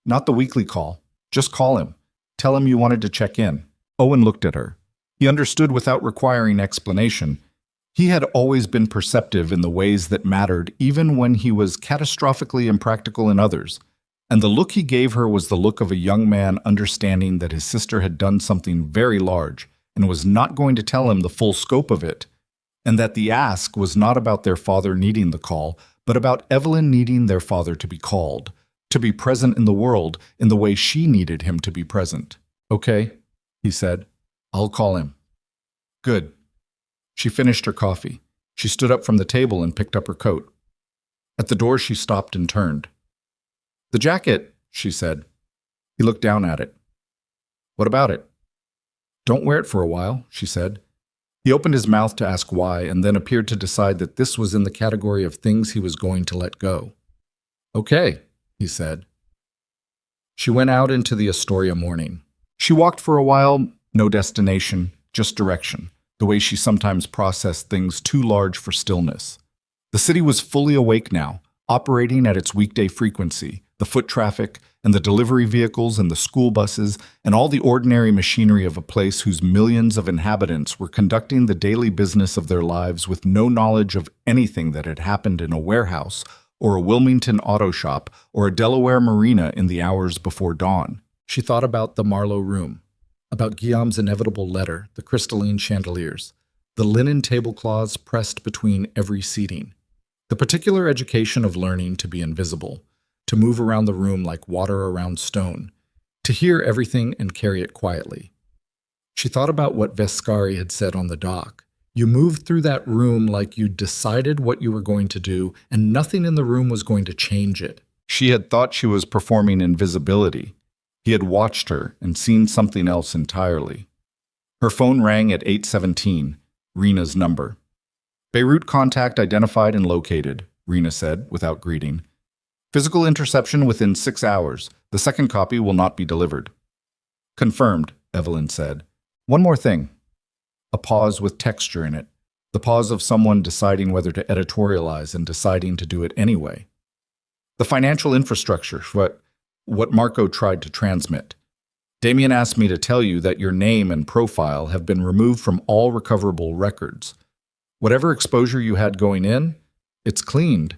[SPEAKER 1] Not the weekly call. Just call him. Tell him you wanted to check in. Owen looked at her. He understood without requiring explanation. He had always been perceptive in the ways that mattered, even when he was catastrophically impractical in others. And the look he gave her was the look of a young man understanding that his sister had done something very large and was not going to tell him the full scope of it, and that the ask was not about their father needing the call, but about Evelyn needing their father to be called, to be present in the world in the way she needed him to be present. Okay, he said. I'll call him. Good. She finished her coffee. She stood up from the table and picked up her coat. At the door, she stopped and turned. The jacket, she said. He looked down at it. What about it? Don't wear it for a while, she said. He opened his mouth to ask why, and then appeared to decide that this was in the category of things he was going to let go. Okay, he said. She went out into the Astoria morning. She walked for a while, no destination, just direction, the way she sometimes processed things too large for stillness. The city was fully awake now, operating at its weekday frequency, the foot traffic, and the delivery vehicles and the school buses, and all the ordinary machinery of a place whose millions of inhabitants were conducting the daily business of their lives with no knowledge of anything that had happened in a warehouse or a Wilmington auto shop or a Delaware marina in the hours before dawn. She thought about the Marlowe room, about Guillaume's inevitable letter, the crystalline chandeliers, the linen tablecloths pressed between every seating, the particular education of learning to be invisible, to move around the room like water around stone, to hear everything and carry it quietly. She thought about what Viscari had said on the dock. You moved through that room like you'd decided what you were going to do, and nothing in the room was going to change it. She had thought she was performing invisibility. He had watched her and seen something else entirely. Her phone rang at 8:17, Rena's number. Beirut contact identified and located, Rena said, without greeting. Physical interception within 6 hours. The second copy will not be delivered. Confirmed, Evelyn said. One more thing. A pause with texture in it. The pause of someone deciding whether to editorialize and deciding to do it anyway. The financial infrastructure, what Marco tried to transmit. Damien asked me to tell you that your name and profile have been removed from all recoverable records. Whatever exposure you had going in, it's cleaned.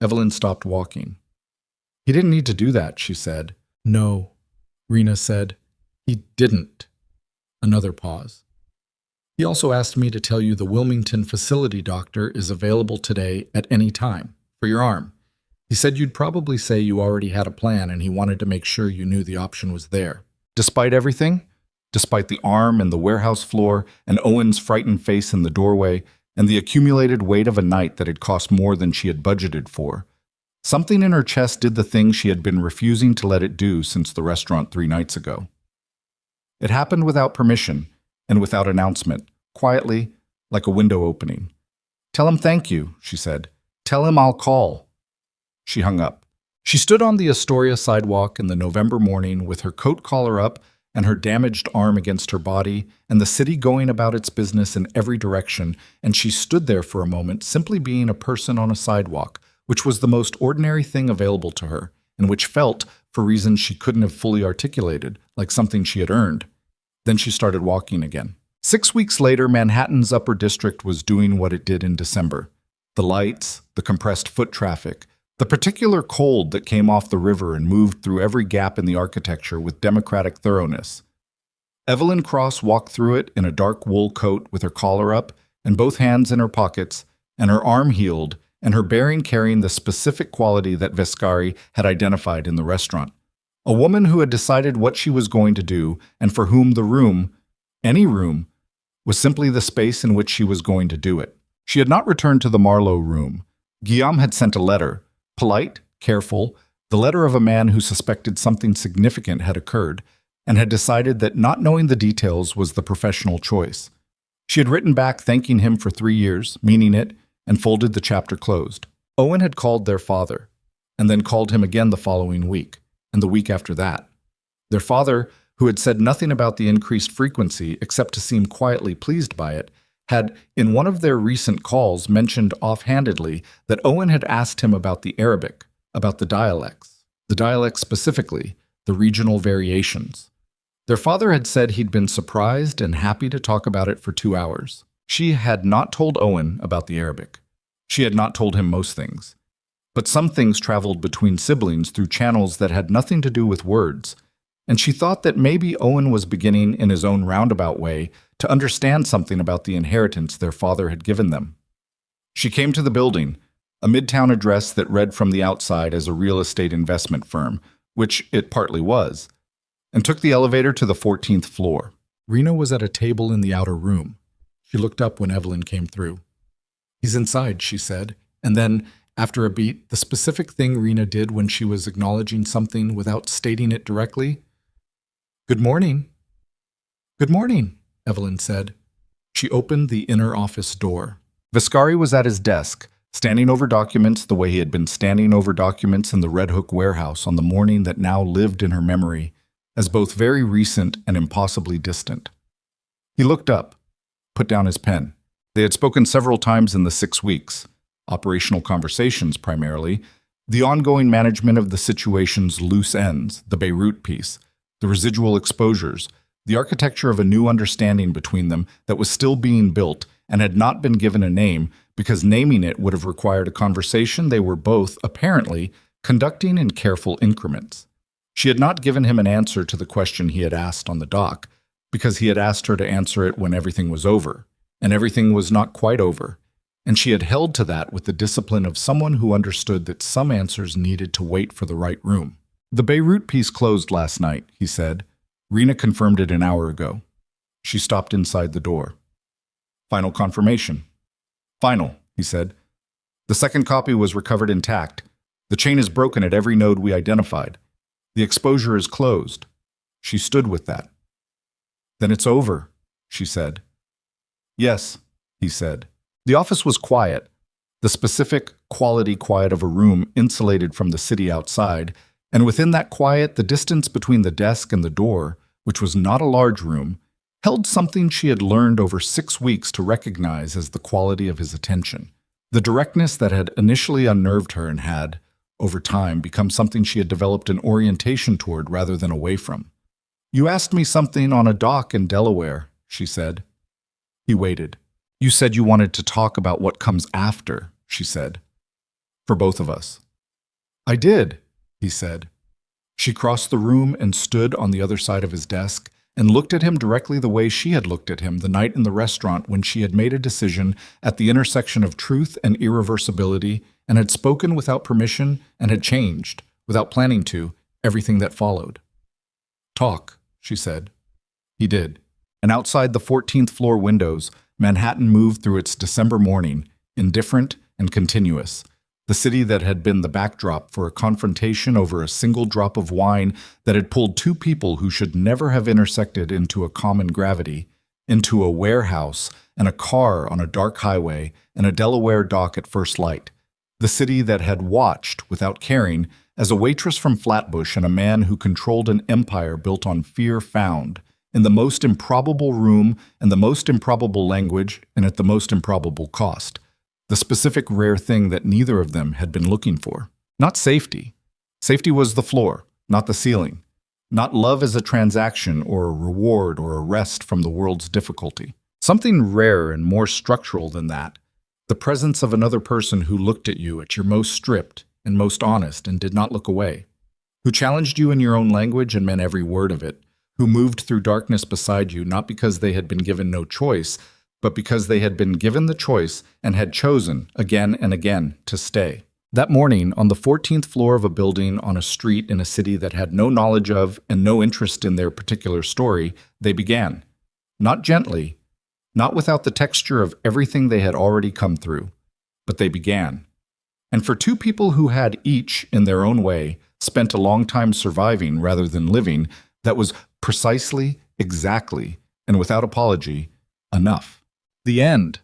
[SPEAKER 1] Evelyn stopped walking. He didn't need to do that, she said. No, Rena said. He didn't. Another pause. He also asked me to tell you the Wilmington facility doctor is available today at any time for your arm. He said you'd probably say you already had a plan and he wanted to make sure you knew the option was there. Despite everything, despite the arm and the warehouse floor and Owen's frightened face in the doorway and the accumulated weight of a night that had cost more than she had budgeted for, something in her chest did the thing she had been refusing to let it do since the restaurant 3 nights ago. It happened without permission and without announcement, quietly, like a window opening. Tell him thank you, she said. Tell him I'll call. She hung up. She stood on the Astoria sidewalk in the November morning with her coat collar up and her damaged arm against her body and the city going about its business in every direction, and she stood there for a moment simply being a person on a sidewalk, which was the most ordinary thing available to her, and which felt, for reasons she couldn't have fully articulated, like something she had earned. Then she started walking again. 6 weeks later, Manhattan's Upper District was doing what it did in December. The lights, the compressed foot traffic, the particular cold that came off the river and moved through every gap in the architecture with democratic thoroughness. Evelyn Cross walked through it in a dark wool coat with her collar up and both hands in her pockets, and her arm healed, and her bearing carrying the specific quality that Vescari had identified in the restaurant. A woman who had decided what she was going to do and for whom the room, any room, was simply the space in which she was going to do it. She had not returned to the Marlowe room. Guillaume had sent a letter, polite, careful, the letter of a man who suspected something significant had occurred and had decided that not knowing the details was the professional choice. She had written back thanking him for 3 years, meaning it, and folded the chapter closed. Owen had called their father, and then called him again the following week, and the week after that. Their father, who had said nothing about the increased frequency except to seem quietly pleased by it, had, in one of their recent calls, mentioned offhandedly that Owen had asked him about the Arabic, about the dialects specifically, the regional variations. Their father had said he'd been surprised and happy to talk about it for 2 hours. She had not told Owen about the Arabic. She had not told him most things. But some things traveled between siblings through channels that had nothing to do with words, and she thought that maybe Owen was beginning, in his own roundabout way, to understand something about the inheritance their father had given them. She came to the building, a midtown address that read from the outside as a real estate investment firm, which it partly was, and took the elevator to the 14th floor. Rena was at a table in the outer room. She looked up when Evelyn came through. He's inside, she said, and then, after a beat, the specific thing Rena did when she was acknowledging something without stating it directly. Good morning. Good morning, Evelyn said. She opened the inner office door. Vescari was at his desk, standing over documents the way he had been standing over documents in the Red Hook warehouse on the morning that now lived in her memory, as both very recent and impossibly distant. He looked up, put down his pen. They had spoken several times in the 6 weeks, operational conversations primarily, the ongoing management of the situation's loose ends, the Beirut piece, the residual exposures, the architecture of a new understanding between them that was still being built and had not been given a name because naming it would have required a conversation they were both, apparently, conducting in careful increments. She had not given him an answer to the question he had asked on the dock because he had asked her to answer it when everything was over, and everything was not quite over, and she had held to that with the discipline of someone who understood that some answers needed to wait for the right room. The Beirut piece closed last night, he said. Rena confirmed it an hour ago. She stopped inside the door. Final confirmation. Final, he said. The second copy was recovered intact. The chain is broken at every node we identified. The exposure is closed. She stood with that. Then it's over, she said. Yes, he said. The office was quiet. The specific quality quiet of a room insulated from the city outside, and within that quiet, the distance between the desk and the door, which was not a large room, held something she had learned over 6 weeks to recognize as the quality of his attention. The directness that had initially unnerved her and had, over time, become something she had developed an orientation toward rather than away from. "You asked me something on a dock in Delaware," she said. He waited. "You said you wanted to talk about what comes after," she said. "For both of us." "I did," he said. She crossed the room and stood on the other side of his desk and looked at him directly the way she had looked at him the night in the restaurant when she had made a decision at the intersection of truth and irreversibility and had spoken without permission and had changed, without planning to, everything that followed. "Talk," she said. He did. And outside the 14th floor windows, Manhattan moved through its December morning, indifferent and continuous. The city that had been the backdrop for a confrontation over a single drop of wine that had pulled two people who should never have intersected into a common gravity, into a warehouse and a car on a dark highway and a Delaware dock at first light. The city that had watched, without caring, as a waitress from Flatbush and a man who controlled an empire built on fear found, in the most improbable room and the most improbable language and at the most improbable cost, the specific rare thing that neither of them had been looking for. Not safety. Safety was the floor, not the ceiling. Not love as a transaction or a reward or a rest from the world's difficulty. Something rarer and more structural than that. The presence of another person who looked at you at your most stripped and most honest and did not look away. Who challenged you in your own language and meant every word of it. Who moved through darkness beside you not because they had been given no choice, but because they had been given the choice and had chosen, again and again, to stay. That morning, on the 14th floor of a building on a street in a city that had no knowledge of and no interest in their particular story, they began. Not gently, not without the texture of everything they had already come through, but they began. And for two people who had each, in their own way, spent a long time surviving rather than living, that was precisely, exactly, and without apology, enough. The end.